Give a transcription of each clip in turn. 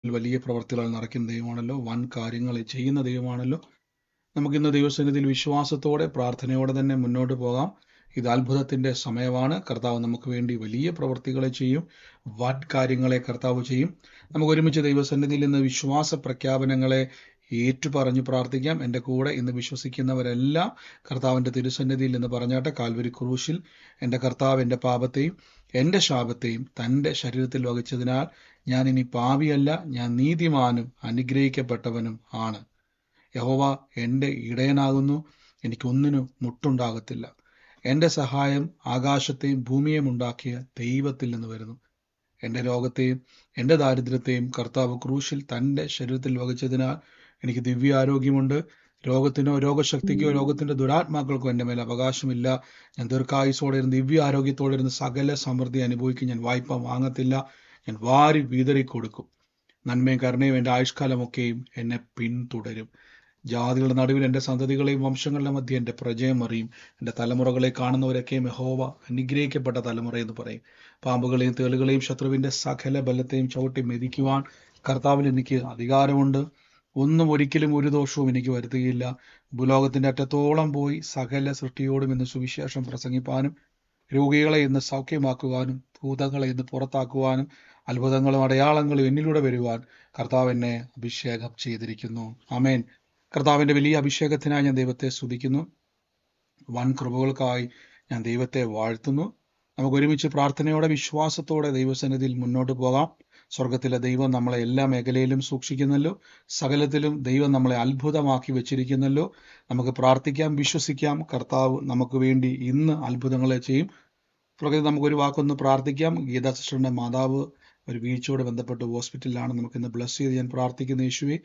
വലിയ പ്രവർത്തികളാൽ നിറയ്ക്കുന്ന ദൈവമാണല്ലോ, വൻ കാര്യങ്ങൾ ചെയ്യുന്ന ദൈവമാണല്ലോ. നമുക്കിന്ന് ദൈവസന്നിധിയിൽ വിശ്വാസത്തോടെ പ്രാർത്ഥനയോടെ തന്നെ മുന്നോട്ട് പോകാം. ഇത് അത്ഭുതത്തിന്റെ സമയമാണ്. കർത്താവ് നമുക്ക് വേണ്ടി വലിയ പ്രവർത്തികളെ ചെയ്യും, വൻ കാര്യങ്ങളെ കർത്താവ് ചെയ്യും. നമുക്ക് ഒരുമിച്ച് ദൈവസന്നിധിയിൽ ഇന്ന് വിശ്വാസ പ്രഖ്യാപനങ്ങളെ ഏറ്റുപറഞ്ഞു പ്രാർത്ഥിക്കാം. എൻ്റെ കൂടെ ഇന്ന് വിശ്വസിക്കുന്നവരെല്ലാം കർത്താവിൻ്റെ തിരുസന്നിധിയിൽ എന്ന് പറഞ്ഞാട്ടെ. കാൽവരി ക്രൂശിൽ എൻ്റെ കർത്താവ് എൻ്റെ പാപത്തെയും എൻ്റെ ശാപത്തെയും തൻ്റെ ശരീരത്തിൽ വഹിച്ചതിനാൽ ഞാൻ ഇനി പാപിയല്ല, ഞാൻ നീതിമാനും അനുഗ്രഹിക്കപ്പെട്ടവനും ആണ്. യഹോവ എൻ്റെ ഇടയനാകുന്നു, എനിക്കൊന്നിനും മുട്ടുണ്ടാകത്തില്ല. എൻ്റെ സഹായം ആകാശത്തെയും ഭൂമിയെയും ഉണ്ടാക്കിയ ദൈവത്തിൽ നിന്ന് വരുന്നു. എൻ്റെ രോഗത്തെയും എൻ്റെ ദാരിദ്ര്യത്തെയും കർത്താവ് ക്രൂശിൽ തൻ്റെ ശരീരത്തിൽ വഹിച്ചതിനാൽ എനിക്ക് ദിവ്യാരോഗ്യമുണ്ട്. രോഗത്തിനോ രോഗശക്തിക്കോ രോഗത്തിൻ്റെ ദുരാത്മാക്കൾക്കോ എൻ്റെ മേൽ അവകാശമില്ല. ഞാൻ ദീർഘായുസോടെ ഇരുന്ന് ദിവ്യാരോഗ്യത്തോടെ ഇരുന്ന് സകല സമൃദ്ധി അനുഭവിക്കും. ഞാൻ വായ്പ വാങ്ങത്തില്ല, ഞാൻ വാരി വീതറി കൊടുക്കും. നന്മയും കരുണയും എൻ്റെ ആയുഷ്കാലമൊക്കെയും എന്നെ പിന്തുടരും. ജാതികളുടെ നടുവിൽ എൻ്റെ സന്തതികളെയും വംശങ്ങളുടെ മധ്യ എൻ്റെ പ്രജയം അറിയും. എൻ്റെ തലമുറകളെ കാണുന്നവരൊക്കെയും യഹോവ അനുഗ്രഹിക്കപ്പെട്ട തലമുറ എന്ന് പറയും. പാമ്പുകളെയും തേളുകളെയും ശത്രുവിൻ്റെ സകല ബലത്തെയും ചവിട്ടി മെതിക്കുവാൻ കർത്താവിൽ എനിക്ക് അധികാരമുണ്ട്. ഒന്നും ഒരിക്കലും ഒരു ദോഷവും എനിക്ക് വരുത്തുകയില്ല. ഭൂലോകത്തിൻ്റെ അറ്റത്തോളം പോയി സകല സൃഷ്ടിയോടും ഇന്ന് സുവിശേഷം പ്രസംഗിപ്പാനും രോഗികളെ ഇന്ന് സൗഖ്യമാക്കുവാനും ഭൂതങ്ങളെ ഇന്ന് പുറത്താക്കുവാനും അത്ഭുതങ്ങളും അടയാളങ്ങളും എന്നിലൂടെ വരുവാൻ കർത്താവ് എന്നെ അഭിഷേകം ചെയ്തിരിക്കുന്നു. ആമേൻ. കർത്താവിൻ്റെ വലിയ അഭിഷേകത്തിനായി ഞാൻ ദൈവത്തെ സ്തുതിക്കുന്നു. വൻ കൃപകൾക്കായി ഞാൻ ദൈവത്തെ വാഴ്ത്തുന്നു. നമുക്ക് ഒരുമിച്ച് പ്രാർത്ഥനയോടെ വിശ്വാസത്തോടെ ദൈവസന്നിധിയിൽ മുന്നോട്ട് പോകാം. സ്വർഗത്തിലെ ദൈവം നമ്മളെ എല്ലാ മേഖലയിലും സൂക്ഷിക്കുന്നല്ലോ, സകലത്തിലും ദൈവം നമ്മളെ അത്ഭുതമാക്കി വെച്ചിരിക്കുന്നല്ലോ. നമുക്ക് പ്രാർത്ഥിക്കാം, വിശ്വസിക്കാം. കർത്താവ് നമുക്ക് വേണ്ടി ഇന്ന് അത്ഭുതങ്ങളെ ചെയ്യും. സ്വർഗത്തിൽ നമുക്കൊരു വാക്കൊന്ന് പ്രാർത്ഥിക്കാം. ഗീതാ സിസ്റ്ററിന്റെ മാതാവ് ഒരു വീഴ്ചയോട് ബന്ധപ്പെട്ട് ഹോസ്പിറ്റലിലാണ്. നമുക്കിന്ന് ബ്ലസ് ചെയ്ത് ഞാൻ പ്രാർത്ഥിക്കുന്ന യേശുവേ,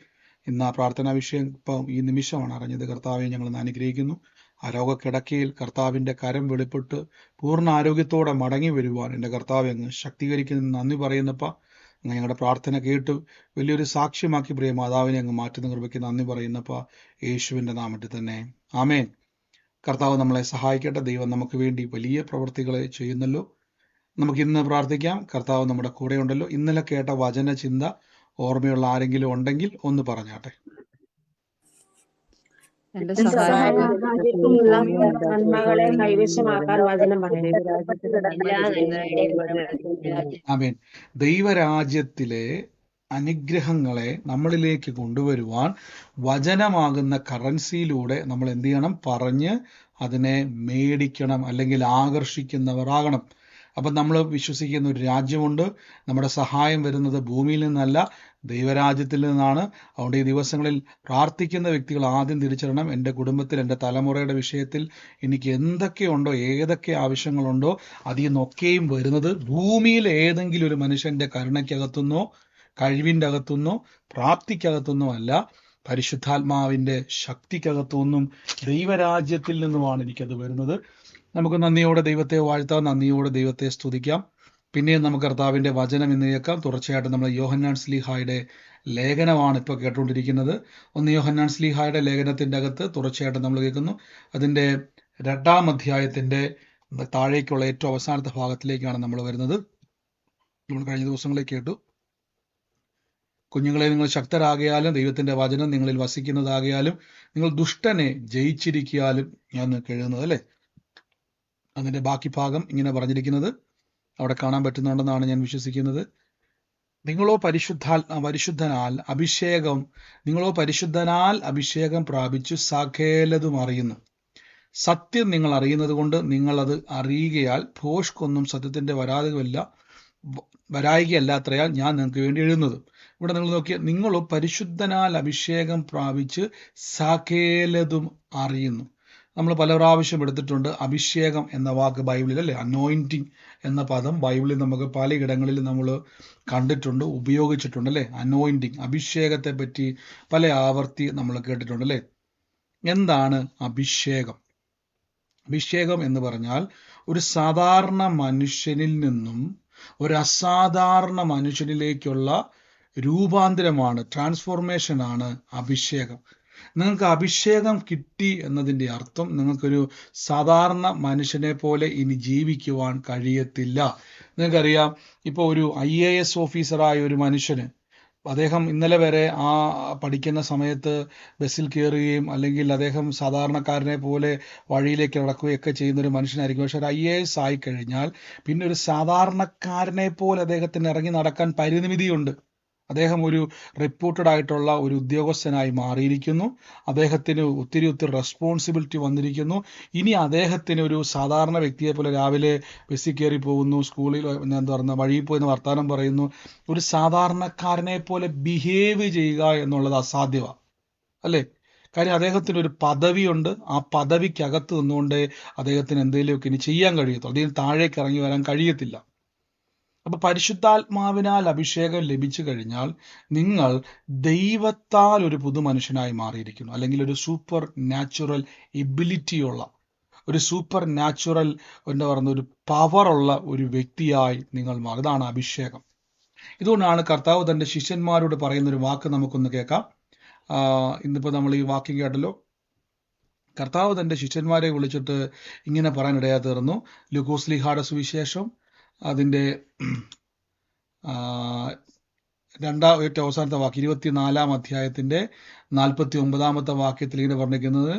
ഇന്ന് ആ പ്രാർത്ഥനാ വിഷയം ഇപ്പം ഈ നിമിഷമാണ് അറിഞ്ഞത്. കർത്താവെ, ഞങ്ങൾ ഇന്ന് അനുഗ്രഹിക്കുന്നു. ആ രോഗക്കിടക്കയിൽ കർത്താവിൻ്റെ കരം വെളിപ്പെട്ട് പൂർണ്ണ ആരോഗ്യത്തോടെ മടങ്ങി വരുവാൻ എൻ്റെ കർത്താവെ അങ്ങ് ശക്തീകരിക്കുന്ന നന്ദി പറയുന്നപ്പ. അങ്ങ് ഞങ്ങളുടെ പ്രാർത്ഥന കേട്ട് വലിയൊരു സാക്ഷ്യമാക്കി പ്രിയ മാതാവിനെ അങ്ങ് മാറ്റുന്ന കൃപയ്ക്ക് നന്ദി പറയുന്നപ്പ, യേശുവിൻ്റെ നാമത്തിൽ തന്നെ ആമേൻ. കർത്താവ് നമ്മളെ സഹായിക്കട്ടെ. ദൈവം നമുക്ക് വേണ്ടി വലിയ പ്രവൃത്തികളെ ചെയ്യുന്നല്ലോ. നമുക്കിന്ന് പ്രാർത്ഥിക്കാം. കർത്താവ് നമ്മുടെ കൂടെ ഉണ്ടല്ലോ. ഇന്നലെ കേട്ട വചന ചിന്ത ഓർമ്മയുള്ള ആരെങ്കിലും ഉണ്ടെങ്കിൽ ഒന്ന് പറഞ്ഞാട്ടെ. നന്മകളെ കൈവശമാക്കാൻ വചനം ആമേൻ. ദൈവരാജ്യത്തിലെ അനുഗ്രഹങ്ങളെ നമ്മളിലേക്ക് കൊണ്ടുവരുവാൻ വചനമാകുന്ന കറൻസിയിലൂടെ നമ്മൾ എന്ത് ചെയ്യണം? പറഞ്ഞ് അതിനെ മേടിക്കണം, അല്ലെങ്കിൽ ആകർഷിക്കുന്നവരാകണം. അപ്പം നമ്മൾ വിശ്വസിക്കുന്ന ഒരു രാജ്യമുണ്ട്. നമ്മുടെ സഹായം വരുന്നത് ഭൂമിയിൽ നിന്നല്ല, ദൈവരാജ്യത്തിൽ നിന്നാണ്. അതുകൊണ്ട് ഈ ദിവസങ്ങളിൽ പ്രാർത്ഥിക്കുന്ന വ്യക്തികൾ ആദ്യം തിരിച്ചറിയണം, എൻ്റെ കുടുംബത്തിൽ എൻ്റെ തലമുറയുടെ വിഷയത്തിൽ എനിക്ക് എന്തൊക്കെയുണ്ടോ, ഏതൊക്കെ ആവശ്യങ്ങളുണ്ടോ, അതിൽ നിന്നൊക്കെയും വരുന്നത് ഭൂമിയിൽ ഏതെങ്കിലും ഒരു മനുഷ്യൻ്റെ കരുണയ്ക്കകത്തുനിന്നോ കഴിവിൻ്റെ അകത്തുനിന്നോ പ്രാപ്തിക്കകത്തുനിന്നോ അല്ല, പരിശുദ്ധാത്മാവിൻ്റെ ശക്തിക്കകത്തുനിന്നും ദൈവരാജ്യത്തിൽ നിന്നുമാണ് എനിക്കത് വരുന്നത്. നമുക്ക് നന്ദിയോടെ ദൈവത്തെ വാഴ്ത്താം, നന്ദിയോടെ ദൈവത്തെ സ്തുതിക്കാം. പിന്നെയും നമുക്ക് കർത്താവിൻ്റെ വചനം ഇന്ന് കേൾക്കാം. തുടർച്ചയായിട്ട് നമ്മൾ യോഹന്നാൻ ശ്ലീഹായുടെ ലേഖനമാണ് ഇപ്പോൾ കേട്ടുകൊണ്ടിരിക്കുന്നത്. 1 യോഹന്നാൻ ശ്ലീഹായുടെ ലേഖനത്തിൻ്റെ അകത്ത് തുടർച്ചയായിട്ട് നമ്മൾ കേൾക്കുന്നു. അതിൻ്റെ 2-ാം അധ്യായത്തിൻ്റെ താഴേക്കുള്ള ഏറ്റവും അവസാനത്തെ ഭാഗത്തിലേക്കാണ് നമ്മൾ വരുന്നത്. നമ്മൾ കഴിഞ്ഞ ദിവസങ്ങളിൽ കേട്ടു, കുഞ്ഞുങ്ങളെ, നിങ്ങൾ ശക്തരാകിയാലും ദൈവത്തിൻ്റെ വചനം നിങ്ങളിൽ വസിക്കുന്നതാകിയാലും നിങ്ങൾ ദുഷ്ടനെ ജയിച്ചിരിക്കാലും ഞാൻ എഴുതുന്നത് അല്ലേ. അതിൻ്റെ ബാക്കി ഭാഗം ഇങ്ങനെ പറഞ്ഞിരിക്കുന്നത് അവിടെ കാണാൻ പറ്റുന്നുണ്ടെന്നാണ് ഞാൻ വിശ്വസിക്കുന്നത്. നിങ്ങളോ പരിശുദ്ധനാൽ അഭിഷേകം പ്രാപിച്ചു സകലതും അറിയുന്നു. സത്യം നിങ്ങൾ അറിയുന്നത് കൊണ്ട് നിങ്ങൾ അത് അറിയുകയാൽ ഭോഷ്കൊന്നും സത്യത്തിൻ്റെ വരായികയല്ലാത്രയാൽ ഞാൻ നിങ്ങൾക്ക് വേണ്ടി എഴുതുന്നത്. ഇവിടെ നിങ്ങൾ നോക്കിയാൽ, നിങ്ങളോ പരിശുദ്ധനാൽ അഭിഷേകം പ്രാപിച്ച് സകലതും അറിയുന്നു. നമ്മൾ പല പ്രാവശ്യം എടുത്തിട്ടുണ്ട് അഭിഷേകം എന്ന വാക്ക് ബൈബിളിൽ അല്ലേ. അനോയിൻറ്റിങ് എന്ന പദം ബൈബിളിൽ നമുക്ക് പലയിടങ്ങളിൽ നമ്മൾ കണ്ടിട്ടുണ്ട്, ഉപയോഗിച്ചിട്ടുണ്ട് അല്ലേ. അനോയിൻറ്റിങ്, അഭിഷേകത്തെ പറ്റി പല ആവർത്തി നമ്മൾ കേട്ടിട്ടുണ്ട് അല്ലേ. എന്താണ് അഭിഷേകം? അഭിഷേകം എന്ന് പറഞ്ഞാൽ ഒരു സാധാരണ മനുഷ്യനിൽ നിന്നും ഒരു അസാധാരണ മനുഷ്യനിലേക്കുള്ള രൂപാന്തരമാണ്, ട്രാൻസ്ഫോർമേഷനാണ് അഭിഷേകം. നിങ്ങൾക്ക് അഭിഷേകം കിട്ടി എന്നതിൻ്റെ അർത്ഥം നിങ്ങൾക്കൊരു സാധാരണ മനുഷ്യനെ പോലെ ഇനി ജീവിക്കുവാൻ കഴിയത്തില്ല. നിങ്ങൾക്കറിയാം, ഇപ്പോൾ ഒരു IAS ഓഫീസറായ ഒരു മനുഷ്യന് അദ്ദേഹം ഇന്നലെ വരെ ആ പഠിക്കുന്ന സമയത്ത് ബസ്സിൽ കയറുകയും അല്ലെങ്കിൽ അദ്ദേഹം സാധാരണക്കാരനെ പോലെ വഴിയിലേക്ക് നടക്കുകയൊക്കെ ചെയ്യുന്ന ഒരു മനുഷ്യനായിരിക്കും. പക്ഷെ ഒരു IAS ആയി കഴിഞ്ഞാൽ പിന്നെ ഒരു സാധാരണക്കാരനെ പോലെ അദ്ദേഹത്തിന് ഇറങ്ങി നടക്കാൻ പരിമിതിയുണ്ട്. അദ്ദേഹം ഒരു റെപ്യൂട്ടഡ് ആയിട്ടുള്ള ഒരു ഉദ്യോഗസ്ഥനായി മാറിയിരിക്കുന്നു. അദ്ദേഹത്തിന് ഒത്തിരി റെസ്പോൺസിബിലിറ്റി വന്നിരിക്കുന്നു. ഇനി അദ്ദേഹത്തിന് ഒരു സാധാരണ വ്യക്തിയെ പോലെ രാവിലെ ബസ്സിൽ കയറി പോകുന്നു, സ്കൂളിൽ എന്താ പറയുക വഴിയിൽ പോയി വർത്താനം പറയുന്നു, ഒരു സാധാരണക്കാരനെ പോലെ ബിഹേവ് ചെയ്യുക എന്നുള്ളത് അസാധ്യമാണ്, അല്ലേ? കാര്യം അദ്ദേഹത്തിന് ഒരു പദവിയുണ്ട്. ആ പദവിക്കകത്ത് നിന്നുകൊണ്ട് അദ്ദേഹത്തിന് എന്തെങ്കിലുമൊക്കെ ഇനി ചെയ്യാൻ കഴിയത്തുള്ളൂ. അതിന് താഴേക്ക് ഇറങ്ങി വരാൻ കഴിയത്തില്ല. അപ്പൊ പരിശുദ്ധാത്മാവിനാൽ അഭിഷേകം ലഭിച്ചു കഴിഞ്ഞാൽ നിങ്ങൾ ദൈവത്താൽ ഒരു പുതുമനുഷ്യനായി മാറിയിരിക്കുന്നു, അല്ലെങ്കിൽ ഒരു സൂപ്പർ നാച്ചുറൽ എബിലിറ്റിയുള്ള ഒരു സൂപ്പർ നാച്ചുറൽ എന്താ പറയുന്ന ഒരു പവറുള്ള ഒരു വ്യക്തിയായി നിങ്ങൾ മാറും. ഇതാണ് അഭിഷേകം. ഇതുകൊണ്ടാണ് കർത്താവ് തൻ്റെ ശിഷ്യന്മാരോട് പറയുന്ന ഒരു വാക്ക് നമുക്കൊന്ന് കേൾക്കാം. ഇന്നിപ്പോൾ നമ്മൾ ഈ വാക്യം കേട്ടല്ലോ. കർത്താവ് തൻ്റെ ശിഷ്യന്മാരെ വിളിച്ചിട്ട് ഇങ്ങനെ പറയാൻ ഇടയാ തീർന്നു. ലൂക്കോസ് ലീഹായുടെ സുവിശേഷം അതിൻ്റെ ഏറ്റവും അവസാനത്തെ വാക്ക് 24-ാം അധ്യായത്തിൻ്റെ 49-ാമത്തെ വാക്യത്തിൽ ഇങ്ങനെ പറഞ്ഞിരിക്കുന്നത്,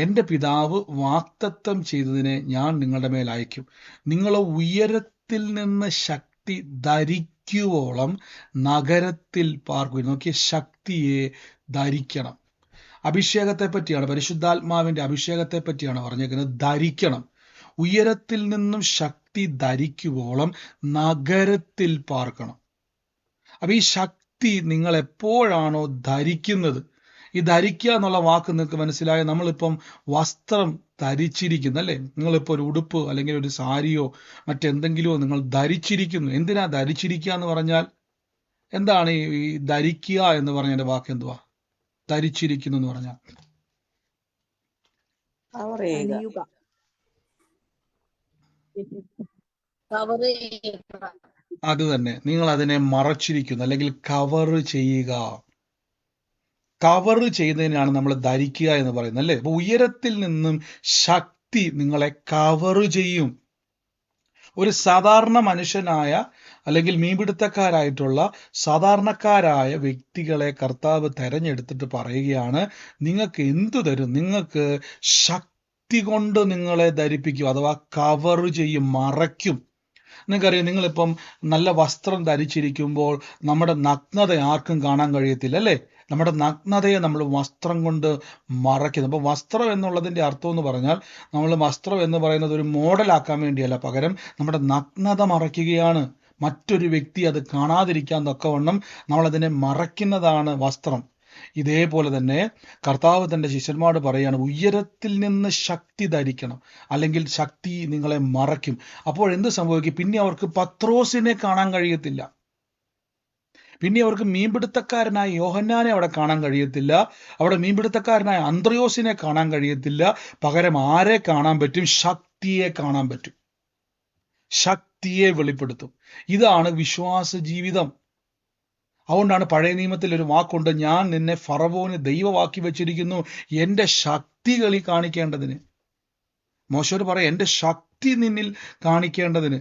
എൻ്റെ പിതാവ് വാഗ്ദത്തം ചെയ്തതിനെ ഞാൻ നിങ്ങളുടെ മേൽ അയക്കും. നിങ്ങൾ ഉയരത്തിൽ നിന്ന് ശക്തി ധരിക്കുവോളം നഗരത്തിൽ പാർക്കുകയും. നോക്കിയ ശക്തിയെ ധരിക്കണം. അഭിഷേകത്തെ പറ്റിയാണ്, പരിശുദ്ധാത്മാവിൻ്റെ അഭിഷേകത്തെ പറ്റിയാണ് പറഞ്ഞിരിക്കുന്നത്. ധരിക്കണം. ഉയരത്തിൽ നിന്നും ശക്തി ധരിക്കുവോളം നഗരത്തിൽ പാർക്കണം. അപ്പൊ ഈ ശക്തി നിങ്ങൾ എപ്പോഴാണോ ധരിക്കുന്നത്, ഈ ധരിക്കുക എന്നുള്ള വാക്ക് നിങ്ങൾക്ക് മനസ്സിലായ, നമ്മളിപ്പം വസ്ത്രം ധരിച്ചിരിക്കുന്നു, അല്ലേ? നിങ്ങളിപ്പോൾ ഒരു ഉടുപ്പ് അല്ലെങ്കിൽ ഒരു സാരിയോ മറ്റെന്തെങ്കിലുമോ നിങ്ങൾ ധരിച്ചിരിക്കുന്നു. എന്തിനാ ധരിച്ചിരിക്കുക എന്ന് പറഞ്ഞാൽ എന്താണ് ഈ ധരിക്കുക എന്ന് പറഞ്ഞതിന്റെ വാക്ക് എന്തുവാ? ധരിച്ചിരിക്കുന്നു എന്ന് പറഞ്ഞാൽ അത് തന്നെ, നിങ്ങൾ അതിനെ മറച്ചിരിക്കുന്നു അല്ലെങ്കിൽ കവർ ചെയ്യുക. കവർ ചെയ്യുന്നതിനാണ് നമ്മൾ ധരിക്കുക എന്ന് പറയുന്നത്, അല്ലേ? അപ്പൊ ഉയരത്തിൽ നിന്നും ശക്തി നിങ്ങളെ കവർ ചെയ്യും. ഒരു സാധാരണ മനുഷ്യനായ അല്ലെങ്കിൽ മീൻപിടുത്തക്കാരായിട്ടുള്ള സാധാരണക്കാരായ വ്യക്തികളെ കർത്താവ് തെരഞ്ഞെടുത്തിട്ട് പറയുകയാണ്, നിങ്ങൾക്ക് എന്തു തരും? നിങ്ങൾക്ക് ശക്തി കൊണ്ട് നിങ്ങളെ ധരിപ്പിക്കും, അഥവാ കവർ ചെയ്യും, മറയ്ക്കും. നിങ്ങൾക്കറിയാം, നിങ്ങളിപ്പം നല്ല വസ്ത്രം ധരിച്ചിരിക്കുമ്പോൾ നമ്മുടെ നഗ്നത ആർക്കും കാണാൻ കഴിയത്തില്ല, അല്ലേ? നമ്മുടെ നഗ്നതയെ നമ്മൾ വസ്ത്രം കൊണ്ട് മറയ്ക്കുന്നു. അപ്പം വസ്ത്രം എന്നുള്ളതിൻ്റെ അർത്ഥം എന്ന് പറഞ്ഞാൽ, നമ്മൾ വസ്ത്രം എന്ന് പറയുന്നത് ഒരു മോഡലാക്കാൻ വേണ്ടിയല്ല, പകരം നമ്മുടെ നഗ്നത മറയ്ക്കുകയാണ്. മറ്റൊരു വ്യക്തി അത് കാണാതിരിക്കാൻ തക്കവണ്ണം നമ്മളതിനെ മറയ്ക്കുന്നതാണ് വസ്ത്രം. ഇതേപോലെ തന്നെ കർത്താവ് തൻ്റെ ശിഷ്യന്മാരോട് പറയാണ്, ഉയരത്തിൽ നിന്ന് ശക്തി ധരിക്കണം, അല്ലെങ്കിൽ ശക്തി നിങ്ങളെ മറയ്ക്കും. അപ്പോൾ എന്ത് സംഭവിക്കും? പിന്നെ അവർക്ക് പത്രോസിനെ കാണാൻ കഴിയത്തില്ല, പിന്നെ അവർക്ക് മീൻപിടുത്തക്കാരനായ യോഹന്നാനെ അവിടെ കാണാൻ കഴിയത്തില്ല, അവിടെ മീൻപിടുത്തക്കാരനായ അന്ത്രയോസിനെ കാണാൻ കഴിയത്തില്ല. പകരം ആരെ കാണാൻ പറ്റും? ശക്തിയെ കാണാൻ പറ്റും. ശക്തിയെ വെളിപ്പെടുത്തും. ഇതാണ് വിശ്വാസ ജീവിതം. അതുകൊണ്ടാണ് പഴയ നിയമത്തിൽ ഒരു വാക്കുണ്ട്, ഞാൻ നിന്നെ ഫറവോന് ദൈവമാക്കി വെച്ചിരിക്കുന്നു എൻ്റെ ശക്തി കാണിക്കേണ്ടതിന്. മോശയോട് പറയാം, എൻ്റെ ശക്തി നിന്നിൽ കാണിക്കേണ്ടതിന്.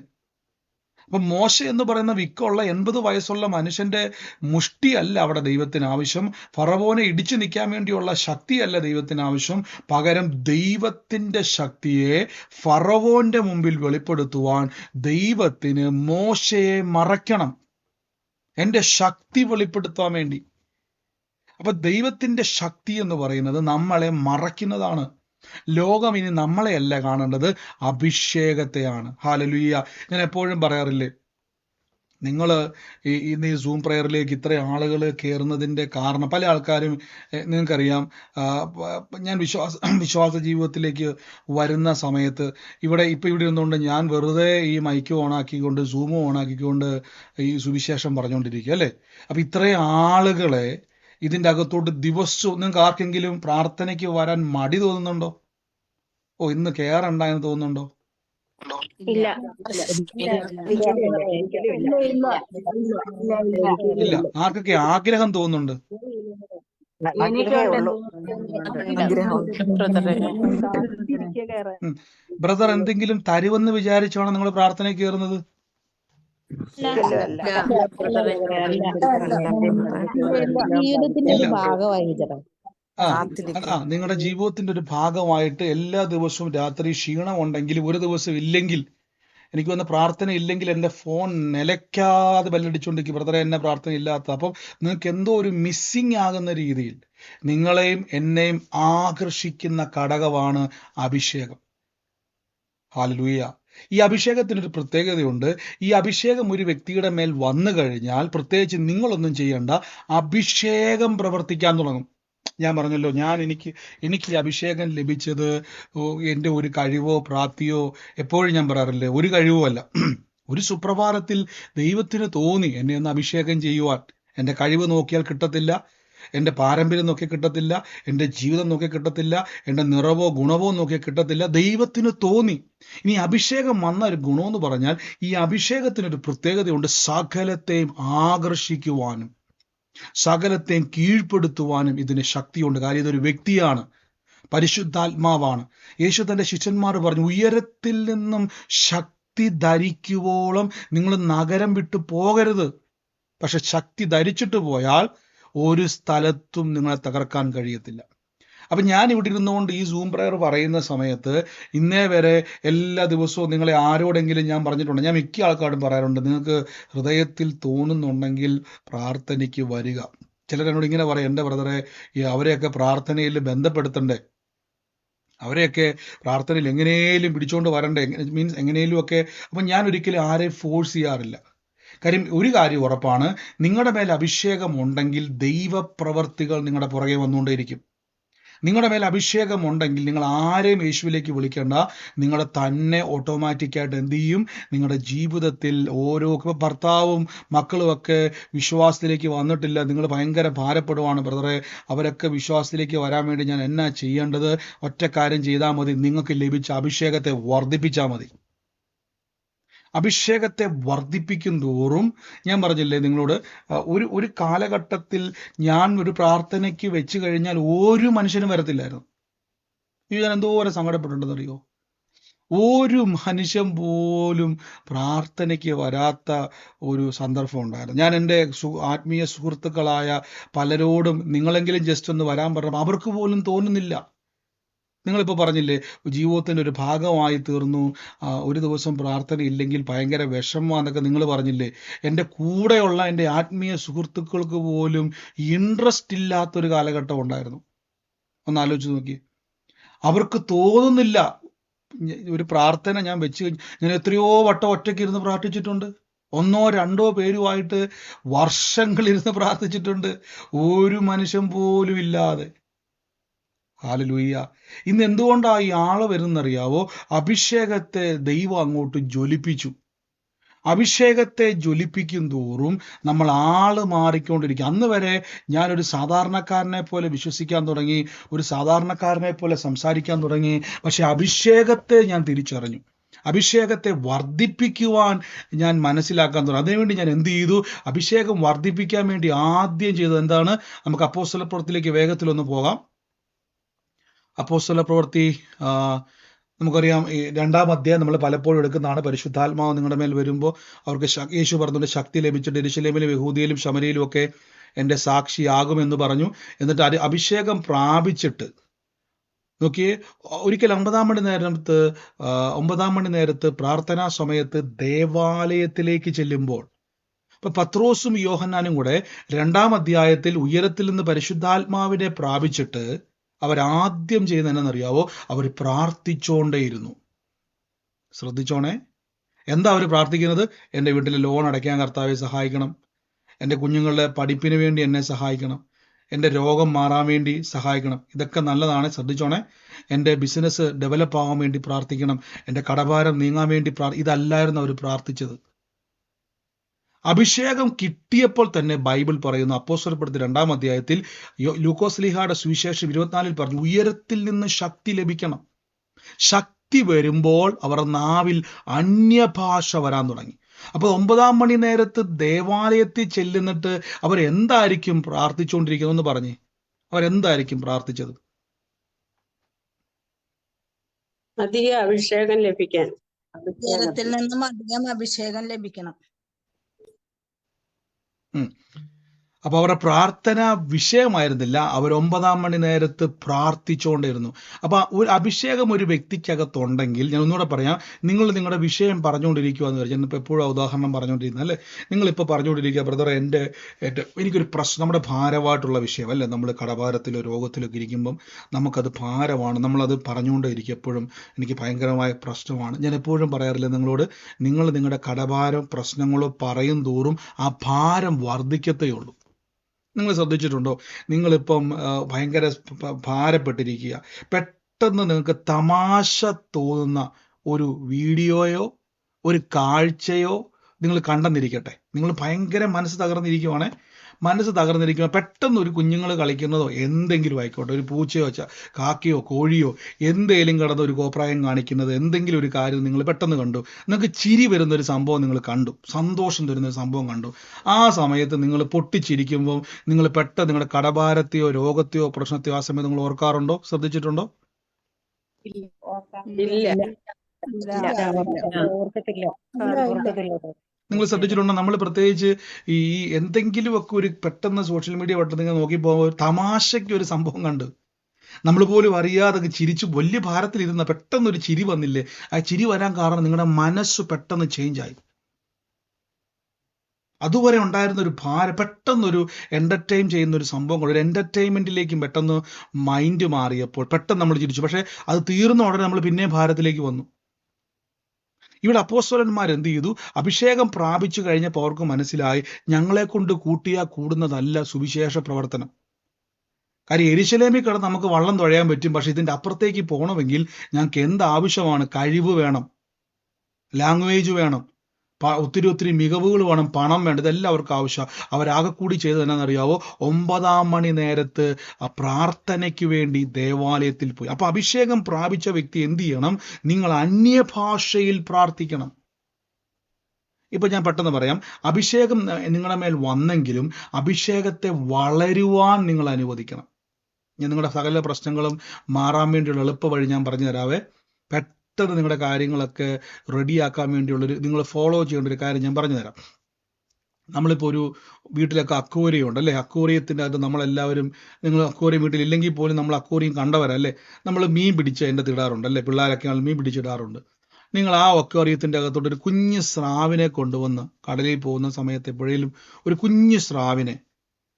അപ്പൊ മോശ എന്ന് പറയുന്ന വിക്കുള്ള 80 വയസ്സുള്ള മനുഷ്യന്റെ മുഷ്ടിയല്ല അവിടെ ദൈവത്തിന് ആവശ്യം. ഫറവോനെ ഇടിച്ചു നിൽക്കാൻ വേണ്ടിയുള്ള ശക്തിയല്ല ദൈവത്തിന് ആവശ്യം. പകരം ദൈവത്തിന്റെ ശക്തിയെ ഫറവോന്റെ മുമ്പിൽ വെളിപ്പെടുത്തുവാൻ ദൈവത്തിന് മോശയെ മറയ്ക്കണം, എൻ്റെ ശക്തി വെളിപ്പെടുത്താൻ വേണ്ടി. അപ്പൊ ദൈവത്തിന്റെ ശക്തി എന്ന് പറയുന്നത് നമ്മളെ മറയ്ക്കുന്നതാണ്. ലോകം ഇനി നമ്മളെയല്ല കാണേണ്ടത്, അഭിഷേകത്തെയാണ്. ഹല്ലേലൂയ. ഞാൻ എപ്പോഴും പറയാറില്ലേ, നിങ്ങൾ ഇന്ന് ഈ സൂം പ്രയറിലേക്ക് ഇത്ര ആളുകൾ കയറുന്നതിൻ്റെ കാരണം, പല ആൾക്കാരും നിങ്ങൾക്കറിയാം, ഞാൻ വിശ്വാസ ജീവിതത്തിലേക്ക് വരുന്ന സമയത്ത് ഇവിടെ ഇരുന്നുകൊണ്ട് ഞാൻ വെറുതെ ഈ മൈക്ക് ഓണാക്കിക്കൊണ്ട് സൂം ഓണാക്കിക്കൊണ്ട് ഈ സുവിശേഷം പറഞ്ഞുകൊണ്ടിരിക്കുക, അല്ലേ? അപ്പം ഇത്രയും ആളുകളെ ഇതിൻ്റെ അകത്തോട്ട് ദിവസവും നിങ്ങൾക്ക് ആർക്കെങ്കിലും പ്രാർത്ഥനയ്ക്ക് വരാൻ മടി തോന്നുന്നുണ്ടോ? ഇന്ന് കയറണ്ട എന്ന് തോന്നുന്നുണ്ടോ? ഇല്ല. ഇല്ല. ആർക്കൊക്കെ ആഗ്രഹം തോന്നുന്നുണ്ട്? ബ്രദർ എന്തെങ്കിലും തരുമെന്ന് വിചാരിച്ചാണോ നിങ്ങൾ പ്രാർത്ഥനയ്ക്ക് കയറുന്നത്? ജീവിതത്തിന്റെ ഒരു ഇല്ല. ഭാഗമായി വിചാരം. നിങ്ങളുടെ ജീവിതത്തിന്റെ ഒരു ഭാഗമായിട്ട് എല്ലാ ദിവസവും രാത്രി ക്ഷീണം ഉണ്ടെങ്കിലും ഒരു ദിവസം ഇല്ലെങ്കിൽ, എനിക്ക് വന്ന പ്രാർത്ഥന ഇല്ലെങ്കിൽ എൻ്റെ ഫോൺ നിലയ്ക്കാതെ ബെല്ലടിച്ചുകൊണ്ടിരിക്കും, ബ്രദറെ എന്നെ പ്രാർത്ഥന ഇല്ലാത്ത. അപ്പം നിങ്ങൾക്ക് എന്തോ ഒരു മിസ്സിങ് ആകുന്ന രീതിയിൽ നിങ്ങളെയും എന്നെയും ആകർഷിക്കുന്ന ഘടകമാണ് അഭിഷേകം. ഹല്ലേലൂയ. ഈ അഭിഷേകത്തിനൊരു പ്രത്യേകതയുണ്ട്. ഈ അഭിഷേകം ഒരു വ്യക്തിയുടെ മേൽ വന്നു കഴിഞ്ഞാൽ പ്രത്യേകിച്ച് നിങ്ങളൊന്നും ചെയ്യേണ്ട, അഭിഷേകം പ്രവർത്തിക്കാൻ തുടങ്ങും. ഞാൻ പറഞ്ഞല്ലോ, എനിക്ക് ഈ അഭിഷേകം ലഭിച്ചത് എൻ്റെ ഒരു കഴിവോ പ്രാപ്തിയോ, എപ്പോഴും ഞാൻ പറയാറില്ലേ, ഒരു കഴിവോ അല്ല. ഒരു സുപ്രഭാതത്തിൽ ദൈവത്തിന് തോന്നി എന്നെ ഒന്ന് അഭിഷേകം ചെയ്യുവാൻ. എൻ്റെ കഴിവ് നോക്കിയാൽ കിട്ടത്തില്ല, എൻ്റെ പാരമ്പര്യം നോക്കി കിട്ടത്തില്ല, എൻ്റെ ജീവിതം നോക്കി കിട്ടത്തില്ല, എൻ്റെ നിറവോ ഗുണവോ നോക്കി കിട്ടത്തില്ല. ദൈവത്തിന് തോന്നി. ഇനി അഭിഷേകം വന്ന ഒരു ഗുണമെന്ന് പറഞ്ഞാൽ, ഈ അഭിഷേകത്തിനൊരു പ്രത്യേകതയുണ്ട്. സകലത്തെയും ആകർഷിക്കുവാനും സകലത്തെയും കീഴ്പ്പെടുത്തുവാനും ഇതിന് ശക്തിയുണ്ട്. കാര്യം ഇതൊരു വ്യക്തിയാണ്, പരിശുദ്ധാത്മാവാണ്. യേശു തൻ്റെ ശിഷ്യന്മാർ പറഞ്ഞു, ഉയരത്തിൽ നിന്നും ശക്തി ധരിക്കുവോളം നിങ്ങൾ നഗരം വിട്ടു പോകരുത്. പക്ഷെ ശക്തി ധരിച്ചിട്ട് പോയാൽ ഒരു സ്ഥലത്തും നിങ്ങളെ തകർക്കാൻ കഴിയത്തില്ല. അപ്പം ഞാൻ ഇവിടെ ഇരുന്നുകൊണ്ട് ഈ സൂം പ്രയർ പറയുന്ന സമയത്ത് ഇന്നേ വരെ എല്ലാ ദിവസവും നിങ്ങളെ ആരോടെങ്കിലും ഞാൻ പറഞ്ഞിട്ടുണ്ട്, ഞാൻ മിക്ക ആൾക്കാരും പറയാറുണ്ട്, നിങ്ങൾക്ക് ഹൃദയത്തിൽ തോന്നുന്നുണ്ടെങ്കിൽ പ്രാർത്ഥനയ്ക്ക് വരിക. ചിലരെന്നോട് ഇങ്ങനെ പറയും, എൻ്റെ ബ്രദറെ അവരെയൊക്കെ പ്രാർത്ഥനയിൽ ബന്ധപ്പെടുത്തണ്ടേ, അവരെയൊക്കെ പ്രാർത്ഥനയിൽ എങ്ങനെയും പിടിച്ചുകൊണ്ട് വരണ്ടേ, മീൻസ് എങ്ങനെയും ഒക്കെ. അപ്പം ഞാൻ ഒരിക്കലും ആരെയും ഫോഴ്സ് ചെയ്യാറില്ല. കാര്യം ഒരു കാര്യം ഉറപ്പാണ്, നിങ്ങളുടെ മേൽ അഭിഷേകം ഉണ്ടെങ്കിൽ ദൈവപ്രവർത്തികൾ നിങ്ങളുടെ പുറകെ വന്നുകൊണ്ടേയിരിക്കും. നിങ്ങളുടെ മേൽ അഭിഷേകം ഉണ്ടെങ്കിൽ നിങ്ങൾ ആരെയും യേശുവിലേക്ക് വിളിക്കേണ്ട, നിങ്ങളുടെ തന്നെ ഓട്ടോമാറ്റിക്കായിട്ട് എന്ത് ചെയ്യും, നിങ്ങളുടെ ജീവിതത്തിൽ ഓരോ ഭർത്താവും മക്കളും ഒക്കെ വിശ്വാസത്തിലേക്ക് വന്നിട്ടില്ല, നിങ്ങൾ ഭയങ്കര ഭാരപ്പെടുവാണ്, ബ്രദറെ അവരൊക്കെ വിശ്വാസത്തിലേക്ക് വരാൻ വേണ്ടി ഞാൻ എന്നാ ചെയ്യേണ്ടത്? ഒറ്റ കാര്യം ചെയ്താൽ മതി, നിങ്ങൾക്ക് ലഭിച്ച അഭിഷേകത്തെ വർദ്ധിപ്പിച്ചാൽ മതി. അഭിഷേകത്തെ വർദ്ധിപ്പിക്കും തോറും, ഞാൻ പറഞ്ഞില്ലേ നിങ്ങളോട്, ഒരു കാലഘട്ടത്തിൽ ഞാൻ ഒരു പ്രാർത്ഥനയ്ക്ക് വെച്ച് കഴിഞ്ഞാൽ ഒരു മനുഷ്യനും വരത്തില്ലായിരുന്നു. ഞാൻ എന്തോരം സങ്കടപ്പെട്ടിട്ടുണ്ടെന്നറിയോ? ഒരു മനുഷ്യൻ പോലും പ്രാർത്ഥനയ്ക്ക് വരാത്ത ഒരു സന്ദർഭം ഉണ്ടായിരുന്നു. ഞാൻ എൻ്റെ ആത്മീയ സുഹൃത്തുക്കളായ പലരോടും നിങ്ങളെങ്കിലും ജസ്റ്റ് ഒന്ന് വരാൻ പറഞ്ഞപ്പോൾ അവർക്ക് പോലും തോന്നുന്നില്ല. നിങ്ങളിപ്പോൾ പറഞ്ഞില്ലേ, ജീവിതത്തിൻ്റെ ഒരു ഭാഗമായി തീർന്നു, ഒരു ദിവസം പ്രാർത്ഥന ഇല്ലെങ്കിൽ ഭയങ്കര വിഷമമാണെന്നൊക്കെ നിങ്ങൾ പറഞ്ഞില്ലേ. എൻ്റെ കൂടെയുള്ള എൻ്റെ ആത്മീയ സുഹൃത്തുക്കൾക്ക് പോലും ഇൻട്രസ്റ്റ് ഇല്ലാത്തൊരു കാലഘട്ടം ഉണ്ടായിരുന്നു. ഒന്ന് ആലോചിച്ച് നോക്കി. അവർക്ക് തോന്നുന്നില്ല. ഒരു പ്രാർത്ഥന ഞാൻ ഞാൻ എത്രയോ വട്ടം ഒറ്റയ്ക്ക് ഇരുന്ന് പ്രാർത്ഥിച്ചിട്ടുണ്ട്, ഒന്നോ രണ്ടോ പേരുമായിട്ട് വർഷങ്ങളിരുന്ന് പ്രാർത്ഥിച്ചിട്ടുണ്ട്, ഒരു മനുഷ്യൻ പോലും ഇല്ലാതെ. ഹല്ലേലൂയ. ഇന്ന് എന്തുകൊണ്ടാണ് ഈ ആള് വരുന്നറിയാവോ? അഭിഷേകത്തെ ദൈവം അങ്ങോട്ട് ജ്വലിപ്പിച്ചു. അഭിഷേകത്തെ ജ്വലിപ്പിക്കും തോറും നമ്മൾ ആള് മാറിക്കൊണ്ടിരിക്കും. അന്ന് വരെ ഞാനൊരു സാധാരണക്കാരനെ പോലെ വിശ്വസിക്കാൻ തുടങ്ങി, ഒരു സാധാരണക്കാരനെ പോലെ സംസാരിക്കാൻ തുടങ്ങി. പക്ഷെ അഭിഷേകത്തെ ഞാൻ തിരിച്ചറിഞ്ഞു, അഭിഷേകത്തെ വർദ്ധിപ്പിക്കുവാൻ ഞാൻ മനസ്സിലാക്കാൻ തുടങ്ങി. അതിനുവേണ്ടി ഞാൻ എന്ത് ചെയ്തു? അഭിഷേകം വർദ്ധിപ്പിക്കാൻ വേണ്ടി ആദ്യം ചെയ്തത് എന്താണ്? നമുക്ക് അപ്പോസ്തലപ്രവൃത്തിയിലേക്ക് വേഗത്തിലൊന്ന് പോകാം. അപ്പോസ്തലപ്രവൃത്തി നമുക്കറിയാം, 2-ാം അധ്യായം നമ്മൾ പലപ്പോഴും എടുക്കുന്നതാണ്. പരിശുദ്ധാത്മാവ് നിങ്ങളുടെ മേൽ വരുമ്പോൾ അവർക്ക് യേശു പറഞ്ഞുകൊണ്ട് ശക്തി ലഭിച്ചിട്ട് യെരൂശലേമിലും യഹൂദയിലും ശമര്യയിലും ഒക്കെ എൻ്റെ സാക്ഷിയാകുമെന്ന് പറഞ്ഞു. എന്നിട്ട് അഭിഷേകം പ്രാപിച്ചിട്ട് നോക്കിയേ, ഒരിക്കൽ 9-ാം മണി നേരത്ത് പ്രാർത്ഥനാ സമയത്ത് ദേവാലയത്തിലേക്ക് ചെല്ലുമ്പോൾ, ഇപ്പൊ പത്രോസും യോഹന്നാനും കൂടെ 2-ാം അധ്യായത്തിൽ ഉയരത്തിൽ നിന്ന് പരിശുദ്ധാത്മാവിനെ പ്രാപിച്ചിട്ട് അവരാദ്യം ചെയ്യുന്ന എന്നറിയാവോ? അവർ പ്രാർത്ഥിച്ചോണ്ടേയിരുന്നു. ശ്രദ്ധിച്ചോണേ, എന്താ അവർ പ്രാർത്ഥിക്കുന്നത്? എൻ്റെ വീട്ടിലെ ലോൺ അടയ്ക്കാൻ കർത്താവെ സഹായിക്കണം, എൻ്റെ കുഞ്ഞുങ്ങളുടെ പഠിപ്പിന് വേണ്ടി എന്നെ സഹായിക്കണം, എൻ്റെ രോഗം മാറാൻ വേണ്ടി സഹായിക്കണം. ഇതൊക്കെ നല്ലതാണ്, ശ്രദ്ധിച്ചോണേ. എൻ്റെ ബിസിനസ് ഡെവലപ്പ് ആവാൻ വേണ്ടി പ്രാർത്ഥിക്കണം, എൻ്റെ കടഭാരം നീങ്ങാൻ വേണ്ടി ഇതല്ലായിരുന്നു അവർ പ്രാർത്ഥിച്ചത്. അഭിഷേകം കിട്ടിയപ്പോൾ തന്നെ ബൈബിൾ പറയുന്നു, അപ്പോസ്തലപ്രവൃത്തി 2-ാം അധ്യായത്തിൽ ലൂക്കോസ് ശ്ലീഹായുടെ സുവിശേഷം 24 പറഞ്ഞു, ഉയരത്തിൽ നിന്ന് ശക്തി ലഭിക്കണം. ശക്തി വരുമ്പോൾ അവർ നാവിൽ അന്യഭാഷ വരാൻ തുടങ്ങി. അപ്പോൾ 9-ാം മണി നേരത്ത് ദേവാലയത്തിൽ ചെല്ലുന്നിട്ട് അവരെന്തായിരിക്കും പ്രാർത്ഥിച്ചുകൊണ്ടിരിക്കുന്നതെന്ന് പറഞ്ഞേ? അവരെന്തായിരിക്കും പ്രാർത്ഥിച്ചത്? അധിക അഭിഷേകം ലഭിക്കാൻ. ഉയരത്തിൽ നിന്നും അധികം അഭിഷേകം ലഭിക്കണം. ഉം. അപ്പൊ അവരുടെ പ്രാർത്ഥന വിഷയമായിരുന്നില്ല, അവർ 9-ാം മണി നേരത്ത് പ്രാർത്ഥിച്ചുകൊണ്ടിരുന്നു. അപ്പൊ ഒരു അഭിഷേകം ഒരു വ്യക്തിക്കകത്തുണ്ടെങ്കിൽ, ഞാൻ ഒന്നുകൂടെ പറയാം, നിങ്ങൾ നിങ്ങളുടെ വിഷയം പറഞ്ഞുകൊണ്ടിരിക്കുക എന്ന് വിചാരിച്ചു. ഞാനിപ്പോൾ എപ്പോഴും ഉദാഹരണം പറഞ്ഞുകൊണ്ടിരുന്നത് അല്ലേ, നിങ്ങളിപ്പോൾ പറഞ്ഞുകൊണ്ടിരിക്കുക, ബ്രദർ എൻ്റെ എനിക്കൊരു പ്രശ്നം, നമ്മുടെ ഭാരമായിട്ടുള്ള വിഷയം അല്ലേ, നമ്മൾ കടഭാരത്തിലോ രോഗത്തിലൊക്കെ ഇരിക്കുമ്പം നമുക്കത് ഭാരമാണ്, നമ്മളത് പറഞ്ഞുകൊണ്ടേയിരിക്കും എപ്പോഴും, എനിക്ക് ഭയങ്കരമായ പ്രശ്നമാണ്. ഞാൻ എപ്പോഴും പറയാറില്ല നിങ്ങളോട്, നിങ്ങൾ നിങ്ങളുടെ കടഭാരം പ്രശ്നങ്ങളോ പറയും തോറും ആ ഭാരം വർദ്ധിക്കത്തേ ഉള്ളൂ. നിങ്ങൾ ശ്രദ്ധിച്ചിട്ടുണ്ടോ? നിങ്ങളിപ്പം ഭയങ്കര ഭാരപ്പെട്ടിരിക്കുക, പെട്ടെന്ന് നിങ്ങൾക്ക് തമാശ തോന്നുന്ന ഒരു വീഡിയോയോ ഒരു കാഴ്ചയോ നിങ്ങൾ കണ്ടെന്നിരിക്കട്ടെ, നിങ്ങൾ ഭയങ്കര മനസ്സ് തകർന്നിരിക്കുമ്പോൾ പെട്ടെന്ന് ഒരു കുഞ്ഞുങ്ങൾ കളിക്കുന്നതോ എന്തെങ്കിലും ആയിക്കോട്ടെ, ഒരു പൂച്ചയോ കാക്കയോ കോഴിയോ എന്തെങ്കിലും കിടന്ന് ഒരു കോപ്രായം കാണിക്കുന്നത്, എന്തെങ്കിലും ഒരു കാര്യം നിങ്ങൾ പെട്ടെന്ന് കണ്ടു, നിങ്ങൾക്ക് ചിരി വരുന്നൊരു സംഭവം നിങ്ങൾ കണ്ടു, സന്തോഷം തരുന്നൊരു സംഭവം കണ്ടു. ആ സമയത്ത് നിങ്ങൾ പൊട്ടിച്ചിരിക്കുമ്പോൾ നിങ്ങൾ പെട്ടെന്ന് നിങ്ങളുടെ കടഭാരത്തെയോ രോഗത്തെയോ പ്രശ്നത്തെയോ ആ സമയത്ത് നിങ്ങൾ ഓർക്കാറുണ്ടോ? ശ്രദ്ധിച്ചിട്ടുണ്ടോ? നിങ്ങൾ ശ്രദ്ധിച്ചിട്ടുണ്ടോ? നമ്മൾ പ്രത്യേകിച്ച് ഈ എന്തെങ്കിലുമൊക്കെ ഒരു പെട്ടെന്ന് സോഷ്യൽ മീഡിയ പെട്ടെന്ന് നോക്കി പോകുമ്പോൾ തമാശയ്ക്ക് ഒരു സംഭവം കണ്ട് നമ്മൾ പോലും അറിയാതെ ചിരിച്ചു, വലിയ ഭാരത്തിലിരുന്ന പെട്ടെന്നൊരു ചിരി വന്നില്ലേ? ആ ചിരി വരാൻ കാരണം നിങ്ങളുടെ മനസ്സ് പെട്ടെന്ന് ചേഞ്ച് ആയി. അതുവരെ ഉണ്ടായിരുന്ന ഒരു ഭാരം പെട്ടെന്നൊരു എന്റർടൈൻ ചെയ്യുന്ന ഒരു സംഭവം കൊണ്ട് ഒരു എന്റർടൈൻമെന്റിലേക്കും പെട്ടെന്ന് മൈൻഡ് മാറിയപ്പോൾ പെട്ടെന്ന് നമ്മൾ ചിരിച്ചു. പക്ഷെ അത് തീർന്ന ഉടനെ നമ്മൾ പിന്നെ ഭാരത്തിലേക്ക് വന്നു. ഇവിടെ അപ്പോസ്തലന്മാർ എന്ത് ചെയ്തു? അഭിഷേകം പ്രാപിച്ചു കഴിഞ്ഞപ്പോൾ അവർക്ക് മനസ്സിലായി, ഞങ്ങളെ കൊണ്ട് കൂട്ടിയാൽ കൂടുന്നതല്ല സുവിശേഷ പ്രവർത്തനം. കാര്യം യെരുശലേമിൽ കിടന്ന് നമുക്ക് വള്ളം തുഴയാൻ പറ്റും, പക്ഷെ ഇതിന്റെ അപ്പുറത്തേക്ക് പോകണമെങ്കിൽ ഞങ്ങൾക്ക് എന്ത് ആവശ്യമാണ്? കഴിവ് വേണം, ലാംഗ്വേജ് വേണം, ഒത്തിരി മികവുകൾ വേണം, പണം വേണം, ഇതെല്ലാം അവർക്ക് ആവശ്യം. അവരാകെ കൂടി ചെയ്തത് എന്നാണെന്നറിയാവോ? 9-ാം മണി നേരത്ത് ആ പ്രാർത്ഥനയ്ക്ക് വേണ്ടി ദേവാലയത്തിൽ പോയി. അപ്പൊ അഭിഷേകം പ്രാപിച്ച വ്യക്തി എന്ത് ചെയ്യണം? നിങ്ങൾ അന്യഭാഷയിൽ പ്രാർത്ഥിക്കണം. ഇപ്പൊ ഞാൻ പെട്ടെന്ന് പറയാം, അഭിഷേകം നിങ്ങളുടെ മേൽ വന്നെങ്കിലും അഭിഷേകത്തെ വളരുവാൻ നിങ്ങൾ അനുവദിക്കണം. ഞാൻ നിങ്ങളുടെ സകല പ്രശ്നങ്ങളും മാറാൻ വേണ്ടിയുള്ള എളുപ്പ വഴി ഞാൻ പറഞ്ഞു തരാവേ. പെട്ടെന്ന് നിങ്ങളുടെ കാര്യങ്ങളൊക്കെ റെഡിയാക്കാൻ വേണ്ടിയുള്ളൊരു നിങ്ങൾ ഫോളോ ചെയ്യേണ്ട ഒരു കാര്യം ഞാൻ പറഞ്ഞു തരാം. നമ്മളിപ്പോൾ ഒരു വീട്ടിലൊക്കെ അക്വേറിയം ഉണ്ട് അല്ലേ? അക്വേറിയത്തിൻ്റെ അകത്ത് നമ്മളെല്ലാവരും, നിങ്ങൾ അക്വേറിയം വീട്ടിൽ ഇല്ലെങ്കിൽ പോലും നമ്മൾ അക്വേറിയം കണ്ടവരല്ലേ? നമ്മൾ മീൻ പിടിച്ച് അതിൻ്റെ ഇടാറുണ്ട് അല്ലേ? പിള്ളേരൊക്കെ മീൻ പിടിച്ചിടാറുണ്ട്. നിങ്ങൾ ആ അക്വേറിയത്തിൻ്റെ അകത്തോട്ട് ഒരു കുഞ്ഞ് സ്രാവിനെ കൊണ്ടുവന്ന്, കടലിൽ പോകുന്ന സമയത്ത് എപ്പോഴേലും ഒരു കുഞ്ഞ് സ്രാവിനെ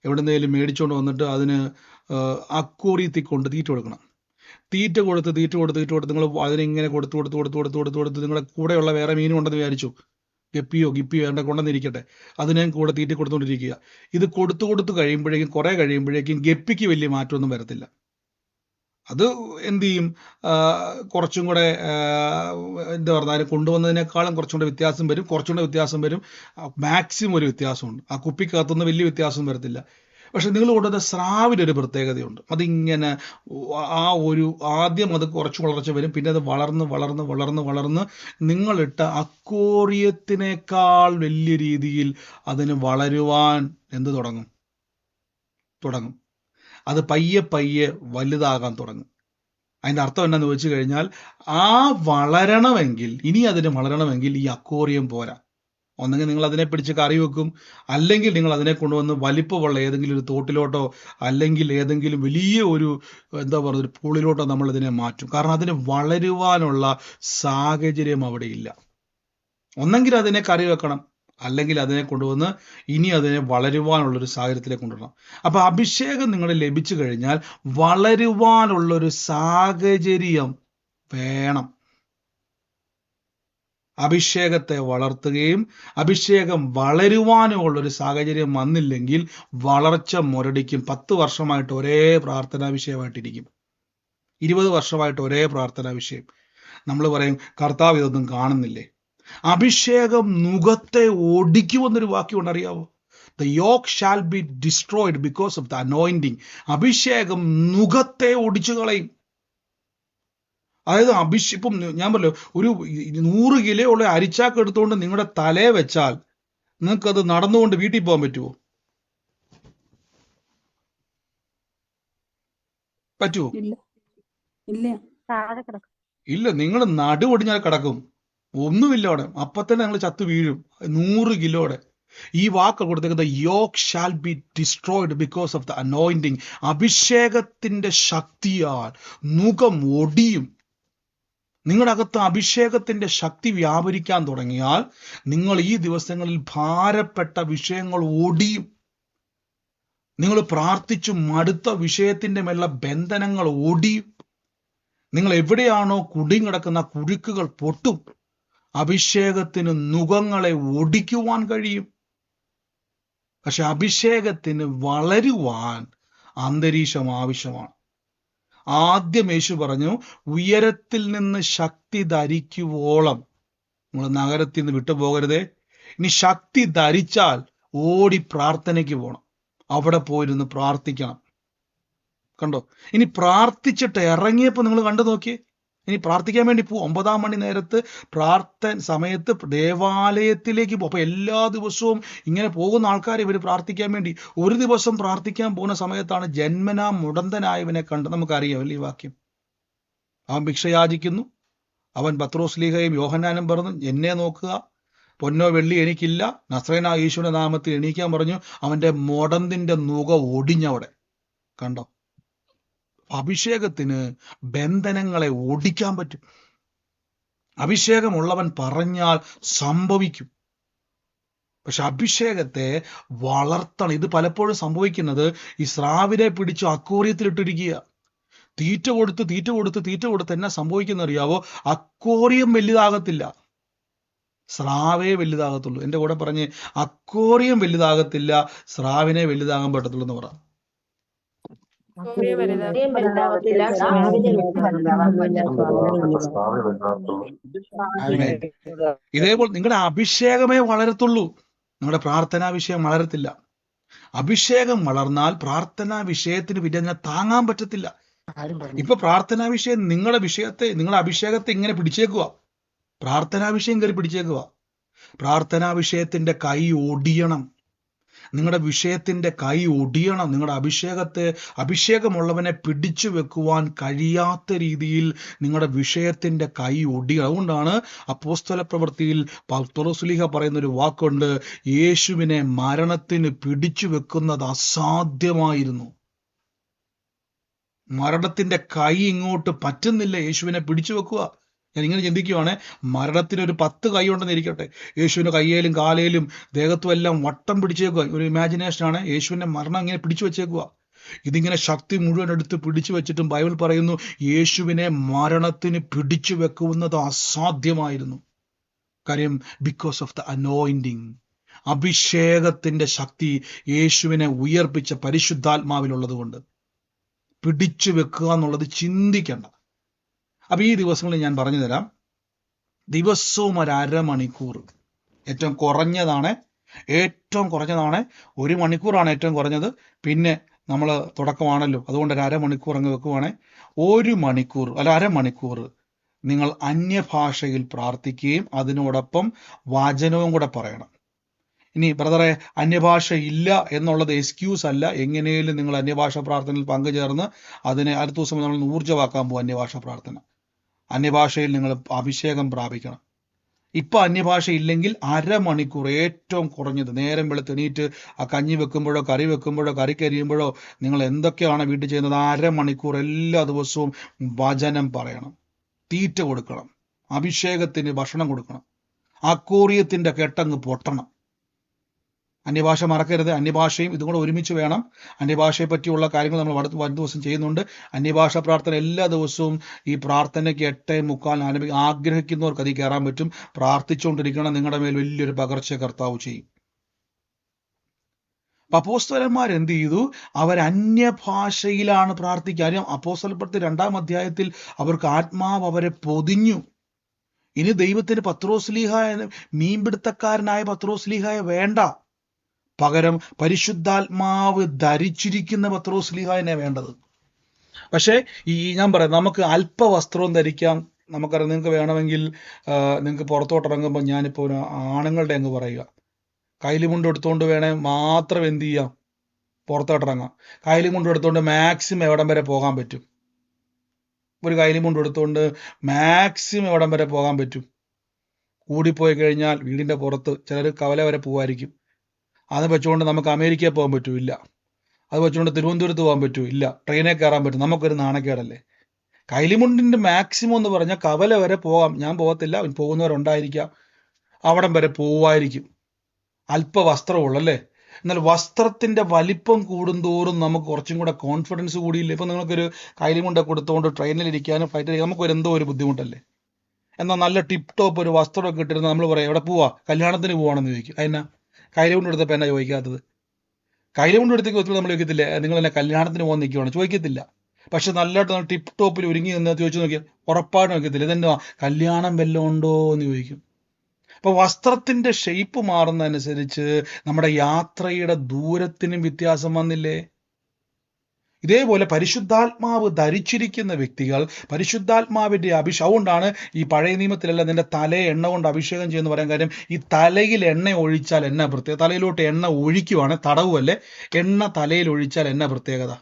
എവിടെന്നേലും മേടിച്ചുകൊണ്ട് വന്നിട്ട് അതിന് അക്വേറിയത്തിൽ കൊണ്ട് തീറ്റ കൊടുക്കണം. തീറ്റ കൊടുത്ത് നിങ്ങൾ അതിനിങ്ങനെ കൊടുത്ത് നിങ്ങളുടെ കൂടെയുള്ള വേറെ മീനും ഉണ്ടെന്ന് വിചാരിച്ചു, ഗപ്പിയോ എൻ്റെ കൊണ്ടെന്നിരിക്കട്ടെ, അതിനെ കൂടെ തീറ്റ കൊടുത്തുകൊണ്ടിരിക്കുക. ഇത് കൊടുത്തു കഴിയുമ്പോഴേക്കും കുറേ കഴിയുമ്പോഴേക്കും ഗപ്പിക്ക് വലിയ മാറ്റമൊന്നും വരത്തില്ല. അത് എന്ത് ചെയ്യും? കുറച്ചും കൂടെ എന്താ പറഞ്ഞാൽ കൊണ്ടുവന്നതിനേക്കാളും കുറച്ചും കൂടെ വ്യത്യാസം വരും. മാക്സിമം ഒരു വ്യത്യാസമുണ്ട്. ആ കുപ്പിക്കകത്തുനിന്ന് വലിയ വ്യത്യാസം വരത്തില്ല. പക്ഷെ നിങ്ങൾ കൊണ്ടുവന്ന സ്രാവിനൊരു പ്രത്യേകതയുണ്ട്. അതിങ്ങനെ ആദ്യം അത് കുറച്ച് വളർച്ച വരും, പിന്നെ അത് വളർന്ന് നിങ്ങളിട്ട അക്വേറിയത്തിനേക്കാൾ വലിയ രീതിയിൽ അതിന് വളരുവാൻ എന്ത് തുടങ്ങും. അത് പയ്യെ വലുതാകാൻ തുടങ്ങും. അതിൻ്റെ അർത്ഥം എന്താണെന്ന് ചോദിച്ചു കഴിഞ്ഞാൽ, അതിന് വളരണമെങ്കിൽ ഈ അക്വേറിയം പോരാ. ഒന്നെങ്കിൽ നിങ്ങൾ അതിനെ പിടിച്ച് കറി വെക്കും, അല്ലെങ്കിൽ നിങ്ങൾ അതിനെ കൊണ്ടുവന്ന് വലിപ്പമുള്ള ഏതെങ്കിലും ഒരു തോട്ടിലോട്ടോ അല്ലെങ്കിൽ ഏതെങ്കിലും വലിയ ഒരു ഒരു പൂളിലോട്ടോ നമ്മൾ ഇതിനെ മാറ്റും. കാരണം അതിന് വളരുവാനുള്ള സാഹചര്യം അവിടെ ഇല്ല. ഒന്നെങ്കിൽ അതിനെ കറി വെക്കണം, അല്ലെങ്കിൽ അതിനെ കൊണ്ടുവന്ന് ഇനി അതിനെ വളരുവാനുള്ളൊരു സാഹചര്യത്തിലേക്ക് കൊണ്ടുവരണം. അപ്പൊ അഭിഷേകം നിങ്ങൾ ലഭിച്ചു കഴിഞ്ഞാൽ വളരുവാനുള്ളൊരു സാഹചര്യം വേണം. അഭിഷേകത്തെ വളർത്തുകയും അഭിഷേകം വളരുവാനുമുള്ളൊരു സാഹചര്യം വന്നില്ലെങ്കിൽ വളർച്ച മുരടിക്കും. 10 വർഷമായിട്ട് ഒരേ പ്രാർത്ഥനാ വിഷയമായിട്ടിരിക്കും, 20 വർഷമായിട്ട് ഒരേ പ്രാർത്ഥനാ വിഷയം. നമ്മൾ പറയും, കർത്താവ് ഇതൊന്നും കാണുന്നില്ലേ? അഭിഷേകം നുകത്തെ ഒടിക്കുമെന്നൊരു വാക്യമുണ്ട്, അറിയാവോ? The yoke shall be destroyed because of the anointing. അഭിഷേകം നുകത്തെ ഒടിച്ചു കളയും. അതായത് ഇപ്പം ഞാൻ പറഞ്ഞല്ലോ, ഒരു 100 കിലോ ഉള്ള അരിച്ചാക്ക് എടുത്തുകൊണ്ട് നിങ്ങളുടെ തലയെ വെച്ചാൽ നിങ്ങൾക്കത് നടന്നുകൊണ്ട് വീട്ടിൽ പോകാൻ പറ്റുമോ? ഇല്ല. നിങ്ങൾ നടുവൊടിഞ്ഞാൽ കിടക്കും, ഒന്നുമില്ല അവിടെ. അപ്പം തന്നെ നിങ്ങൾ ചത്തു വീഴും. 100 കിലോയുടെ ഈ വാക്ക് കൊടുത്തേക്കുന്നത് yoke shall be destroyed because of the anointing. അഭിഷേകത്തിന്റെ ശക്തിയാൽ നുകം ഒടിയും. നിങ്ങളുടെ അകത്ത് അഭിഷേകത്തിന്റെ ശക്തി വ്യാപരിക്കാൻ തുടങ്ങിയാൽ നിങ്ങൾ ഈ ദിവസങ്ങളിൽ ഭാരപ്പെട്ട വിഷയങ്ങൾ ഒടിയും. നിങ്ങൾ പ്രാർത്ഥിച്ചു മടുത്ത വിഷയത്തിന്റെ മേലുള്ള ബന്ധനങ്ങൾ ഒടിയും. നിങ്ങൾ എവിടെയാണോ കുടുങ്ങിടക്കുന്ന കുരുക്കുകൾ പൊട്ടും. അഭിഷേകത്തിന് നുകങ്ങളെ ഒടിക്കുവാൻ കഴിയും. പക്ഷെ അഭിഷേകത്തിന് വളരുവാൻ അന്തരീക്ഷം ആവശ്യമാണ്. ആദ്യം യേശു പറഞ്ഞു, ഉയരത്തിൽ നിന്ന് ശക്തി ധരിക്കുവോളം നിങ്ങൾ നഗരത്തിൽ നിന്ന് വിട്ടുപോകരുതേ. ഇനി ശക്തി ധരിച്ചാൽ ഓടി പ്രാർത്ഥനയ്ക്ക് പോകണം. അവിടെ പോയിരുന്ന് പ്രാർത്ഥിക്കണം. കണ്ടോ? ഇനി പ്രാർത്ഥിച്ചിട്ട് ഇറങ്ങിയപ്പോൾ നിങ്ങൾ കണ്ടു നോക്കിയേ. ഇനി പ്രാർത്ഥിക്കാൻ വേണ്ടി പോകും. 9 മണി നേരത്ത് പ്രാർത്ഥന സമയത്ത് ദേവാലയത്തിലേക്ക് പോകും. അപ്പൊ എല്ലാ ദിവസവും ഇങ്ങനെ പോകുന്ന ആൾക്കാർ ഇവർ പ്രാർത്ഥിക്കാൻ വേണ്ടി. ഒരു ദിവസം പ്രാർത്ഥിക്കാൻ പോകുന്ന സമയത്താണ് ജന്മനാ മുടന്തനായവനെ കണ്ട്. നമുക്കറിയാമല്ലോ ഈ വാക്യം. അവൻ ഭിക്ഷയാചിക്കുന്നു. അവൻ പത്രോസ്ലീഹയും യോഹന്നാനും പറഞ്ഞു, എന്നെ നോക്കുക, പൊന്നോ വെള്ളി എനിക്കില്ല, നസ്രേനായ യേശുവിന്റെ നാമത്തിൽ എണീക്കാൻ പറഞ്ഞു. അവന്റെ മുടന്തിന്റെ നുക ഒടിഞ്ഞവിടെ. കണ്ടോ? അഭിഷേകത്തിന് ബന്ധനങ്ങളെ ഓടിക്കാൻ പറ്റും. അഭിഷേകമുള്ളവൻ പറഞ്ഞാൽ സംഭവിക്കും. പക്ഷെ അഭിഷേകത്തെ വളർത്തണം. ഇത് പലപ്പോഴും സംഭവിക്കുന്നത് ഈ സ്രാവിനെ പിടിച്ച് അക്വേറിയത്തിലിട്ടിരിക്കുക. തീറ്റ കൊടുത്ത് എന്നാ സംഭവിക്കുന്ന അറിയാവോ? അക്വേറിയം വലുതാകത്തില്ല, സ്രാവേ വലുതാകത്തുള്ളൂ. എൻ്റെ കൂടെ പറഞ്ഞ്, അക്വേറിയം വലുതാകത്തില്ല, സ്രാവിനെ വലുതാകാൻ പറ്റത്തുള്ളൂ എന്ന് പറ. വലുതാവത്തില്ല, സ്രാവിനെ വലുതാകാൻ ഇതേപോലെ നിങ്ങളുടെ അഭിഷേകമേ വളരത്തുള്ളൂ, നിങ്ങളുടെ പ്രാർത്ഥനാ വിഷയം വളരത്തില്ല. അഭിഷേകം വളർന്നാൽ പ്രാർത്ഥനാ വിഷയത്തിന് പിന്നെ അതിനെ താങ്ങാൻ പറ്റത്തില്ല. ഇപ്പൊ പ്രാർത്ഥനാ വിഷയം നിങ്ങളുടെ അഭിഷേകത്തെ ഇങ്ങനെ പിടിച്ചേക്കുക. പ്രാർത്ഥനാ വിഷയം കയറി പിടിച്ചേക്കുക. പ്രാർത്ഥനാ വിഷയത്തിന്റെ കൈ ഒടിയണം. നിങ്ങളുടെ വിഷയത്തിന്റെ കൈ ഒടിയണം. നിങ്ങളുടെ അഭിഷേകമുള്ളവനെ പിടിച്ചു വെക്കുവാൻ കഴിയാത്ത രീതിയിൽ നിങ്ങളുടെ വിഷയത്തിന്റെ കൈ ഒടിയണം. അതുകൊണ്ടാണ് അപ്പോസ്തല പ്രവൃത്തിയിൽ പൗലോസ്ലീഹ പറയുന്ന ഒരു വാക്കുണ്ട്, യേശുവിനെ മരണത്തിന് പിടിച്ചു വെക്കുന്നത് അസാധ്യമായിരുന്നു. മരണത്തിന്റെ കൈ ഇങ്ങോട്ട് പറ്റുന്നില്ല യേശുവിനെ പിടിച്ചു വെക്കുക. ഞാൻ ഇങ്ങനെ ചിന്തിക്കുവാണ്, മരണത്തിന് ഒരു 10 കൈ ഉണ്ടെന്ന് ഇരിക്കട്ടെ, യേശുവിന്റെ കയ്യേലും കാലേലും ദേഹത്തും എല്ലാം വട്ടം പിടിച്ചേക്കുക. ഒരു ഇമാജിനേഷനാണ്. യേശുവിന്റെ മരണം ഇങ്ങനെ പിടിച്ചു വെച്ചേക്കുക. ഇതിങ്ങനെ ശക്തി മുഴുവൻ എടുത്ത് പിടിച്ചു വെച്ചിട്ടും ബൈബിൾ പറയുന്നു, യേശുവിനെ മരണത്തിന് പിടിച്ചു വെക്കുന്നത് അസാധ്യമായിരുന്നു. കാര്യം ബിക്കോസ് ഓഫ് ദ അനോയിന്റിങ്. അഭിഷേകത്തിന്റെ ശക്തി യേശുവിനെ ഉയർപ്പിച്ച പരിശുദ്ധാത്മാവിലുള്ളത് കൊണ്ട് പിടിച്ചു വെക്കുക എന്നുള്ളത് ചിന്തിക്കേണ്ട. അപ്പൊ ഈ ദിവസങ്ങളിൽ ഞാൻ പറഞ്ഞു തരാം. ദിവസവും ഒരു അരമണിക്കൂർ, ഏറ്റവും കുറഞ്ഞതാണ് 1 മണിക്കൂറാണ് ഏറ്റവും കുറഞ്ഞത്. പിന്നെ നമ്മൾ തുടക്കമാണല്ലോ, അതുകൊണ്ട് ഒരു അരമണിക്കൂർ അങ്ങ് വെക്കുവാണെ. 1 മണിക്കൂർ അല്ല അരമണിക്കൂർ നിങ്ങൾ അന്യഭാഷയിൽ പ്രാർത്ഥിക്കുകയും അതിനോടൊപ്പം വചനവും കൂടെ പറയണം. ഇനി ബ്രദറെ, അന്യഭാഷ ഇല്ല എന്നുള്ളത് എക്സ്ക്യൂസ് അല്ല. എങ്ങനെയും നിങ്ങൾ അന്യഭാഷ പ്രാർത്ഥനയിൽ പങ്കുചേർന്ന് അതിനെ അടുത്ത ദിവസം നമ്മൾ ഊർജ്ജമാക്കാൻ പോകും. അന്യഭാഷ പ്രാർത്ഥന, അന്യഭാഷയിൽ നിങ്ങൾ അഭിഷേകം പ്രാപിക്കണം. ഇപ്പൊ അന്യഭാഷ ഇല്ലെങ്കിൽ അരമണിക്കൂർ ഏറ്റവും കുറഞ്ഞത്. നേരം വെളുത്തെണീറ്റ് ആ കഞ്ഞി വെക്കുമ്പോഴോ കറി വെക്കുമ്പോഴോ കറിക്കരിയുമ്പോഴോ നിങ്ങൾ എന്തൊക്കെയാണ് വീട്ടിൽ ചെയ്യുന്നത്, അരമണിക്കൂർ എല്ലാ ദിവസവും വചനം പറയണം. തീറ്റ കൊടുക്കണം, അഭിഷേകത്തിന് ഭക്ഷണം കൊടുക്കണം. അക്വേറിയത്തിന്റെ കെട്ടങ്ങ് പൊട്ടണം. അന്യഭാഷ മറക്കരുത്. അന്യഭാഷയും ഇതും കൂടെ ഒരുമിച്ച് വേണം. അന്യഭാഷയെ പറ്റിയുള്ള കാര്യങ്ങൾ നമ്മൾ വരും ദിവസം ചെയ്യുന്നുണ്ട്. അന്യഭാഷ പ്രാർത്ഥന എല്ലാ ദിവസവും ഈ പ്രാർത്ഥനയ്ക്ക് 8:45 ആഗ്രഹിക്കുന്നവർക്ക് അതിൽ കയറാൻ പറ്റും. പ്രാർത്ഥിച്ചുകൊണ്ടിരിക്കണം. നിങ്ങളുടെ മേൽ വലിയൊരു പകർച്ച കർത്താവ് ചെയ്യും. അപ്പോസ്തലന്മാർ എന്ത് ചെയ്തു? അവർ അന്യഭാഷയിലാണ് പ്രാർത്ഥിക്കുക. കാര്യം അപ്പോസ്തലപ്രവൃത്തി 2-ാം അധ്യായത്തിൽ അവർക്ക് ആത്മാവ് അവരെ പൊതിഞ്ഞു. ഇനി ദൈവത്തിന് പത്രോസ്ലീഹായ, മീൻപിടുത്തക്കാരനായ പത്രോസ്ലീഹായ വേണ്ട. പകരം പരിശുദ്ധാത്മാവ് ധരിച്ചിരിക്കുന്ന പത്രോസ്ലീഹായനെ വേണ്ടത്. പക്ഷേ ഞാൻ പറയാം, നമുക്ക് അല്പവസ്ത്രവും ധരിക്കാം. നമുക്കറിയാം, നിങ്ങൾക്ക് വേണമെങ്കിൽ നിങ്ങൾക്ക് പുറത്തോട്ടിറങ്ങുമ്പോൾ, ഞാനിപ്പോൾ ഒരു ആണുങ്ങളുടെ അങ്ങ് പറയുക, കൈലിമുണ്ട് എടുത്തുകൊണ്ട് വേണേ മാത്രം എന്ത് ചെയ്യാം, പുറത്തോട്ടിറങ്ങാം. കൈലിമുണ്ട് എടുത്തുകൊണ്ട് മാക്സിമം എവിടം വരെ പോകാൻ പറ്റും? ഒരു കൈലിമുണ്ട് എടുത്തുകൊണ്ട് മാക്സിമം എവിടം വരെ പോകാൻ പറ്റും? കൂടിപ്പോയി കഴിഞ്ഞാൽ വീടിന്റെ പുറത്ത് ചിലർ കവല വരെ പോവായിരിക്കും. അത് വെച്ചുകൊണ്ട് നമുക്ക് അമേരിക്കയിൽ പോകാൻ പറ്റുമോ? ഇല്ല. അത് വെച്ചുകൊണ്ട് തിരുവനന്തപുരത്ത് പോകാൻ പറ്റുമോ? ഇല്ല. ട്രെയിനിൽ കയറാൻ പറ്റും. നമുക്കൊരു നാണക്കേടല്ലേ? കൈലിമുണ്ടിന്റെ മാക്സിമം എന്ന് പറഞ്ഞാൽ കവല വരെ പോകാം. ഞാൻ പോകത്തില്ല, പോകുന്നവരുണ്ടായിരിക്കാം, അവിടം വരെ പോവായിരിക്കും. അല്പ വസ്ത്രമുള്ളല്ലേ. എന്നാൽ വസ്ത്രത്തിന്റെ വലിപ്പം കൂടുന്തോറും നമുക്ക് കുറച്ചും കൂടെ കോൺഫിഡൻസ് കൂടിയില്ല. ഇപ്പൊ നിങ്ങൾക്കൊരു കൈലിമുണ്ട കൊടുത്തുകൊണ്ട് ട്രെയിനിൽ ഇരിക്കാനും ഫ്ലൈറ്റിൽ നമുക്കൊരു എന്തോ ഒരു ബുദ്ധിമുട്ടല്ലേ. എന്നാൽ നല്ല ടിപ്പ് ടോപ്പ് ഒരു വസ്ത്രമൊക്കെ ഇട്ടിരുന്ന നമ്മൾ പറയാം എവിടെ പോവാ, കല്യാണത്തിന് പോവാണെന്ന് ചോദിക്കും. അതിനാ കൈലിമുണ്ട് എടുത്തപ്പോൾ എന്നാ ചോദിക്കാത്തത്? കൈലിമുണ്ട് എടുത്തേക്ക് ഒത്തിരി നമ്മൾ ചോദിക്കത്തില്ലേ നിങ്ങൾ എന്നെ കല്യാണത്തിന് പോകാൻ നിൽക്കുവാണ്? ചോദിക്കത്തില്ല. പക്ഷെ നല്ലതായിട്ട് ടിപ്പ് ടോപ്പിൽ ഒരുങ്ങി നിന്ന് ചോദിച്ചു നോക്കിയാൽ ഉറപ്പായിട്ട് നോക്കത്തില്ല ഇതെന്താ കല്യാണം വല്ലതും ഉണ്ടോ എന്ന് ചോദിക്കും. അപ്പൊ വസ്ത്രത്തിന്റെ ഷേപ്പ് മാറുന്നതനുസരിച്ച് നമ്മുടെ യാത്രയുടെ ദൂരത്തിനും വ്യത്യാസം വന്നില്ലേ? ഇതേപോലെ പരിശുദ്ധാത്മാവ് ധരിച്ചിരിക്കുന്ന വ്യക്തികൾ പരിശുദ്ധാത്മാവിന്റെ അതുകൊണ്ടാണ് ഈ പഴയ നിയമത്തിലല്ല നിന്റെ തലയെ എണ്ണ കൊണ്ട് അഭിഷേകം ചെയ്യുന്ന പറയാൻ കാര്യം, ഈ തലയിൽ എണ്ണ ഒഴിച്ചാൽ എന്നാ പ്രത്യേകത? തലയിലോട്ട് എണ്ണ ഒഴിക്കുവാണ്, തടവുമല്ലേ. എണ്ണ തലയിൽ ഒഴിച്ചാൽ എന്നാ പ്രത്യേകത?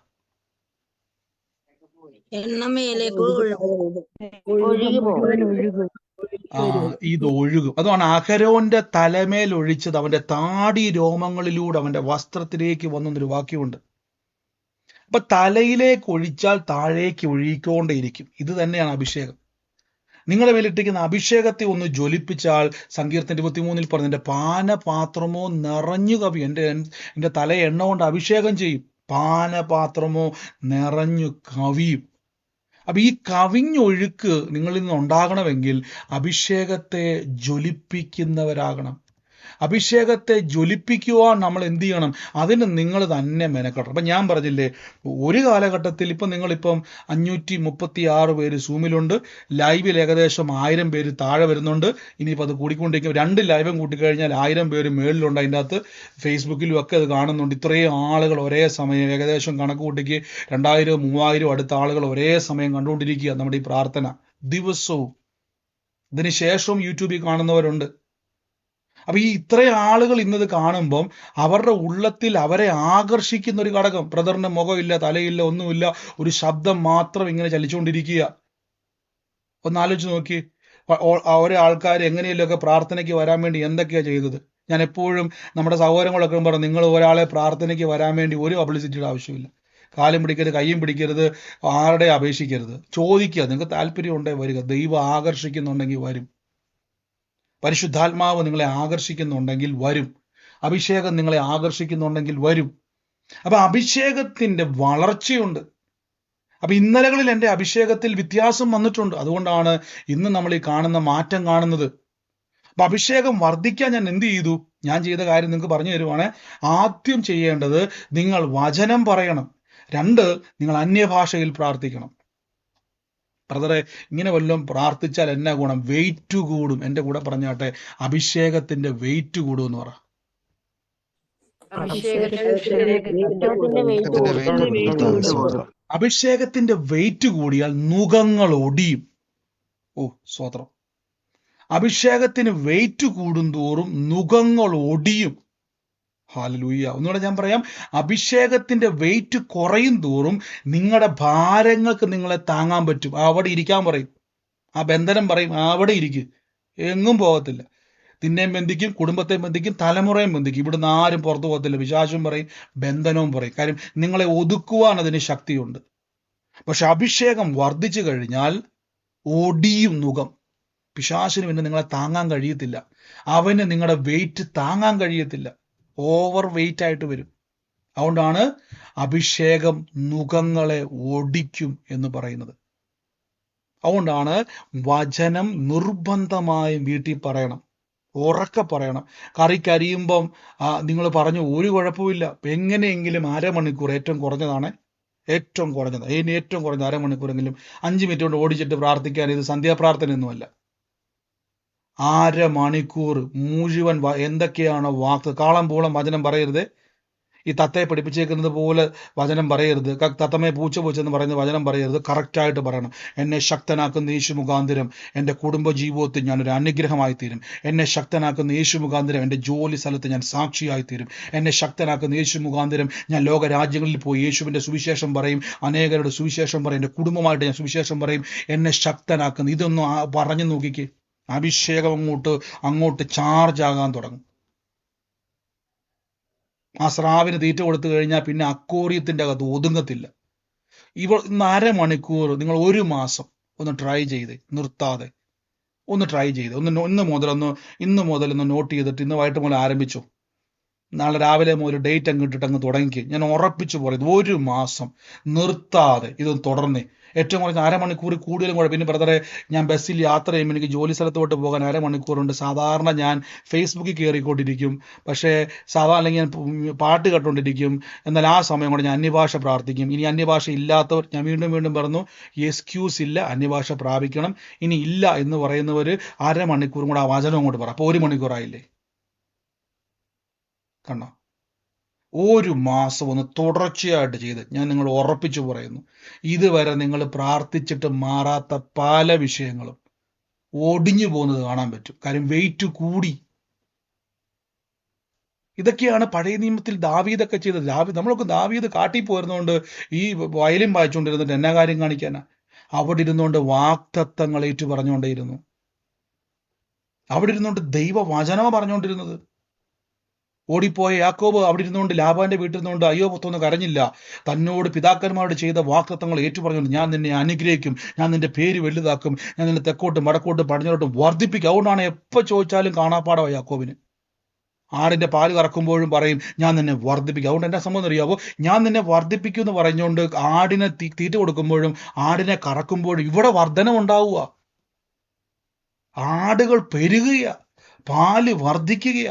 ഒഴുകി പോകും. ഇത് ഒഴുകും. അതാണ് അഹരോന്റെ തലമേൽ ഒഴിച്ചത് അവന്റെ താടി രോമങ്ങളിലൂടെ അവന്റെ വസ്ത്രത്തിലേക്ക് വന്നൊരു വാക്യമുണ്ട്. അപ്പൊ തലയിലേക്ക് ഒഴിച്ചാൽ താഴേക്ക് ഒഴുകിക്കൊണ്ടേയിരിക്കും. ഇത് തന്നെയാണ് അഭിഷേകം. നിങ്ങളുടെ മേലിട്ടിരിക്കുന്ന അഭിഷേകത്തെ ഒന്ന് ജ്വലിപ്പിച്ചാൽ സങ്കീർത്തനം 23 പറഞ്ഞു എന്റെ പാനപാത്രമോ നിറഞ്ഞു കവിയും. എന്റെ തലയെ എണ്ണ കൊണ്ട് അഭിഷേകം ചെയ്യും, പാനപാത്രമോ നിറഞ്ഞു കവിയും. അപ്പൊ ഈ കവിഞ്ഞൊഴുക്ക് നിങ്ങളിൽ നിന്ന് ഉണ്ടാകണമെങ്കിൽ അഭിഷേകത്തെ ജ്വലിപ്പിക്കുന്നവരാകണം. അഭിഷേകത്തെ ജ്വലിപ്പിക്കുവാൻ നമ്മൾ എന്ത് ചെയ്യണം? അതിന് നിങ്ങൾ തന്നെ മെനക്കെടണം. അപ്പം ഞാൻ പറഞ്ഞില്ലേ, ഒരു കാലഘട്ടത്തിൽ ഇപ്പം നിങ്ങളിപ്പം 536 പേര് സൂമിലുണ്ട്, ലൈവിൽ ഏകദേശം 1000 പേര് താഴെ വരുന്നുണ്ട്. ഇനിയിപ്പോൾ അത് കൂടിക്കൊണ്ടിരിക്കും. 2 ലൈവും കൂട്ടിക്കഴിഞ്ഞാൽ 1000 പേര് മേളിലുണ്ട്. അതിൻ്റെ അകത്ത് ഫേസ്ബുക്കിലും ഒക്കെ അത് കാണുന്നുണ്ട്. ഇത്രയും ആളുകൾ ഒരേ സമയം ഏകദേശം കണക്ക് കൂട്ടിക്ക് 2000 3000 അടുത്ത ആളുകൾ ഒരേ സമയം കണ്ടുകൊണ്ടിരിക്കുക നമ്മുടെ ഈ പ്രാർത്ഥന ദിവസവും. ഇതിന് ശേഷവും യൂട്യൂബിൽ കാണുന്നവരുണ്ട്. അപ്പൊ ഈ ഇത്രയും ആളുകൾ ഇന്നത് കാണുമ്പം അവരുടെ ഉള്ളത്തിൽ അവരെ ആകർഷിക്കുന്ന ഒരു ഘടകം, ബ്രദറിന്റെ മുഖമില്ല, തലയില്ല, ഒന്നുമില്ല, ഒരു ശബ്ദം മാത്രം ഇങ്ങനെ ചലിച്ചുകൊണ്ടിരിക്കുക. ഒന്ന് ആലോചിച്ച് നോക്കി. ഓരോ ആൾക്കാർ എങ്ങനെയല്ലൊക്കെ പ്രാർത്ഥനയ്ക്ക് വരാൻ വേണ്ടി എന്തൊക്കെയാ ചെയ്തത്. ഞാൻ എപ്പോഴും നമ്മുടെ സഹോദരങ്ങളൊക്കെ പറഞ്ഞു, നിങ്ങൾ ഒരാളെ പ്രാർത്ഥനയ്ക്ക് വരാൻ വേണ്ടി ഒരു പബ്ലിസിറ്റിയുടെ ആവശ്യമില്ല. കാലും പിടിക്കരുത്, കയ്യും പിടിക്കരുത്, ആരുടെ അപേക്ഷിക്കരുത്, ചോദിക്കുക. നിങ്ങൾക്ക് താല്പര്യം ഉണ്ടെങ്കിൽ വരിക. ദൈവം ആകർഷിക്കുന്നുണ്ടെങ്കിൽ വരും. പരിശുദ്ധാത്മാവ് നിങ്ങളെ ആകർഷിക്കുന്നുണ്ടെങ്കിൽ വരും. അഭിഷേകം നിങ്ങളെ ആകർഷിക്കുന്നുണ്ടെങ്കിൽ വരും. അപ്പൊ അഭിഷേകത്തിന്റെ വളർച്ചയുണ്ട്. അപ്പൊ ഇന്നലകളിൽ എൻ്റെ അഭിഷേകത്തിൽ വ്യത്യാസം വന്നിട്ടുണ്ട്. അതുകൊണ്ടാണ് ഇന്ന് നമ്മൾ ഈ കാണുന്ന മാറ്റം കാണുന്നത്. അപ്പൊ അഭിഷേകം വർദ്ധിക്കാൻ ഞാൻ എന്ത് ചെയ്തു? ഞാൻ ചെയ്ത കാര്യം നിങ്ങൾക്ക് പറഞ്ഞു തരുവാണ്. ആദ്യം ചെയ്യേണ്ടത് നിങ്ങൾ വചനം പറയണം. 2, നിങ്ങൾ അന്യഭാഷയിൽ പ്രാർത്ഥിക്കണം. ബ്രദറെ, ഇങ്ങനെ വല്ലതും പ്രാർത്ഥിച്ചാൽ എന്നാ ഗുണം? വെയിറ്റ് കൂടും. എൻ്റെ കൂടെ പറഞ്ഞാട്ടെ, അഭിഷേകത്തിന്റെ വെയിറ്റ് കൂടും എന്ന് പറ. അഭിഷേകത്തിന്റെ വെയിറ്റ് കൂടിയാൽ നുകങ്ങൾ ഒടിയും. ഓ സ്വത്രം. അഭിഷേകത്തിന് വെയിറ്റ് കൂടുന്തോറും നുകങ്ങൾ ഒടിയും. ഹല്ലേലൂയ. ഒന്നുകൂടെ ഞാൻ പറയാം, അഭിഷേകത്തിന്റെ വെയിറ്റ് കുറയും തോറും നിങ്ങളുടെ ഭാരങ്ങൾക്ക് നിങ്ങളെ താങ്ങാൻ പറ്റും. അവിടെ ഇരിക്കാൻ പറയും, ആ ബന്ധനം പറയും, അവിടെ ഇരിക്കും, എങ്ങും പോകത്തില്ല. നിന്നെയും ബന്ധിക്കും, കുടുംബത്തെയും ബന്ധിക്കും, തലമുറയും ബന്ധിക്കും. ഇവിടുന്ന് ആരും പുറത്തു പോകത്തില്ല. പിശാചും പറയും, ബന്ധനവും പറയും. കാര്യം നിങ്ങളെ ഒതുക്കുവാൻ അതിന് ശക്തിയുണ്ട്. പക്ഷെ അഭിഷേകം വർദ്ധിച്ചു കഴിഞ്ഞാൽ ഒടിയും നുകം. പിശാചിന് പിന്നെ നിങ്ങളെ താങ്ങാൻ കഴിയത്തില്ല. അവന് നിങ്ങളുടെ വെയിറ്റ് താങ്ങാൻ കഴിയത്തില്ല. ഓവർ വെയിറ്റ് ആയിട്ട് വരും. അതുകൊണ്ടാണ് അഭിഷേകം നുകങ്ങളെ ഒടിക്കും എന്ന് പറയുന്നത്. അതുകൊണ്ടാണ് വചനം നിർബന്ധമായും വീട്ടിൽ പറയണം, ഉറക്കെ പറയണം. കറിക്കരിയുമ്പം നിങ്ങൾ പറഞ്ഞു ഒരു കുഴപ്പമില്ല. എങ്ങനെയെങ്കിലും അരമണിക്കൂർ, ഏറ്റവും കുറഞ്ഞതാണ്, ഏറ്റവും കുറഞ്ഞത്, അതിന് ഏറ്റവും കുറഞ്ഞ അരമണിക്കൂറെങ്കിലും 5 മിനിറ്റ് കൊണ്ട് ഓടിച്ചിട്ട് പ്രാർത്ഥിക്കാൻ. ഇത് സന്ധ്യാപ്രാർത്ഥനയൊന്നുമല്ല. അരമണിക്കൂർ മുഴുവൻ എന്തൊക്കെയാണോ വാക്ക്, കാളം പൂളം വചനം പറയരുത്. ഈ തത്തയെ പഠിപ്പിച്ചേക്കുന്നത് പോലെ വചനം പറയരുത്. തത്തമ്മയെ പൂച്ച പൂച്ചെന്ന് പറയുന്ന വചനം പറയരുത്. കറക്റ്റായിട്ട് പറയണം. എന്നെ ശക്തനാക്കുന്ന യേശു മുഖാന്തരം എൻ്റെ കുടുംബ ജീവിതത്തിൽ ഞാനൊരു അനുഗ്രഹമായി തീരും. എന്നെ ശക്തനാക്കുന്ന യേശു മുഖാന്തരം എൻ്റെ ജോലി സ്ഥലത്ത് ഞാൻ സാക്ഷിയായി തീരും. എന്നെ ശക്തനാക്കുന്ന യേശു മുഖാന്തരം ഞാൻ ലോക രാജ്യങ്ങളിൽ പോയി യേശുവിൻ്റെ സുവിശേഷം പറയും, അനേകരുടെ സുവിശേഷം പറയും, എൻ്റെ കുടുംബമായിട്ട് ഞാൻ സുവിശേഷം പറയും. എന്നെ ശക്തനാക്കുന്ന ഇതൊന്നും പറഞ്ഞു നോക്കിക്കേ. അഭിഷേകം അങ്ങോട്ട് ചാർജ് ആകാൻ തുടങ്ങും. ആ സ്രാവിന് തീറ്റ കൊടുത്തു കഴിഞ്ഞാൽ പിന്നെ അക്വേറിയത്തിന്റെ അകത്ത് ഒതുങ്ങത്തില്ല. ഇന്ന് അരമണിക്കൂർ നിങ്ങൾ 1 മാസം ഒന്ന് ട്രൈ ചെയ്ത് നിർത്താതെ ഒന്ന് ട്രൈ ചെയ്ത് ഇന്ന് മുതൽ ഒന്ന് നോട്ട് ചെയ്തിട്ട് ഇന്ന് വൈകിട്ട് മുതൽ ആരംഭിച്ചു. നാളെ രാവിലെ മുതൽ ഡേറ്റ് അങ്ങ് ഇട്ടിട്ട് അങ്ങ് തുടങ്ങി. ഞാൻ ഉറപ്പിച്ചു പറയുന്നത് 1 മാസം നിർത്താതെ ഇതൊന്ന് തുടർന്നേ. ഏറ്റവും കുറഞ്ഞ അരമണിക്കൂർ കൂടുതലും കൂടെ. പിന്നെ ബ്രദറെ, ഞാൻ ബസ്സിൽ യാത്ര ചെയ്യുമ്പോൾ എനിക്ക് ജോലി സ്ഥലത്തോട്ട് പോകാൻ അരമണിക്കൂറുണ്ട്. സാധാരണ ഞാൻ ഫേസ്ബുക്കിൽ കയറിക്കൊണ്ടിരിക്കും, പക്ഷേ അല്ലെങ്കിൽ ഞാൻ പാട്ട് കേട്ടോണ്ടിരിക്കും. എന്നാൽ ആ സമയം കൊണ്ട് ഞാൻ അന്യഭാഷ പ്രാർത്ഥിക്കും. ഇനി അന്യഭാഷ ഇല്ലാത്തവർ, ഞാൻ വീണ്ടും പറഞ്ഞു, എക്സ്ക്യൂസ് ഇല്ല, അന്യഭാഷ പ്രാപിക്കണം. ഇനി ഇല്ല എന്ന് പറയുന്നവർ അരമണിക്കൂറും കൂടെ ആ വചനം അങ്ങോട്ട് പറ. അപ്പോൾ 1 മണിക്കൂറായില്ലേ? കണ്ടോ? 1 മാസം ഒന്ന് തുടർച്ചയായിട്ട് ചെയ്ത് ഞാൻ നിങ്ങൾ ഉറപ്പിച്ചു പറയുന്നു, ഇതുവരെ നിങ്ങൾ പ്രാർത്ഥിച്ചിട്ട് മാറാത്ത പല വിഷയങ്ങളും ഒടിഞ്ഞു പോകുന്നത് കാണാൻ പറ്റും. കാര്യം വെയിറ്റ് കൂടി. ഇതൊക്കെയാണ് പഴയ നിയമത്തിൽ ദാവീദൊക്കെ ചെയ്തത്. നമ്മളൊക്കെ ദാവീദ് കാട്ടിൽ പോയിരുന്നുകൊണ്ട് ഈ വയലിൻ വായിച്ചുകൊണ്ടിരുന്നിട്ട് എന്നാ കാര്യം കാണിക്കാനാ? അവിടെ ഇരുന്നുകൊണ്ട് വാക്തത്വങ്ങൾ ഏറ്റു പറഞ്ഞുകൊണ്ടേയിരുന്നു. അവിടെ ഇരുന്നുകൊണ്ട് ദൈവവചനമ പറഞ്ഞുകൊണ്ടിരുന്നത്. ഓടിപ്പോയ യാക്കോബ് അവിടെ ഇരുന്നുകൊണ്ട് ലാബാന്റെ വീട്ടിൽ നിന്നുകൊണ്ട് അയ്യോ പുത്തൊന്നും കരഞ്ഞില്ല. തന്നോട് പിതാക്കന്മാരോട് ചെയ്ത വാക്തത്വങ്ങൾ ഏറ്റുപറഞ്ഞുകൊണ്ട്, ഞാൻ നിന്നെ അനുഗ്രഹിക്കും, ഞാൻ നിന്റെ പേര് വലുതാക്കും, ഞാൻ നിന്നെ തെക്കോട്ടും വടക്കോട്ടും പടിഞ്ഞാറോട്ടും വർദ്ധിപ്പിക്കും. അതുകൊണ്ടാണ് എപ്പോൾ ചോദിച്ചാലും കാണാപ്പാടോ യാക്കോബിന്. ആടിന്റെ പാല് കറക്കുമ്പോഴും പറയും, ഞാൻ നിന്നെ വർദ്ധിപ്പിക്കും. അതുകൊണ്ട് എന്താ സംഭവം അറിയാവോ? ഞാൻ നിന്നെ വർദ്ധിപ്പിക്കും എന്ന് പറഞ്ഞുകൊണ്ട് ആടിനെ തീറ്റ കൊടുക്കുമ്പോഴും ആടിനെ കറക്കുമ്പോഴും ഇവിടെ വർധനമുണ്ടാവുക. ആടുകൾ പെരുകുക, പാല് വർദ്ധിക്കുക.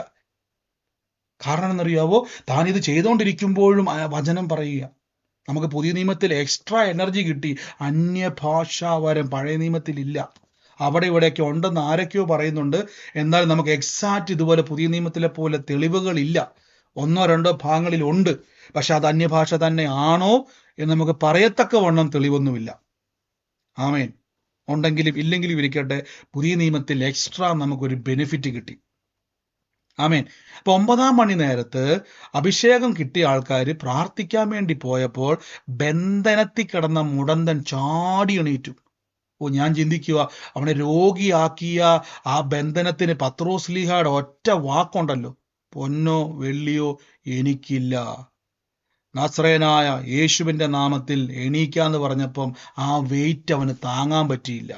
കാരണം എന്നറിയാവോ? താൻ ഇത് ചെയ്തുകൊണ്ടിരിക്കുമ്പോഴും വചനം പറയുക. നമുക്ക് പുതിയ നിയമത്തിൽ എക്സ്ട്രാ എനർജി കിട്ടി. അന്യഭാഷാവരം പഴയ നിയമത്തിൽ ഇല്ല. അവിടെ ഇവിടെയൊക്കെ ഉണ്ടെന്ന് ആരൊക്കെയോ പറയുന്നുണ്ട്. എന്നാൽ നമുക്ക് എക്സാക്റ്റ് ഇതുപോലെ പുതിയ നിയമത്തിലെ പോലെ തെളിവുകളില്ല. 1-2 ഭാഗങ്ങളിൽ ഉണ്ട്. പക്ഷെ അത് അന്യഭാഷ തന്നെ ആണോ എന്ന് നമുക്ക് പറയത്തക്കവണ്ണം തെളിവൊന്നുമില്ല. ആമേൻ. ഉണ്ടെങ്കിലും ഇല്ലെങ്കിലും ഇരിക്കട്ടെ, പുതിയ നിയമത്തിൽ എക്സ്ട്രാ നമുക്കൊരു ബെനിഫിറ്റ് കിട്ടി. ആമേൻ. അപ്പൊ 9-ാം മണി നേരത്ത് അഭിഷേകം കിട്ടിയ ആൾക്കാർ പ്രാർത്ഥിക്കാൻ വേണ്ടി പോയപ്പോൾ ബന്ധനത്തിൽ കിടന്ന മുടന്തൻ ചാടി എണീറ്റു. ഞാൻ ചിന്തിക്കുക, അവനെ രോഗിയാക്കിയ ആ ബന്ധനത്തിന് പത്രോസ്ലീഹയുടെ ഒറ്റ വാക്കുണ്ടല്ലോ, പൊന്നോ വെള്ളിയോ എനിക്കില്ല, നസ്രയനായ യേശുവിന്റെ നാമത്തിൽ എണീക്കാന്ന് പറഞ്ഞപ്പം ആ വെയിറ്റ് അവന് താങ്ങാൻ പറ്റിയില്ല.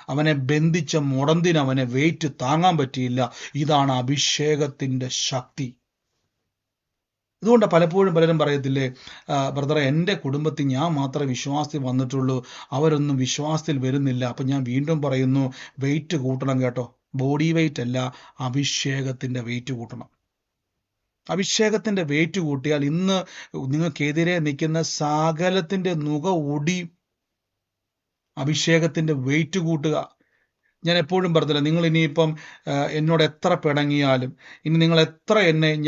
അവനെ ബന്ധിച്ച മുടന്തിന് അവനെ വെയിറ്റ് താങ്ങാൻ പറ്റിയില്ല. ഇതാണ് അഭിഷേകത്തിന്റെ ശക്തി. അതുകൊണ്ട് പലപ്പോഴും പലരും പറയത്തില്ലേ, ബ്രദറെ, എൻ്റെ കുടുംബത്തിൽ ഞാൻ മാത്രമേ വിശ്വാസത്തിൽ വന്നിട്ടുള്ളൂ, അവരൊന്നും വിശ്വാസത്തിൽ വരുന്നില്ല. അപ്പം ഞാൻ വീണ്ടും പറയുന്നു, വെയിറ്റ് കൂട്ടണം കേട്ടോ. ബോഡി വെയിറ്റ് അല്ല, അഭിഷേകത്തിൻ്റെ വെയിറ്റ് കൂട്ടണം. അഭിഷേകത്തിൻ്റെ വെയിറ്റ് കൂട്ടിയാൽ ഇന്ന് നിങ്ങൾക്കെതിരെ നിൽക്കുന്ന സകലത്തിൻ്റെ നുക ഒടിയും. അഭിഷേകത്തിൻ്റെ വെയിറ്റ് കൂട്ടുക. ഞാൻ എപ്പോഴും പറഞ്ഞില്ല, നിങ്ങൾ ഇനിയിപ്പം എന്നോട് എത്ര പിണങ്ങിയാലും, ഇനി നിങ്ങൾ എത്ര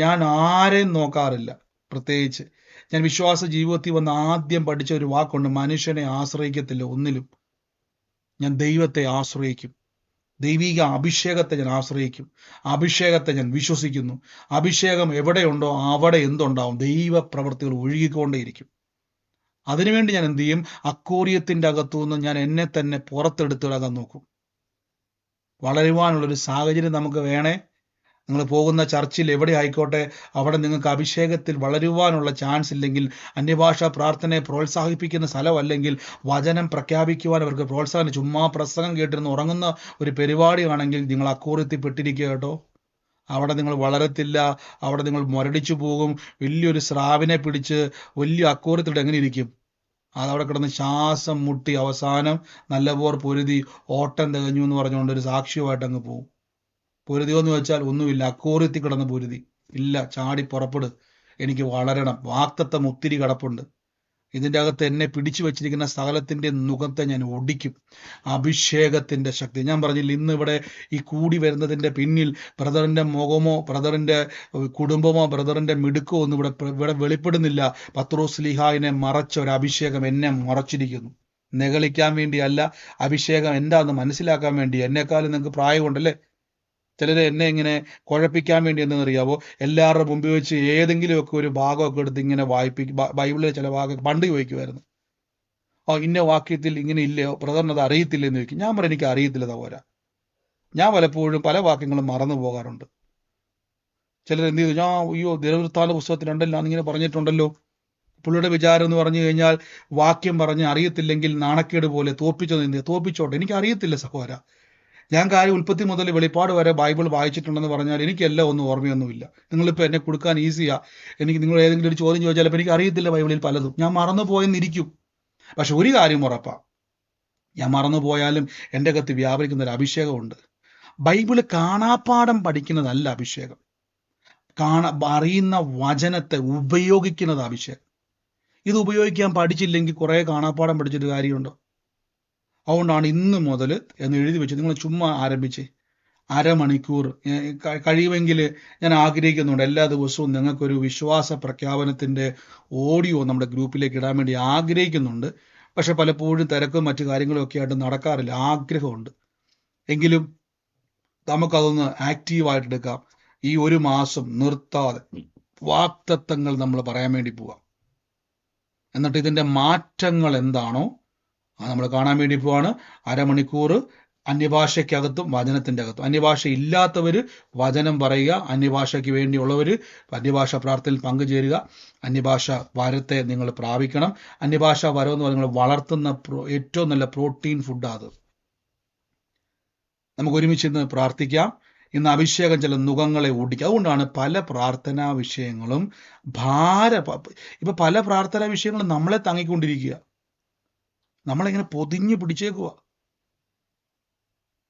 ഞാൻ ആരെയും നോക്കാറില്ല. പ്രത്യേകിച്ച് ഞാൻ വിശ്വാസ ജീവിതത്തിൽ വന്ന് ആദ്യം പഠിച്ച ഒരു വാക്കുണ്ട്, മനുഷ്യനെ ആശ്രയിക്കത്തില്ല ഒന്നിലും. ഞാൻ ദൈവത്തെ ആശ്രയിക്കും. ദൈവിക അഭിഷേകത്തെ ഞാൻ ആശ്രയിക്കും. അഭിഷേകത്തെ ഞാൻ വിശ്വസിക്കുന്നു. അഭിഷേകം എവിടെയുണ്ടോ അവിടെ എന്തുണ്ടാവും? ദൈവ പ്രവൃത്തികൾ ഒഴുകിക്കൊണ്ടേയിരിക്കും. അതിനുവേണ്ടി ഞാൻ എന്ത് ചെയ്യും? അക്വേറിയത്തിൻ്റെ അകത്തുനിന്ന് ഞാൻ എന്നെ തന്നെ പുറത്തെടുത്തിടാൻ നോക്കും. വളരുവാനുള്ളൊരു സാഹചര്യം നമുക്ക് വേണേ. നിങ്ങൾ പോകുന്ന ചർച്ചിൽ എവിടെ ആയിക്കോട്ടെ, അവിടെ നിങ്ങൾക്ക് അഭിഷേകത്തിൽ വളരുവാനുള്ള ചാൻസ് ഇല്ലെങ്കിൽ, അന്യഭാഷാ പ്രാർത്ഥനയെ പ്രോത്സാഹിപ്പിക്കുന്ന സ്ഥലമല്ലെങ്കിൽ, വചനം പ്രഖ്യാപിക്കുവാൻ അവർക്ക് പ്രോത്സാഹനം, ചുമ്മാ പ്രസംഗം കേട്ടിരുന്ന് ഉറങ്ങുന്ന ഒരു പരിപാടിയാണെങ്കിൽ നിങ്ങൾ അക്വേറിയത്തിൽ പെട്ടിരിക്കുക കേട്ടോ. അവിടെ നിങ്ങൾ വളരത്തില്ല. അവിടെ നിങ്ങൾ മുരടിച്ചു പോകും. വലിയൊരു സ്രാവിനെ പിടിച്ച് വലിയ അക്വേറിയത്തിലിട്ട് എങ്ങനെ ഇരിക്കും? അതവിടെ കിടന്ന് ശ്വാസം മുട്ടി അവസാനം നല്ലപോലെ പൊരുതി ഓട്ടം തികഞ്ഞു എന്ന് പറഞ്ഞുകൊണ്ട് ഒരു സാക്ഷ്യമായിട്ട് അങ്ങ് പോകും. പൊരുതിയോ എന്ന് വെച്ചാൽ ഒന്നുമില്ല, അക്വേറിയത്തിൽ കിടന്ന് പൊരുതി ഇല്ല. ചാടി പുറപ്പെട്, എനിക്ക് വളരണം. വാക്തത്വം ഒത്തിരി കിടപ്പുണ്ട്. ഇതിൻ്റെ അകത്ത് എന്നെ പിടിച്ചു വെച്ചിരിക്കുന്ന സകലത്തിൻ്റെ നുഖത്തെ ഞാൻ ഒടിക്കും. അഭിഷേകത്തിൻ്റെ ശക്തി. ഞാൻ പറഞ്ഞില്ല, ഇന്ന് ഇവിടെ ഈ കൂടി വരുന്നതിൻ്റെ പിന്നിൽ ബ്രദറിൻ്റെ മുഖമോ ബ്രദറിൻ്റെ കുടുംബമോ ബ്രദറിൻ്റെ മിടുക്കോ ഒന്നും ഇവിടെ വെളിപ്പെടുന്നില്ല. പത്രോസ്ലീഹായിനെ മറച്ച ഒരു അഭിഷേകം എന്നെ മറച്ചിരിക്കുന്നു. നെകളിക്കാൻ വേണ്ടിയല്ല, അഭിഷേകം എന്താണെന്ന് മനസ്സിലാക്കാൻ വേണ്ടി. എന്നെക്കാളും നിങ്ങൾക്ക് പ്രായമുണ്ടല്ലേ. ചിലർ എന്നെ ഇങ്ങനെ കുഴപ്പിക്കാൻ വേണ്ടി എന്തെന്നറിയാവോ, എല്ലാവരുടെ മുമ്പിൽ വെച്ച് ഏതെങ്കിലുമൊക്കെ ഒരു ഭാഗമൊക്കെ എടുത്ത് ഇങ്ങനെ വായിപ്പിക്കും. ബൈബിളിലെ ചില ഭാഗം പണ്ട് ചോദിക്കുമായിരുന്നു, ഇന്ന വാക്യത്തിൽ ഇങ്ങനെ ഇല്ലയോ ബ്രദറിന് അത് അറിയത്തില്ലെന്ന് ചോദിക്കും. ഞാൻ പറയും, എനിക്ക് അറിയത്തില്ല. പോരാ, ഞാൻ പലപ്പോഴും പല വാക്യങ്ങളും മറന്നു പോകാറുണ്ട്. ചിലർ എന്ത് ചെയ്തു, അയ്യോ ദിനവൃത്താന്ത പുസ്തകത്തിലുണ്ടല്ലോ എന്നിങ്ങനെ പറഞ്ഞിട്ടുണ്ടല്ലോ. പുള്ളിയുടെ വിചാരം എന്ന് പറഞ്ഞു കഴിഞ്ഞാൽ വാക്യം പറഞ്ഞ് അറിയത്തില്ലെങ്കിൽ നാണക്കേട് പോലെ തോപ്പിച്ചോട്ടെ. എനിക്ക് അറിയത്തില്ല സഹോദര. ഞാൻ കാര്യം ഉൽപ്പത്തി മുതൽ വെളിപ്പാട് വരെ ബൈബിൾ വായിച്ചിട്ടുണ്ടെന്ന് പറഞ്ഞാൽ എനിക്കെല്ലാം ഒന്നും ഓർമ്മയൊന്നുമില്ല. നിങ്ങളിപ്പോൾ എന്നെ കൊടുക്കാൻ ഈസിയാ. എനിക്ക് നിങ്ങൾ ഏതെങ്കിലും ഒരു ചോദ്യം ചോദിച്ചാൽ എനിക്ക് അറിയത്തില്ല ബൈബിളിൽ പലതും. ഞാൻ മറന്നു പോയെന്നിരിക്കും. പക്ഷെ ഒരു കാര്യം ഉറപ്പാ, ഞാൻ മറന്നു പോയാലും എൻ്റെ അകത്ത് വ്യാപരിക്കുന്ന ഒരു അഭിഷേകമുണ്ട്. ബൈബിള് കാണാപ്പാഠം പഠിക്കുന്നതല്ല അഭിഷേകം. അറിയുന്ന വചനത്തെ ഉപയോഗിക്കുന്നത് അഭിഷേകം. ഇത് ഉപയോഗിക്കാൻ പഠിച്ചില്ലെങ്കിൽ കുറേ കാണാപ്പാഠം പഠിച്ചിട്ട് കാര്യമുണ്ടോ? അതുകൊണ്ടാണ് ഇന്ന് മുതൽ എന്ന് എഴുതി വെച്ച് നിങ്ങൾ ചുമ്മാ ആരംഭിച്ച് അരമണിക്കൂർ കഴിയുമെങ്കിൽ ഞാൻ ആഗ്രഹിക്കുന്നുണ്ട് എല്ലാ ദിവസവും നിങ്ങൾക്കൊരു വിശ്വാസ പ്രഖ്യാപനത്തിൻ്റെ ഓഡിയോ നമ്മുടെ ഗ്രൂപ്പിലേക്ക് ഇടാൻ വേണ്ടി ആഗ്രഹിക്കുന്നുണ്ട്. പക്ഷെ പലപ്പോഴും തിരക്കും മറ്റു കാര്യങ്ങളും ഒക്കെ ആയിട്ട് നടക്കാറില്ല. ആഗ്രഹമുണ്ട്. എങ്കിലും നമുക്കതൊന്ന് ആക്റ്റീവായിട്ട് എടുക്കാം. ഈ ഒരു മാസം നിർത്താതെ വാക്തത്വങ്ങൾ നമ്മൾ പറയാൻ വേണ്ടി പോവാം. എന്നിട്ട് ഇതിൻ്റെ മാറ്റങ്ങൾ എന്താണോ അത് നമ്മൾ കാണാൻ വേണ്ടി പോവാണ്. അരമണിക്കൂർ അന്യഭാഷയ്ക്കകത്തും വചനത്തിൻ്റെ അകത്തും. അന്യഭാഷ ഇല്ലാത്തവർ വചനം പറയുക, അന്യഭാഷയ്ക്ക് വേണ്ടിയുള്ളവർ അന്യഭാഷ പ്രാർത്ഥനയിൽ പങ്കുചേരുക. അന്യഭാഷ വരത്തെ നിങ്ങൾ പ്രാപിക്കണം. അന്യഭാഷ വരം എന്ന് പറഞ്ഞാൽ നിങ്ങൾ വളർത്തുന്ന ഏറ്റവും നല്ല പ്രോട്ടീൻ ഫുഡാണ് അത്. നമുക്ക് ഒരുമിച്ച് ഇന്ന് പ്രാർത്ഥിക്കാം. ഇന്ന് അഭിഷേകം ചില നുഖങ്ങളെ ഓടിക്കുക. അതുകൊണ്ടാണ് പല പ്രാർത്ഥനാ വിഷയങ്ങളും ഇപ്പൊ പല പ്രാർത്ഥനാ വിഷയങ്ങളും നമ്മളെ താങ്ങിക്കൊണ്ടിരിക്കുക. നമ്മളിങ്ങനെ പൊതിഞ്ഞ് പിടിച്ചേക്കുക.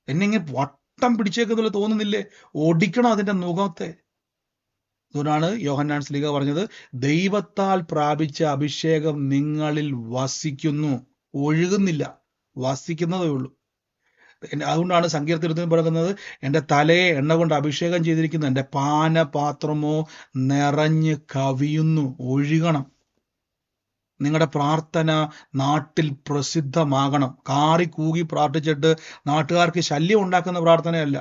ഇങ്ങനെ വട്ടം പിടിച്ചേക്കുന്നതിൽ തോന്നുന്നില്ലേ? ഓടിക്കണം അതിന്റെ നുഖത്തെ. അതുകൊണ്ടാണ് യോഹന്നാൻ ശ്ലീഹ പറഞ്ഞത്, ദൈവത്താൽ പ്രാപിച്ച അഭിഷേകം നിങ്ങളിൽ വസിക്കുന്നു, ഒഴുകുന്നില്ല, വസിക്കുന്നതേ ഉള്ളൂ. അതുകൊണ്ടാണ് സങ്കീർത്തനത്തിൽ പറയുന്നത്, എൻ്റെ തലയെ എണ്ണ കൊണ്ട് അഭിഷേകം ചെയ്തിരിക്കുന്നു, എൻ്റെ പാനപാത്രമോ നിറഞ്ഞ് കവിയുന്നു. ഒഴുകണം. നിങ്ങളുടെ പ്രാർത്ഥന നാട്ടിൽ പ്രസിദ്ധമാകണം. കാറി കൂകി പ്രാർത്ഥിച്ചിട്ട് നാട്ടുകാർക്ക് ശല്യം ഉണ്ടാക്കുന്ന പ്രാർത്ഥനയല്ല.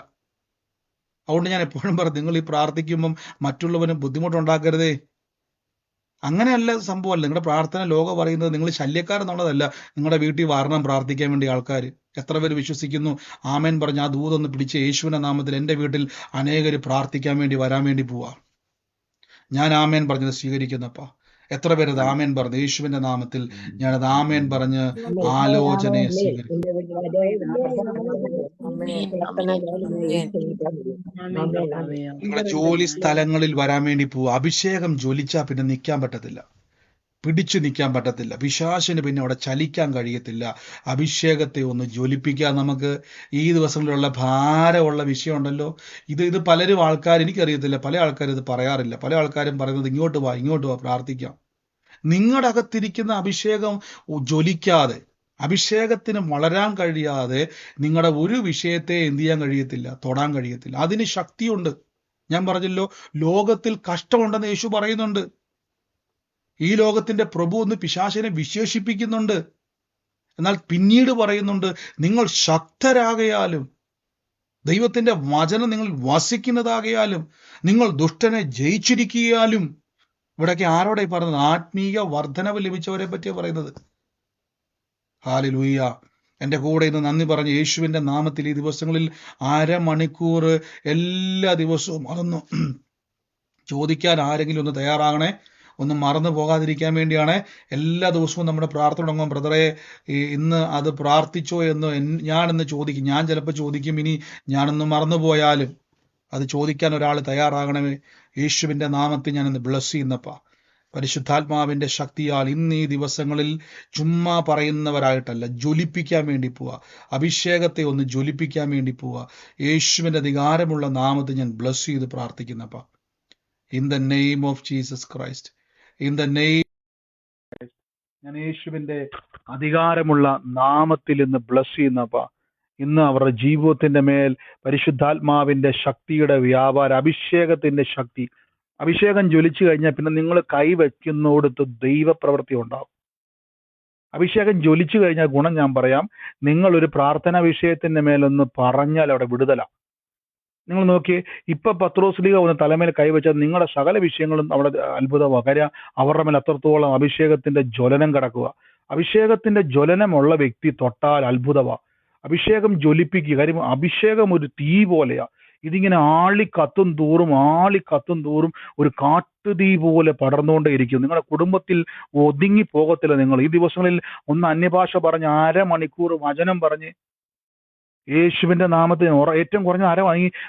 അതുകൊണ്ട് ഞാൻ എപ്പോഴും പറയും, നിങ്ങൾ ഈ പ്രാർത്ഥിക്കുമ്പം മറ്റുള്ളവന് ബുദ്ധിമുട്ടുണ്ടാക്കരുതേ. അങ്ങനെയല്ല സംഭവമല്ല. നിങ്ങളുടെ പ്രാർത്ഥന ലോകം പറയുന്നത് നിങ്ങൾ ശല്യക്കാരെന്നുള്ളതല്ല. നിങ്ങളുടെ വീട്ടിൽ വരണം പ്രാർത്ഥിക്കാൻ വേണ്ടി ആൾക്കാർ. എത്ര പേര് വിശ്വസിക്കുന്നു? ആമേൻ പറഞ്ഞ് ആ ദൂതൊന്ന് പിടിച്ച് യേശുവിൻ്റെ നാമത്തിൽ എൻ്റെ വീട്ടിൽ അനേകർ പ്രാർത്ഥിക്കാൻ വേണ്ടി വരാൻ വേണ്ടി പോവാ. ഞാൻ ആമേൻ പറഞ്ഞത് സ്വീകരിക്കുന്നപ്പാ. എത്ര പേരത് ആമേൻ പറഞ്ഞു? യേശുവിന്റെ നാമത്തിൽ ഞാനത് ആമേൻ പറഞ്ഞ് ആലോചനയെ സ്വീകരിക്കും. നിങ്ങളുടെ ജോലി സ്ഥലങ്ങളിൽ വരാൻ വേണ്ടി പോവുക. അഭിഷേകം ജ്വലിച്ചാൽ പിന്നെ നിൽക്കാൻ പറ്റത്തില്ല, പിടിച്ചു നിൽക്കാൻ പറ്റത്തില്ല. പിശാചിന് പിന്നെ അവിടെ ചലിക്കാൻ കഴിയത്തില്ല. അഭിഷേകത്തെ ഒന്ന് ജ്വലിപ്പിക്കാൻ നമുക്ക്. ഈ ദിവസങ്ങളിലുള്ള ഭാരമുള്ള വിഷയമുണ്ടല്ലോ, ഇത് പലരും ആൾക്കാർ, എനിക്കറിയത്തില്ല, പല ആൾക്കാരും ഇത് പറയാറില്ല. പല ആൾക്കാരും പറയുന്നത് ഇങ്ങോട്ട് വാ പ്രാർത്ഥിക്കാം. നിങ്ങളുടെ അകത്തിരിക്കുന്ന അഭിഷേകം ജ്വലിക്കാതെ, അഭിഷേകത്തിന് വളരാൻ കഴിയാതെ നിങ്ങളുടെ ഒരു വിഷയത്തെ എന്ത് ചെയ്യാൻ കഴിയത്തില്ല, തൊടാൻ കഴിയത്തില്ല. അതിന് ശക്തിയുണ്ട്. ഞാൻ പറഞ്ഞല്ലോ, ലോകത്തിൽ കഷ്ടമുണ്ടെന്ന് യേശു പറയുന്നുണ്ട്. ഈ ലോകത്തിന്റെ പ്രഭു എന്ന് പിശാചിനെ വിശേഷിപ്പിക്കുന്നുണ്ട്. എന്നാൽ പിന്നീട് പറയുന്നുണ്ട്, നിങ്ങൾ ശക്തരാകയാലും ദൈവത്തിന്റെ വചനം നിങ്ങൾ വസിക്കുന്നതാകയാലും നിങ്ങൾ ദുഷ്ടനെ ജയിച്ചിരിക്കുകയാലും. ഇവിടെയൊക്കെ ആരോടെ പറയുന്നത്? ആത്മീയ വർധനവ് ലഭിച്ചവരെ പറ്റിയാണ് പറയുന്നത്. ഹല്ലേലൂയ. എൻ്റെ കൂടെ ഇന്ന് നന്ദി പറഞ്ഞ് യേശുവിൻ്റെ നാമത്തിൽ ഈ ദിവസങ്ങളിൽ അരമണിക്കൂർ എല്ലാ ദിവസവും അതൊന്ന് ചോദിക്കാൻ ആരെങ്കിലും ഒന്ന് തയ്യാറാകണേ. ഒന്നും മറന്നു പോകാതിരിക്കാൻ വേണ്ടിയാണ്. എല്ലാ ദിവസവും നമ്മുടെ പ്രാർത്ഥന തുടങ്ങും. ബ്രദറെ, ഇന്ന് അത് പ്രാർത്ഥിച്ചോ എന്ന് ഞാനിന്ന് ചോദിക്കും. ഞാൻ ചിലപ്പോൾ ചോദിക്കും, ഇനി ഞാനൊന്ന് മറന്നു പോയാലും അത് ചോദിക്കാൻ ഒരാൾ തയ്യാറാകണമേ. യേശുവിൻ്റെ നാമത്തിൽ ഞാനിന്ന് ബ്ലസ് ചെയ്യുന്നപ്പാ. പരിശുദ്ധാത്മാവിൻ്റെ ശക്തിയാൽ ഇന്ന് ഈ ദിവസങ്ങളിൽ ചുമ്മാ പറയുന്നവരായിട്ടല്ല, ജ്വലിപ്പിക്കാൻ വേണ്ടി പോവുക. അഭിഷേകത്തെ ഒന്ന് ജ്വലിപ്പിക്കാൻ വേണ്ടി പോവുക. യേശുവിൻ്റെ അധികാരമുള്ള നാമത്തിൽ ഞാൻ ബ്ലസ് ചെയ്ത് പ്രാർത്ഥിക്കുന്നപ്പാ. In the name of Jesus Christ, in the name, ഞാൻ യേശുവിൻ്റെ അധികാരമുള്ള നാമത്തിൽ ഇന്ന് ബ്ലസ് ചെയ്യുന്നപ്പാ. ഇന്ന് അവരുടെ ജീവിതത്തിന്റെ മേൽ പരിശുദ്ധാത്മാവിന്റെ ശക്തിയുടെ വ്യാപാരം, അഭിഷേകത്തിന്റെ ശക്തി. അഭിഷേകം ജ്വലിച്ചു കഴിഞ്ഞാൽ പിന്നെ നിങ്ങൾ കൈവയ്ക്കുന്നോടത്ത് ദൈവപ്രവൃത്തി ഉണ്ടാവും. അഭിഷേകം ജ്വലിച്ചു കഴിഞ്ഞാൽ ഗുണം ഞാൻ പറയാം. നിങ്ങളൊരു പ്രാർത്ഥനാ വിഷയത്തിന്റെ മേലൊന്ന് പറഞ്ഞാൽ അവിടെ വിടുതല. നിങ്ങൾ നോക്കിയേ, ഇപ്പൊ പത്രോസ്ലീഹ ഒന്ന് തലമേൽ കൈവച്ചാൽ നിങ്ങളുടെ സകല വിഷയങ്ങളും അവിടെ അത്ഭുതമാകും. കാര്യം അവരുടെ മേൽ അത്രത്തോളം അഭിഷേകത്തിന്റെ ജ്വലനം കിടക്കുക. അഭിഷേകത്തിന്റെ ജ്വലനമുള്ള വ്യക്തി തൊട്ടാൽ അത്ഭുതമാണ്. അഭിഷേകം ജ്വലിപ്പിക്കുക. കാര്യം അഭിഷേകം ഒരു തീ പോലെയാ. ഇതിങ്ങനെ ആളി കത്തും തോറും ഒരു കാട്ടുതീ പോലെ പടർന്നുകൊണ്ടേയിരിക്കും. നിങ്ങളുടെ കുടുംബത്തിൽ ഒതുങ്ങി പോകത്തില്ല. നിങ്ങൾ ഈ ദിവസങ്ങളിൽ ഒന്ന് അന്യഭാഷ പറഞ്ഞ് 1/2 മണിക്കൂർ വചനം പറഞ്ഞ് യേശുവിന്റെ നാമത്തിൽ ഏറ്റവും കുറഞ്ഞ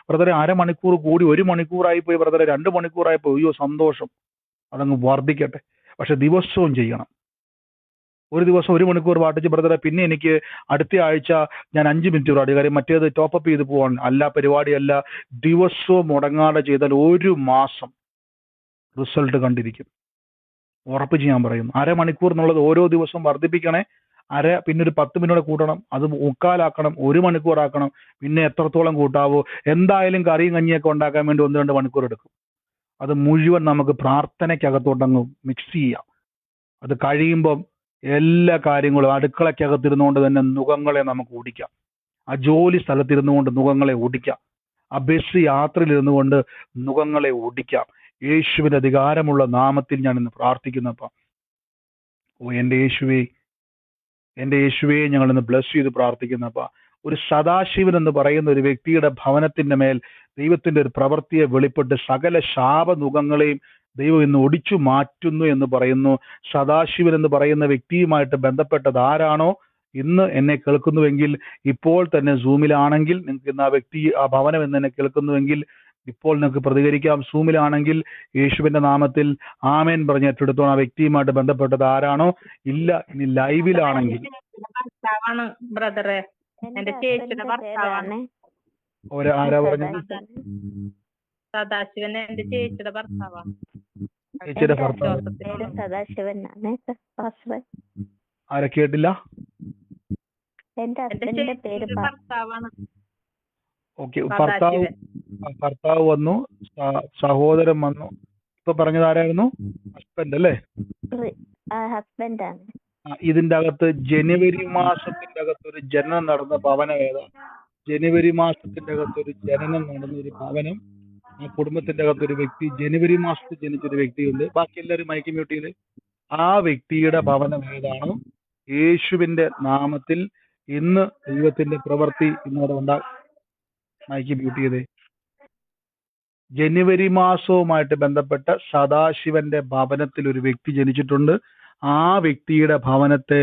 ബ്രദറെ 1/2 മണിക്കൂർ കൂടി 1 മണിക്കൂറായി പോയി, ബ്രദറെ 2 മണിക്കൂറായി പോയി, അയ്യോ സന്തോഷം, അതങ്ങ് വർദ്ധിക്കട്ടെ. പക്ഷെ ദിവസവും ചെയ്യണം. ഒരു ദിവസം 1 മണിക്കൂർ പാട്ടിച്ച് ബ്രദറെ പിന്നെ എനിക്ക് അടുത്ത ആഴ്ച ഞാൻ 5 മിനിറ്റ് പാടി, കാര്യം മറ്റേത് ടോപ്പപ്പ് ചെയ്ത് പോവാൻ അല്ല, പരിപാടിയല്ല. ദിവസവും മുടങ്ങാതെ ചെയ്താൽ 1 മാസം റിസൾട്ട് കണ്ടിരിക്കും. ഉറപ്പിച്ച് ഞാൻ പറയുന്നു. 1/2 മണിക്കൂർ എന്നുള്ളത് ഓരോ ദിവസവും വർദ്ധിപ്പിക്കണേ. പിന്നെ ഒരു 10 മിനിറ്റ് കൂട്ടണം, അത് 3/4 1 മണിക്കൂർ ആക്കണം. പിന്നെ എത്രത്തോളം കൂട്ടാവോ? എന്തായാലും കറിയും കഞ്ഞിയൊക്കെ ഉണ്ടാക്കാൻ വേണ്ടി 1-2 മണിക്കൂർ എടുക്കും. അത് മുഴുവൻ നമുക്ക് പ്രാർത്ഥനയ്ക്കകത്തോട്ടങ്ങ് മിക്സ് ചെയ്യാം. അത് കഴിയുമ്പം എല്ലാ കാര്യങ്ങളും അടുക്കളയ്ക്കകത്തിരുന്നുകൊണ്ട് തന്നെ നുകങ്ങളെ നമുക്ക് ഓടിക്കാം. ആ ജോലി സ്ഥലത്തിരുന്നുകൊണ്ട് നുകങ്ങളെ ഓടിക്കാം. ആ ബസ് യാത്രയിലിരുന്നു കൊണ്ട് നുകങ്ങളെ ഓടിക്കാം. യേശുവിന്റെ അധികാരമുള്ള നാമത്തിൽ ഞാൻ ഇന്ന് പ്രാർത്ഥിക്കുന്നപ്പ, എൻ്റെ യേശുവേ ഞങ്ങൾ ഇന്ന് ബ്ലസ് ചെയ്ത് പ്രാർത്ഥിക്കുന്നപ്പ, ഒരു സദാശിവൻ എന്ന് പറയുന്ന ഒരു വ്യക്തിയുടെ ഭവനത്തിന്റെ മേൽ ദൈവത്തിന്റെ ഒരു പ്രവൃത്തിയെ വെളിപ്പെട്ട് സകല ശാപനുഖങ്ങളെയും ദൈവം ഇന്ന് ഒടിച്ചു മാറ്റുന്നു എന്ന് പറയുന്നു. സദാശിവൻ എന്ന് പറയുന്ന വ്യക്തിയുമായിട്ട് ബന്ധപ്പെട്ടത് ആരാണോ ഇന്ന് എന്നെ കേൾക്കുന്നുവെങ്കിൽ, ഇപ്പോൾ തന്നെ സൂമിലാണെങ്കിൽ നിങ്ങൾക്ക് ഇന്ന് ആ ഭവനം എന്ന് എന്നെ കേൾക്കുന്നുവെങ്കിൽ ഇപ്പോൾ നിങ്ങൾക്ക് പ്രതികരിക്കാം. സൂമിലാണെങ്കിൽ യേശുവിന്റെ നാമത്തിൽ ആമേൻ പറഞ്ഞ് ഏറ്റെടുത്തോണം. ആ വ്യക്തിയുമായിട്ട് ബന്ധപ്പെട്ടത് ആരാണോ, ഇല്ല ഇനി ലൈവിലാണെങ്കിൽ ബ്രദറെ, എന്റെ ചേച്ചിയുടെ ഭർത്താവാണ്. ആരാ പറഞ്ഞത്? സദാശിവൻ എന്റെ ചേച്ചിയുടെ ഭർത്താവാണ്. ചേച്ചിയുടെ ഭർത്താവ് സദാശിവനാണ്. ആരെ കേട്ടില്ല? എന്റെ ഹസ്ബൻഡിന്റെ പേര് ഭർത്താവാണ്. ഓക്കെ, ഭർത്താവ് വന്നു, സഹോദരൻ വന്നു. ഇപ്പൊ പറഞ്ഞത് ആരായിരുന്നു? ഹസ്ബൻഡ് അല്ലേ? ഹസ്ബൻഡാണ്. ഇതിന്റെ അകത്ത് ജനുവരി മാസത്തിന്റെ അകത്തൊരു ജനനം നടന്ന ഭവനം ഏതാ? ജനുവരി മാസത്തിന്റെ അകത്തൊരു ജനനം നടന്ന ഒരു ഭവനം, ആ കുടുംബത്തിന്റെ അകത്തൊരു വ്യക്തി ജനുവരി മാസത്തിൽ ജനിച്ചൊരു വ്യക്തിയുണ്ട്. ബാക്കി എല്ലാവരും മൈക്ക് മ്യൂട്ട് ചെയ്ത്. ആ വ്യക്തിയുടെ ഭവനം ഏതാണോ, യേശുവിന്റെ നാമത്തിൽ ഇന്ന് ദൈവത്തിന്റെ പ്രവൃത്തി ഇന്നവിടെ ഉണ്ടാകും. മൈക്ക് മ്യൂട്ട് ചെയ്തേ. ജനുവരി മാസവുമായിട്ട് ബന്ധപ്പെട്ട സദാശിവന്റെ ഭവനത്തിൽ ഒരു വ്യക്തി ജനിച്ചിട്ടുണ്ട്. ആ വ്യക്തിയുടെ ഭവനത്തെ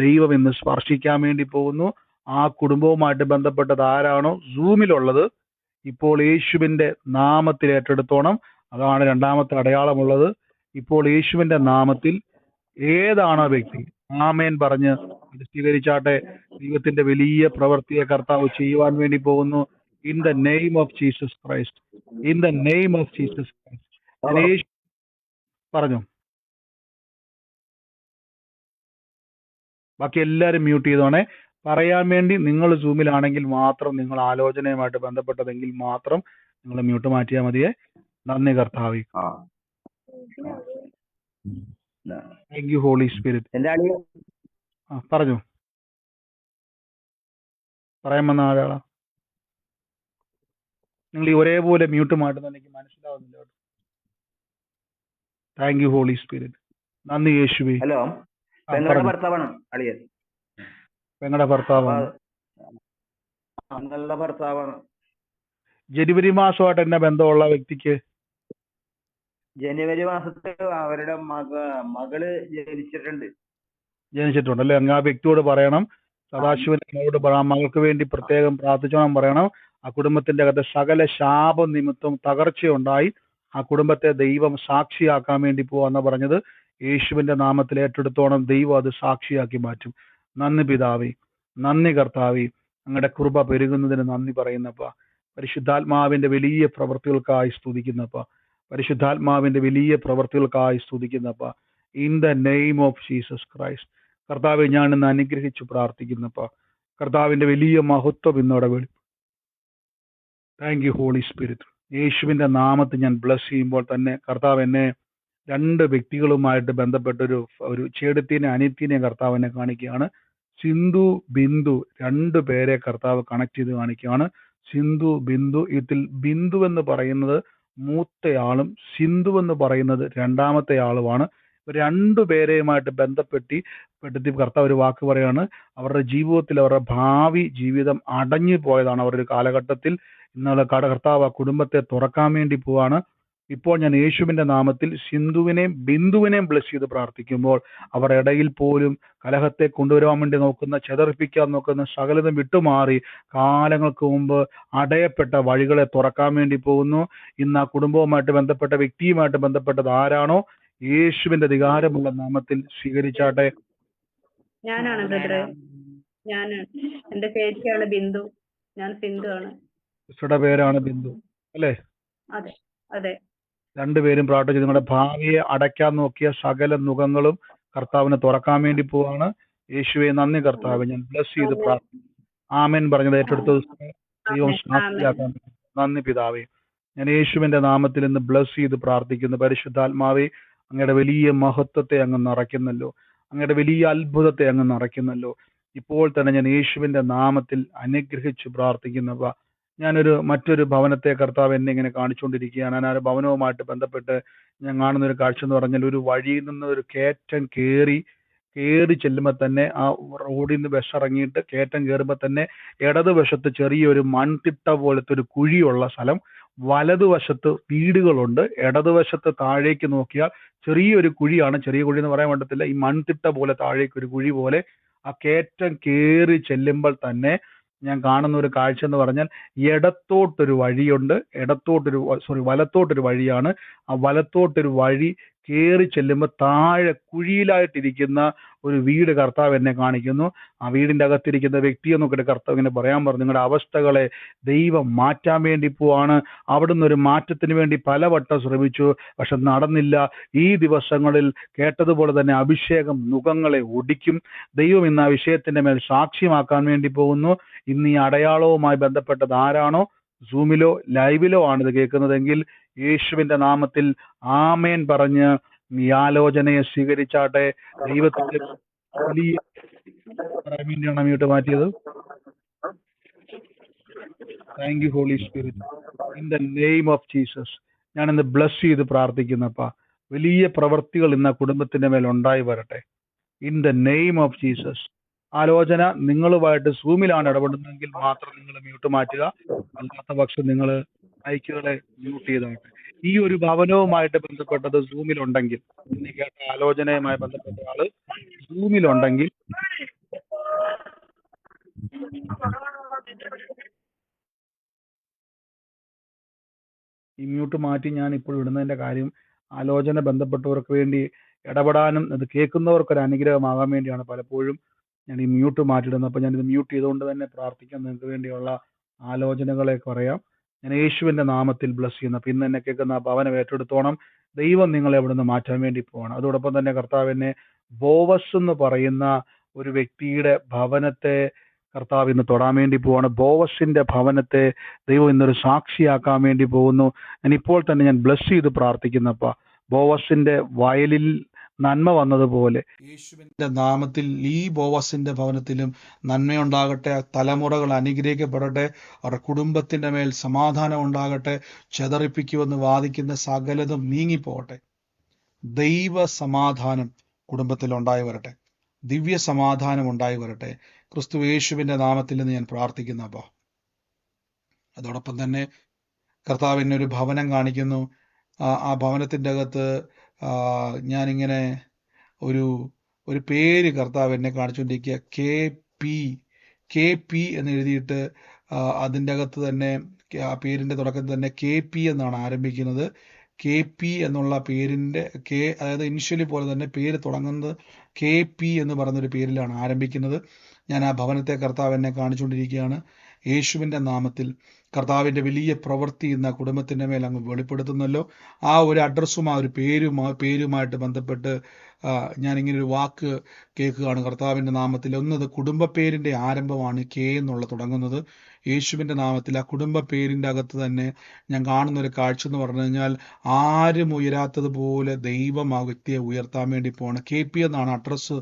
ദൈവം ഇന്ന് സ്പർശിക്കാൻ വേണ്ടി പോകുന്നു. ആ കുടുംബവുമായിട്ട് ബന്ധപ്പെട്ടത് ആരാണോ സൂമിലുള്ളത്, ഇപ്പോൾ യേശുവിന്റെ നാമത്തിൽ ഏറ്റെടുത്തോണം. അതാണ് രണ്ടാമത്തെ അടയാളമുള്ളത്. ഇപ്പോൾ യേശുവിന്റെ നാമത്തിൽ ഏതാണോ വ്യക്തി, ആമേൻ പറഞ്ഞ് അത് സ്വീകരിച്ചാട്ടെ. ദൈവത്തിന്റെ വലിയ പ്രവൃത്തിയെ കർത്താവ് ചെയ്യുവാൻ വേണ്ടി പോകുന്നു. In the name of Jesus Christ, in the name of Jesus Christ. പറഞ്ഞു. ബാക്കി എല്ലാവരും മ്യൂട്ട് ചെയ്തോണേ. പറയാൻ വേണ്ടി നിങ്ങൾ സൂമിലാണെങ്കിൽ മാത്രം, നിങ്ങൾ ആലോചനയുമായിട്ട് ബന്ധപ്പെട്ടതെങ്കിൽ മാത്രം നിങ്ങൾ മ്യൂട്ട് മാറ്റിയാൽ മതിയേ. നന്ദി കർത്താവേ. Thank you Holy Spirit. പറഞ്ഞു. പറയാൻ വന്ന ആരാളാ? നിങ്ങൾ ഈ ഒരേപോലെ മ്യൂട്ട് മാറ്റുന്ന എനിക്ക് മനസ്സിലാവുന്നില്ല. Thank you Holy Spirit. നന്ദി യേശുവേ. ഹലോ, പെങ്ങളുടെ ഭർത്താവാണ് അളിയൻ. പെങ്ങളുടെ ഭർത്താവാണ്. നല്ല ഭർത്താവാണ്. ജനുവരി മാസമായിട്ട് എന്നാ ബന്ധമുള്ള വ്യക്തിക്ക്? ജനുവരി മാസത്തിൽ അവരുടെ മകള് ജനിച്ചിട്ടുണ്ട് അല്ലെ? അങ്ങ് ആ വ്യക്തിയോട് പറയണം, സദാശിവനോട് മകൾക്ക് വേണ്ടി പ്രത്യേകം പ്രാർത്ഥിച്ചോണം പറയണം. ആ കുടുംബത്തിന്റെ അകത്ത് സകല ശാപം നിമിത്തം തകർച്ചയുണ്ടായി ആ കുടുംബത്തെ ദൈവം സാക്ഷിയാക്കാൻ വേണ്ടി പോവാന്ന് പറഞ്ഞത്. യേശുവിന്റെ നാമത്തിൽ ഏറ്റെടുത്തോണം. ദൈവം അത് സാക്ഷിയാക്കി മാറ്റും. നന്ദി പിതാവേ, നന്ദി കർത്താവേ. അങ്ങയുടെ കൃപ പെരുകുന്നതിന് നന്ദി പറയുന്നപ്പ. പരിശുദ്ധാത്മാവിന്റെ വലിയ പ്രവൃത്തികൾക്കായി സ്തുതിക്കുന്നപ്പ. പരിശുദ്ധാത്മാവിന്റെ വലിയ പ്രവൃത്തികൾക്കായി സ്തുതിക്കുന്നപ്പ. In the name of Jesus Christ. കർത്താവെ, ഞാൻ ഇന്ന് അനുഗ്രഹിച്ചു പ്രാർത്ഥിക്കുന്നപ്പ. കർത്താവിന്റെ വലിയ മഹത്വം ഇന്നോടെ വെളി. Thank you Holy Spirit. യേശുവിന്റെ നാമത്തിൽ ഞാൻ ബ്ലസ് ചെയ്യുമ്പോൾ തന്നെ കർത്താവ് എന്നെ 2 വ്യക്തികളുമായിട്ട് ബന്ധപ്പെട്ടൊരു ചേടത്തിനെ അനിയത്തിനെ കർത്താവ് എന്നെ കാണിക്കുകയാണ്. സിന്ധു, ബിന്ദു, 2 പേരെ കർത്താവ് കണക്ട് ചെയ്ത് കാണിക്കുകയാണ്. സിന്ധു, ബിന്ദു. ഇതിൽ ബിന്ദു എന്ന് പറയുന്നത് മൂത്തയാളും സിന്ധു എന്ന് പറയുന്നത് രണ്ടാമത്തെ ആളുമാണ്. 2 പേരെയുമായിട്ട് ബന്ധപ്പെടുത്തി കർത്താവ് ഒരു വാക്ക് പറയാണ്. അവരുടെ ജീവിതത്തിൽ അവരുടെ ഭാവി ജീവിതം അടഞ്ഞു പോയതാണ്. അവരുടെ കാലഘട്ടത്തിൽ ഇന്നലെ കർത്താവ് ആ കുടുംബത്തെ തുറക്കാൻ വേണ്ടി പോവാണ്. ഇപ്പോൾ ഞാൻ യേശുവിന്റെ നാമത്തിൽ സിന്ധുവിനെയും ബിന്ദുവിനെയും ബ്ലസ് ചെയ്ത് പ്രാർത്ഥിക്കുമ്പോൾ അവർ ഇടയിൽ പോലും കലഹത്തെ കൊണ്ടുവരാൻ വേണ്ടി നോക്കുന്ന, ചെതറിപ്പിക്കാൻ നോക്കുന്ന സകലതും വിട്ടുമാറി കാലങ്ങൾക്ക് മുമ്പ് അടയപ്പെട്ട വഴികളെ തുറക്കാൻ വേണ്ടി പോകുന്നു. ഇന്ന് ആ കുടുംബവുമായിട്ട് ബന്ധപ്പെട്ട വ്യക്തിയുമായിട്ട് ബന്ധപ്പെട്ടത് ആരാണോ യേശുവിന്റെ അധികാരമുള്ള നാമത്തിൽ സ്വീകരിച്ചാട്ടെ. ഞാനാണ് ബ്രദറെ, ഞാനാണ്. എന്റെ ചേച്ചിയാണ് ബിന്ദു, ഞാൻ സിന്ധു ആണ്. സിസ്റ്ററുടെ പേരാണ് ബിന്ദു അല്ലേ? അതെ അതെ. രണ്ടുപേരും പ്രാർത്ഥിച്ച് നിങ്ങളുടെ ഭാവിയെ അടയ്ക്കാൻ നോക്കിയ സകല മുഖങ്ങളും കർത്താവിനെ തുറക്കാൻ വേണ്ടി പോവാണ്. യേശുവെ നന്ദി കർത്താവ്, ഞാൻ ബ്ലസ് ചെയ്ത് പ്രാർത്ഥിക്കുന്നു. ആമേൻ പറഞ്ഞത് ഏറ്റെടുത്ത് ദൈവം സാക്ഷിയാക്കാൻ നന്ദി പിതാവേ. ഞാൻ യേശുവിന്റെ നാമത്തിൽ ഇന്ന് ബ്ലസ് ചെയ്ത് പ്രാർത്ഥിക്കുന്നു. പരിശുദ്ധാത്മാവേ, അങ്ങയുടെ വലിയ മഹത്വത്തെ അങ്ങ് നിറയ്ക്കുന്നല്ലോ, അങ്ങയുടെ വലിയ അത്ഭുതത്തെ അങ്ങ് നിറയ്ക്കുന്നല്ലോ. ഇപ്പോൾ തന്നെ ഞാൻ യേശുവിന്റെ നാമത്തിൽ അനുഗ്രഹിച്ച് പ്രാർത്ഥിക്കുന്നവ. മറ്റൊരു ഭവനത്തെ കർത്താവ് എന്നെ ഇങ്ങനെ കാണിച്ചുകൊണ്ടിരിക്കുകയാണ്. ഞാൻ ആ ഭവനവുമായിട്ട് ബന്ധപ്പെട്ട് ഞാൻ കാണുന്ന ഒരു കാഴ്ച എന്ന് പറഞ്ഞാൽ, ഒരു വഴിയിൽ നിന്ന് ഒരു കയറ്റം കയറി ചെല്ലുമ്പോൾ തന്നെ ആ റോഡിൽ നിന്ന് ഇറങ്ങിയിട്ട് കയറ്റം കയറുമ്പോൾ തന്നെ ഇടതുവശത്ത് ചെറിയൊരു മൺതിട്ട പോലത്തെ ഒരു കുഴിയുള്ള സ്ഥലം, വലതുവശത്ത് വീടുകളുണ്ട്. ഇടതുവശത്ത് താഴേക്ക് നോക്കിയാൽ ചെറിയൊരു കുഴിയാണ്. ചെറിയ കുഴി എന്ന് പറയാൻ പറ്റത്തില്ല, ഈ മൺതിട്ട പോലെ താഴേക്ക് ഒരു കുഴി പോലെ. ആ കയറ്റം കയറി ചെല്ലുമ്പോൾ തന്നെ ഞാൻ കാണുന്ന ഒരു കാഴ്ച എന്ന് പറഞ്ഞാൽ, ഇടത്തോട്ടൊരു വഴിയുണ്ട്, വലത്തോട്ടൊരു വഴിയാണ്. ആ വലത്തോട്ടൊരു വഴി കയറി ചെല്ലുമ്പോൾ താഴെ കുഴിയിലായിട്ടിരിക്കുന്ന ഒരു വീട് കർത്താവ് എന്നെ കാണിക്കുന്നു. ആ വീടിന്റെ അകത്തിരിക്കുന്ന വ്യക്തിയെ നോക്കിയിട്ട് കർത്താവ് ഇങ്ങനെ പറയാൻ പറഞ്ഞു, നിങ്ങളുടെ അവസ്ഥകളെ ദൈവം മാറ്റാൻ വേണ്ടി പോവാണ്. അവിടുന്ന് ഒരു മാറ്റത്തിന് വേണ്ടി പലവട്ടം ശ്രമിച്ചു, പക്ഷെ നടന്നില്ല. ഈ ദിവസങ്ങളിൽ കേട്ടതുപോലെ തന്നെ അഭിഷേകം മുഖങ്ങളെ ഒടിക്കും. ദൈവം ഇന്ന് ആ വിഷയത്തിന്റെ മേൽ സാക്ഷ്യമാക്കാൻ വേണ്ടി പോകുന്നു. ഇന്ന് ഈ അടയാളവുമായി ബന്ധപ്പെട്ടത് ആരാണോ സൂമിലോ ലൈവിലോ ആണിത് കേൾക്കുന്നതെങ്കിൽ യേശുവിന്റെ നാമത്തിൽ ആമേൻ പറഞ്ഞ് ഈ ആലോചനയെ സ്വീകരിച്ചാട്ടെ. ദൈവത്തിന്റെ വലിയ വേണ്ടിയാണ് മ്യൂട്ട് മാറ്റിയത്. Thank you Holy Spirit, in the name of Jesus. ഞാൻ ഇന്ന് ബ്ലസ് ചെയ്ത് പ്രാർത്ഥിക്കുന്നപ്പാ, വലിയ പ്രവൃത്തികൾ ഇന്ന് ആ കുടുംബത്തിന്റെ മേൽ ഉണ്ടായി വരട്ടെ, in the name of Jesus. ആലോചന നിങ്ങളുമായിട്ട് സൂമിലാണ് ഇടപെടുന്നതെങ്കിൽ മാത്രം നിങ്ങൾ മ്യൂട്ട് മാറ്റുക, അല്ലാത്ത പക്ഷം നിങ്ങൾ മൈക്കുകളെ മ്യൂട്ട് ചെയ്താട്ടെ. ഈ ഒരു ഭവനവുമായിട്ട് ബന്ധപ്പെട്ടത് സൂമിലുണ്ടെങ്കിൽ, ഇന്ന് കേട്ട ആലോചനയുമായി ബന്ധപ്പെട്ട ആള് സൂമിലുണ്ടെങ്കിൽ ഈ മ്യൂട്ട് മാറ്റി ഞാൻ ഇപ്പോൾ ഇടുന്നതിന്റെ കാര്യം, ആലോചന ബന്ധപ്പെട്ടവർക്ക് വേണ്ടി ഇടപെടാനും അത് കേൾക്കുന്നവർക്കൊരു അനുഗ്രഹമാകാൻ വേണ്ടിയാണ് പലപ്പോഴും ഞാൻ ഈ മ്യൂട്ട് മാറ്റിയിടുന്നത്. അപ്പോൾ ഞാനിത് മ്യൂട്ട് ചെയ്തുകൊണ്ട് തന്നെ പ്രാർത്ഥിക്കാൻ നിങ്ങൾക്ക് വേണ്ടിയുള്ള ആലോചനകളെ പറയാം. ഞാൻ യേശുവിന്റെ നാമത്തിൽ ബ്ലസ് ചെയ്യുന്നു. അപ്പം ഇന്ന് എന്നെ കേൾക്കുന്ന ആ ഭവനം ഏറ്റെടുത്തോണം. ദൈവം നിങ്ങളെ അവിടെ നിന്ന് മാറ്റാൻ വേണ്ടി പോകണം. അതോടൊപ്പം തന്നെ കർത്താവ് എന്നെ ബോവസ് എന്ന് പറയുന്ന ഒരു വ്യക്തിയുടെ ഭവനത്തെ കർത്താവ് ഇന്ന് തൊടാൻ വേണ്ടി പോവാണ്. ബോവസിന്റെ ഭവനത്തെ ദൈവം ഇന്നൊരു സാക്ഷിയാക്കാൻ വേണ്ടി പോകുന്നു. ഞാൻ ഇപ്പോൾ തന്നെ ഞാൻ ബ്ലസ് ചെയ്ത് പ്രാർത്ഥിക്കുന്നപ്പ, ബോവസിന്റെ വയലിൽ നന്മ വന്നതുപോലെ യേശുവിന്റെ നാമത്തിൽ ഈ ബോവസിന്റെ ഭവനത്തിലും നന്മയുണ്ടാകട്ടെ. തലമുറകൾ അനുഗ്രഹിക്കപ്പെടട്ടെ. അവരുടെ കുടുംബത്തിന്റെ മേൽ സമാധാനം ഉണ്ടാകട്ടെ. ചെതറിപ്പിക്കുമെന്ന് വാദിക്കുന്ന സകലതും നീങ്ങിപ്പോകട്ടെ. ദൈവ സമാധാനം കുടുംബത്തിൽ ഉണ്ടായി വരട്ടെ. ദിവ്യ സമാധാനം ഉണ്ടായി വരട്ടെ. ക്രിസ്തു യേശുവിന്റെ നാമത്തിൽ നിന്ന് ഞാൻ പ്രാർത്ഥിക്കുന്നപ്പ. അതോടൊപ്പം തന്നെ കർത്താവ് എന്നെ ഒരു ഭവനം കാണിക്കുന്നു. ആ ഭവനത്തിൻ്റെ അകത്ത് ഞാനിങ്ങനെ ഒരു പേര് കർത്താവ് എന്നെ കാണിച്ചുകൊണ്ടിരിക്കുക. കെ പി എന്ന് എഴുതിയിട്ട് അതിൻ്റെ അകത്ത് തന്നെ ആ പേരിൻ്റെ തുടക്കത്തിൽ തന്നെ KP എന്നാണ് ആരംഭിക്കുന്നത്. KP എന്നുള്ള പേരിൻ്റെ അതായത് ഇനിഷ്യലി പോലെ തന്നെ പേര് തുടങ്ങുന്നത് KP എന്ന് പറയുന്നൊരു പേരിലാണ് ആരംഭിക്കുന്നത്. ഞാൻ ആ ഭവനത്തെ കർത്താവ് എന്നെ കാണിച്ചുകൊണ്ടിരിക്കുകയാണ്. യേശുവിൻ്റെ നാമത്തിൽ കർത്താവിൻ്റെ വലിയ പ്രവൃത്തി ഇന്ന് ആ കുടുംബത്തിൻ്റെ മേൽ അങ്ങ് വെളിപ്പെടുത്തുന്നല്ലോ. ആ ഒരു അഡ്രസ്സും ആ ഒരു പേരുമായിട്ട് ബന്ധപ്പെട്ട് ഞാനിങ്ങനെ ഒരു വാക്ക് കേൾക്കുകയാണ് കർത്താവിൻ്റെ നാമത്തിൽ. ഒന്നത് കുടുംബ പേരിൻ്റെ ആരംഭമാണ് K എന്നുള്ള തുടങ്ങുന്നത്. യേശുവിൻ്റെ നാമത്തിൽ ആ കുടുംബ പേരിൻ്റെ അകത്ത് തന്നെ ഞാൻ കാണുന്നൊരു കാഴ്ച എന്ന് പറഞ്ഞു കഴിഞ്ഞാൽ, ആരും ഉയരാത്തതുപോലെ ദൈവം ആ വ്യക്തിയെ ഉയർത്താൻ വേണ്ടി പോകണം. KP എന്നാണ് അഡ്രസ്സ്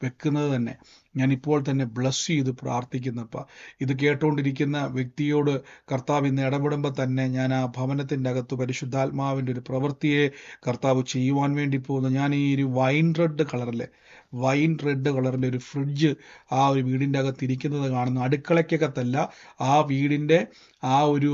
വെക്കുന്നത് തന്നെ. ഞാൻ ഇപ്പോൾ തന്നെ ബ്ലസ് ചെയ്ത് പ്രാർത്ഥിക്കുന്നപ്പ, ഇത് കേട്ടുകൊണ്ടിരിക്കുന്ന വ്യക്തിയോട് കർത്താവ് ഇന്ന് ഇടപെടുമ്പോൾ തന്നെ ഞാൻ ആ ഭവനത്തിൻ്റെ അകത്ത് പരിശുദ്ധാത്മാവിൻ്റെ ഒരു പ്രവൃത്തിയെ കർത്താവ് ചെയ്യുവാൻ വേണ്ടി പോകുന്നു. ഞാൻ ഈ ഒരു വൈൻ റെഡ് കളറിലെ വൈൻ റെഡ് കളറിലെ ഒരു ഫ്രിഡ്ജ് ആ ഒരു വീടിൻ്റെ അകത്ത് ഇരിക്കുന്നത് കാണുന്നു. അടുക്കളയ്ക്കകത്തല്ല, ആ വീടിൻ്റെ ആ ഒരു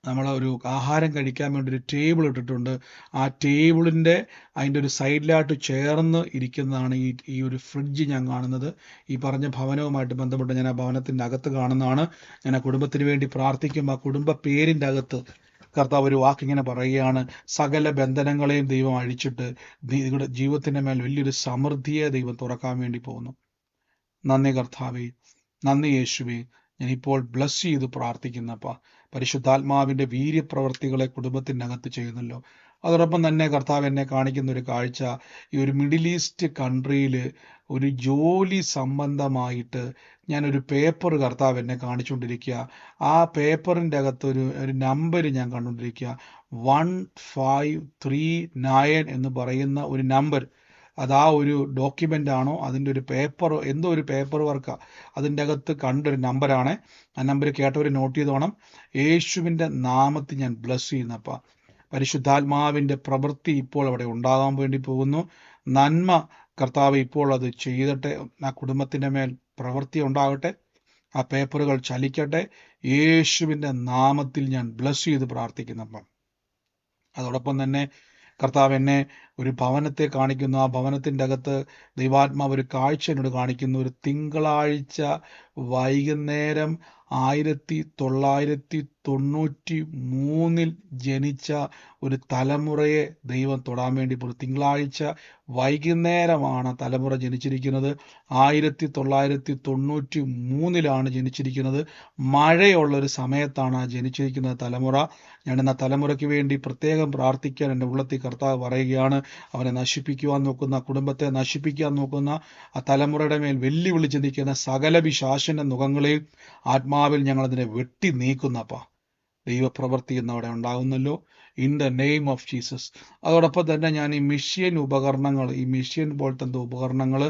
നമ്മളൊരു ആഹാരം കഴിക്കാൻ വേണ്ടി ഒരു ടേബിൾ ഇട്ടിട്ടുണ്ട്. ആ ടേബിളിൻ്റെ അതിൻ്റെ ഒരു സൈഡിലായിട്ട് ചേർന്ന് ഇരിക്കുന്നതാണ് ഈ ഒരു ഫ്രിഡ്ജ് ഞാൻ കാണുന്നത്. ഈ പറഞ്ഞ ഭവനവുമായിട്ട് ബന്ധപ്പെട്ട് ഞാൻ ആ ഭവനത്തിൻ്റെ അകത്ത് കാണുന്നതാണ്. ഞാൻ ആ കുടുംബത്തിന് വേണ്ടി പ്രാർത്ഥിക്കും. ആ കുടുംബ പേരിൻ്റെ അകത്ത് കർത്താവ് ഒരു വാക്കിങ്ങനെ പറയുകയാണ്, സകല ബന്ധനങ്ങളെയും ദൈവം അഴിച്ചിട്ട് നിങ്ങളുടെ ജീവിതത്തിൻ്റെ മേൽ വലിയൊരു സമൃദ്ധിയെ ദൈവം തുറക്കാൻ വേണ്ടി പോകുന്നു. നന്ദി കർത്താവേ, നന്ദി യേശുവേ. ഞാനിപ്പോൾ ബ്ലസ് ചെയ്ത് പ്രാർത്ഥിക്കുന്നപ്പ പരിശുദ്ധാത്മാവിൻ്റെ വീര്യപ്രവർത്തികളെ കുടുംബത്തിനകത്ത് ചെയ്യുന്നല്ലോ. അതോടൊപ്പം തന്നെ കർത്താവ് എന്നെ കാണിക്കുന്ന ഒരു കാഴ്ച, ഈ ഒരു മിഡിൽ ഈസ്റ്റ് കൺട്രിയിൽ ഒരു ജോലി സംബന്ധമായിട്ട് ഞാനൊരു പേപ്പർ കർത്താവ് എന്നെ കാണിച്ചുകൊണ്ടിരിക്കുക. ആ പേപ്പറിൻ്റെ അകത്ത് ഒരു നമ്പർ ഞാൻ കണ്ടുകൊണ്ടിരിക്കുക. 1539 എന്ന് പറയുന്ന ഒരു നമ്പർ. അതാ ഒരു ഡോക്യുമെൻ്റ് ആണോ അതിൻ്റെ ഒരു പേപ്പറോ എന്തോ ഒരു പേപ്പർ വർക്കാണ്, അതിൻ്റെ അകത്ത് കണ്ടൊരു നമ്പറാണ്. ആ നമ്പർ കേട്ടവർ നോട്ട് ചെയ്തോണം. യേശുവിൻ്റെ നാമത്തിൽ ഞാൻ ബ്ലസ് ചെയ്യുന്നപ്പ പരിശുദ്ധാത്മാവിൻ്റെ പ്രവൃത്തി ഇപ്പോൾ അവിടെ ഉണ്ടാകാൻ വേണ്ടി പോകുന്നു. നന്മ കർത്താവ് ഇപ്പോൾ അത് ചെയ്തിട്ട് ആ കുടുംബത്തിൻ്റെ മേൽ പ്രവൃത്തി ഉണ്ടാകട്ടെ. ആ പേപ്പറുകൾ ചലിക്കട്ടെ. യേശുവിൻ്റെ നാമത്തിൽ ഞാൻ ബ്ലസ് ചെയ്ത് പ്രാർത്ഥിക്കുന്നപ്പം അതോടൊപ്പം തന്നെ കർത്താവ് എന്നെ ഒരു ഭവനത്തെ കാണിക്കുന്നു. ആ ഭവനത്തിൻ്റെ അകത്ത് ദൈവാത്മാവ് ഒരു കാഴ്ച എന്നോട് കാണിക്കുന്നു. ഒരു തിങ്കളാഴ്ച വൈകുന്നേരം 1993 ജനിച്ച ഒരു തലമുറയെ ദൈവം തൊടാൻ വേണ്ടി പോകും. തിങ്കളാഴ്ച വൈകുന്നേരമാണ് തലമുറ ജനിച്ചിരിക്കുന്നത്. 1993 ജനിച്ചിരിക്കുന്നത്. മഴയുള്ളൊരു സമയത്താണ് ആ ജനിച്ചിരിക്കുന്ന തലമുറ. ഞാൻ ആ തലമുറയ്ക്ക് വേണ്ടി പ്രത്യേകം പ്രാർത്ഥിക്കാൻ എൻ്റെ ഉള്ളത്തിൽ കർത്താവ് പറയുകയാണ്. അവനെ നശിപ്പിക്കുവാൻ നോക്കുന്ന, കുടുംബത്തെ നശിപ്പിക്കാൻ നോക്കുന്ന ആ തലമുറയുടെ മേൽ വെല്ലുവിളി ചിന്തിക്കുന്ന സകല പിശാചിന്റെ മുഖങ്ങളെയും ആത്മാവിൽ ഞങ്ങളതിനെ വെട്ടി നീക്കുന്നപ്പ ദൈവപ്രവൃത്തി എന്നവിടെ ഉണ്ടാകുന്നല്ലോ. In the name of Jesus. അതോടൊപ്പം തന്നെ ഞാൻ ഈ മിഷ്യൻ ഉപകരണങ്ങൾ, ഈ മിഷ്യൻ പോലത്തെ എന്തോ ഉപകരണങ്ങൾ,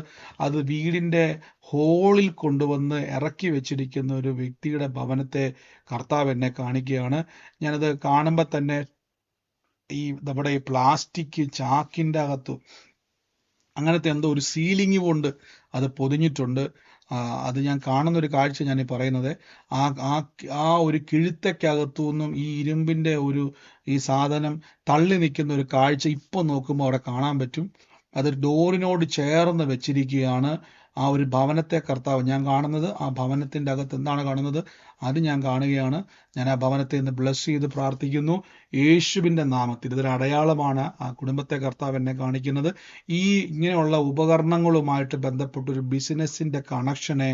അത് വീടിൻ്റെ ഹോളിൽ കൊണ്ടുവന്ന് ഇറക്കി വെച്ചിരിക്കുന്ന ഒരു വ്യക്തിയുടെ ഭവനത്തെ കർത്താവ് എന്നെ കാണിക്കുകയാണ്. ഞാനത് കാണുമ്പോൾ തന്നെ നമ്മുടെ ഈ പ്ലാസ്റ്റിക് ചാക്കിൻ്റെ അകത്തും അങ്ങനത്തെ എന്തോ ഒരു സീലിംഗ് കൊണ്ട് അത് പൊതിഞ്ഞിട്ടുണ്ട്. അത് ഞാൻ കാണുന്നൊരു കാഴ്ച ഞാൻ ഈ പറയുന്നത്. ആ ഒരു കിഴുത്തക്കകത്തു നിന്നും ഈ ഇരുമ്പിൻ്റെ ഈ സാധനം തള്ളി നിൽക്കുന്ന ഒരു കാഴ്ച ഇപ്പം നോക്കുമ്പോൾ അവിടെ കാണാൻ പറ്റും. അത് ഡോറിനോട് ചേർന്ന് വെച്ചിരിക്കുകയാണ്. ആ ഒരു ഭവനത്തെ കർത്താവ് ഞാൻ കാണുന്നത്. ആ ഭവനത്തിൻ്റെ അകത്ത് എന്താണ് കാണുന്നത് അത് ഞാൻ കാണുകയാണ്. ഞാൻ ആ ഭവനത്തെ ഇന്ന് ബ്ലസ് ചെയ്ത് പ്രാർത്ഥിക്കുന്നു യേശുവിൻ്റെ നാമത്തിൽ. ഇതൊരു അടയാളമാണ്. ആ കുടുംബത്തെ കർത്താവ് എന്നെ കാണിക്കുന്നത്. ഇങ്ങനെയുള്ള ഉപകരണങ്ങളുമായിട്ട് ബന്ധപ്പെട്ടൊരു ബിസിനസ്സിൻ്റെ കണക്ഷനെ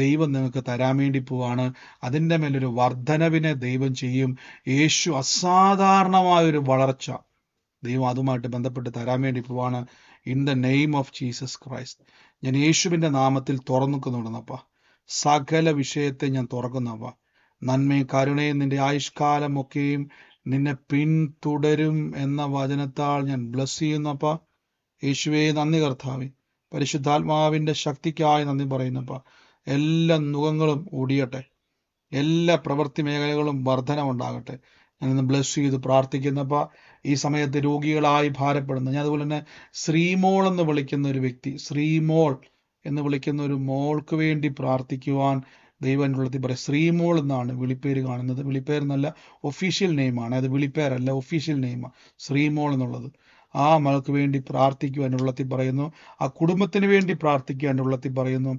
ദൈവം നിങ്ങൾക്ക് തരാൻ വേണ്ടി പോവാണ്. അതിൻ്റെ മേലൊരു വർധനവിനെ ദൈവം ചെയ്യും. യേശു അസാധാരണമായൊരു വളർച്ച ദൈവം അതുമായിട്ട് ബന്ധപ്പെട്ട് തരാൻ വേണ്ടി പോവാണ്. In the name of Jesus Christ ഞാൻ യേശുവിൻ്റെ നാമത്തിൽ തുറന്നുക്കുന്നുണ്ടെന്നപ്പ സകല വിഷയത്തെ ഞാൻ തുറക്കുന്നപ്പ നന്മയും കരുണയും നിന്റെ ആയുഷ്കാലം ഒക്കെയും നിന്നെ പിന്തുടരും എന്ന വചനത്താൽ ഞാൻ ബ്ലസ് ചെയ്യുന്നപ്പ. യേശുവേ നന്ദി കർത്താവേ. പരിശുദ്ധാത്മാവിൻ്റെ ശക്തിക്കായി നന്ദി പറയുന്നപ്പ. എല്ലാ മുഖങ്ങളും ഒടിയട്ടെ, എല്ലാ പ്രവൃത്തി മേഖലകളും വർധനമുണ്ടാകട്ടെ. ഞാനിന്ന് ബ്ലസ് ചെയ്ത് പ്രാർത്ഥിക്കുന്നപ്പ ഈ സമയത്ത് രോഗികളായി ഭാരപ്പെടുന്ന, ഞാൻ അതുപോലെ തന്നെ ശ്രീമോൾ എന്ന് വിളിക്കുന്ന ഒരു വ്യക്തി, ശ്രീമോൾ എന്ന് വിളിക്കുന്ന ഒരു മോൾക്ക് വേണ്ടി പ്രാർത്ഥിക്കുവാൻ ദൈവം എൻ്റെ ഉള്ളത്തിൽ പറയും. ശ്രീമോൾ എന്നാണ് വിളിപ്പേര് കാണുന്നത്. വിളിപ്പേരെന്നല്ല, ഒഫീഷ്യൽ നെയിമാണ്. അത് വിളിപ്പേരല്ല, ഒഫീഷ്യൽ നെയിമാണ് ശ്രീമോൾ എന്നുള്ളത്. ആ മകൾക്ക് വേണ്ടി പ്രാർത്ഥിക്കുവാൻ എൻ്റെ ഉള്ളത്തിൽ പറയുന്നു. ആ കുടുംബത്തിന് വേണ്ടി പ്രാർത്ഥിക്കുവാൻ എൻ്റെ ഉള്ളത്തിൽ പറയുന്നു.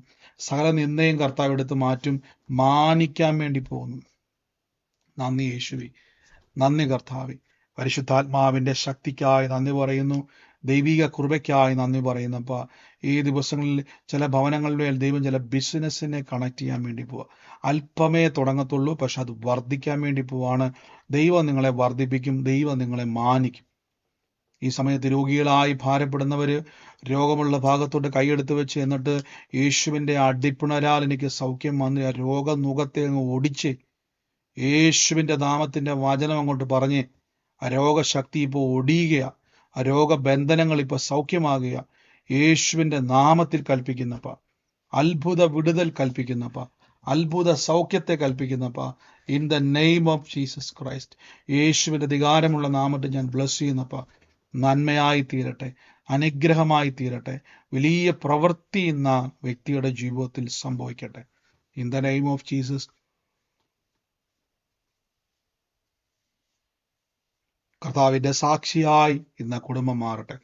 സകല നിന്ദയും കർത്താവ് എടുത്ത് മാറ്റും. മാനിക്കാൻ വേണ്ടി പോകുന്നു. നന്ദി യേശുവേ, നന്ദി കർത്താവേ. പരിശുദ്ധാത്മാവിൻ്റെ ശക്തിക്കായി നന്ദി പറയുന്നു. ദൈവിക കൃപയ്ക്കായി നന്ദി പറയുന്നപ്പോൾ ഈ ദിവസങ്ങളിൽ ചില ഭവനങ്ങളുടെ ദൈവം ചില ബിസിനസ്സിനെ കണക്ട് ചെയ്യാൻ വേണ്ടി പോവുക. അല്പമേ തുടങ്ങത്തുള്ളൂ, പക്ഷെ അത് വർദ്ധിക്കാൻ വേണ്ടി പോവാണ്. ദൈവം നിങ്ങളെ വർദ്ധിപ്പിക്കും, ദൈവം നിങ്ങളെ മാനിക്കും. ഈ സമയത്ത് രോഗികളായി ഭാരപ്പെടുന്നവർ രോഗമുള്ള ഭാഗത്തോട്ട് കൈയെടുത്ത് വെച്ച് എന്നിട്ട് യേശുവിൻ്റെ അടിപ്പിണരാൽ എനിക്ക് സൗഖ്യം വന്ന് ആ രോഗനുഖത്തെ അങ്ങ് ഒടിച്ച് യേശുവിൻ്റെ നാമത്തിൻ്റെ വചനം അങ്ങോട്ട് പറഞ്ഞ് ആ രോഗശക്തി ഇപ്പോൾ ഒടിയുക, ആ രോഗബന്ധനങ്ങൾ ഇപ്പോൾ സൗഖ്യമാകുക. യേശുവിൻ്റെ നാമത്തിൽ കൽപ്പിക്കുന്നപ്പ, അത്ഭുത വിടുതൽ കൽപ്പിക്കുന്നപ്പ, അത്ഭുത സൗഖ്യത്തെ കൽപ്പിക്കുന്നപ്പ. In the name of Jesus Christ യേശുവിൻ്റെ അധികാരമുള്ള നാമത്തിൽ ഞാൻ ബ്ലസ് ചെയ്യുന്നപ്പ. നന്മയായി തീരട്ടെ, അനുഗ്രഹമായി തീരട്ടെ, വലിയ പ്രവൃത്തി ഇന്ന് ആ വ്യക്തിയുടെ ജീവിതത്തിൽ സംഭവിക്കട്ടെ. In the name of Jesus. കർത്താവിന്റെ സാക്ഷിയായി ഇന്ന് ആ കുടുംബം മാറട്ടെ.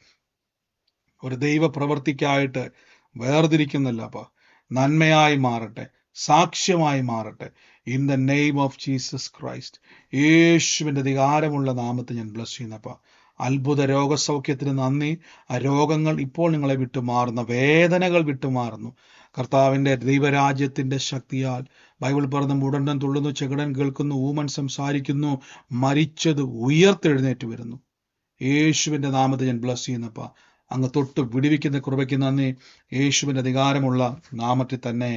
ഒരു ദൈവ പ്രവൃത്തിക്കായിട്ട് വേർതിരിക്കുന്നില്ല അപ്പ, നന്മയായി മാറട്ടെ, സാക്ഷ്യമായി മാറട്ടെ. In the name of Jesus Christ. യേശുവിന്റെ അധികാരമുള്ള നാമത്തെ ഞാൻ ബ്ലസ് ചെയ്യുന്നപ്പ. അത്ഭുത രോഗസൗഖ്യത്തിന് നന്ദി. ആ രോഗങ്ങൾ ഇപ്പോൾ നിങ്ങളെ വിട്ടുമാറുന്ന, വേദനകൾ വിട്ടുമാറുന്നു. കർത്താവിന്റെ ദൈവരാജ്യത്തിന്റെ ശക്തിയാൽ ബൈബിൾ പറഞ്ഞ മുടന്തൻ തുള്ളുന്നു, ചെകിടൻ കേൾക്കുന്നു, ഊമൻ സംസാരിക്കുന്നു, മരിച്ചത് ഉയർത്തെഴുന്നേറ്റ് വരുന്നു. യേശുവിന്റെ നാമത്തെ ഞാൻ ബ്ലസ് ചെയ്യുന്നപ്പ. അങ്ങ് തൊട്ട് വിടുവിക്കുന്ന കൃപയ്ക്ക് നന്ദി, യേശുവിന്റെ അധികാരമുള്ള നാമത്തിൽ തന്നെ.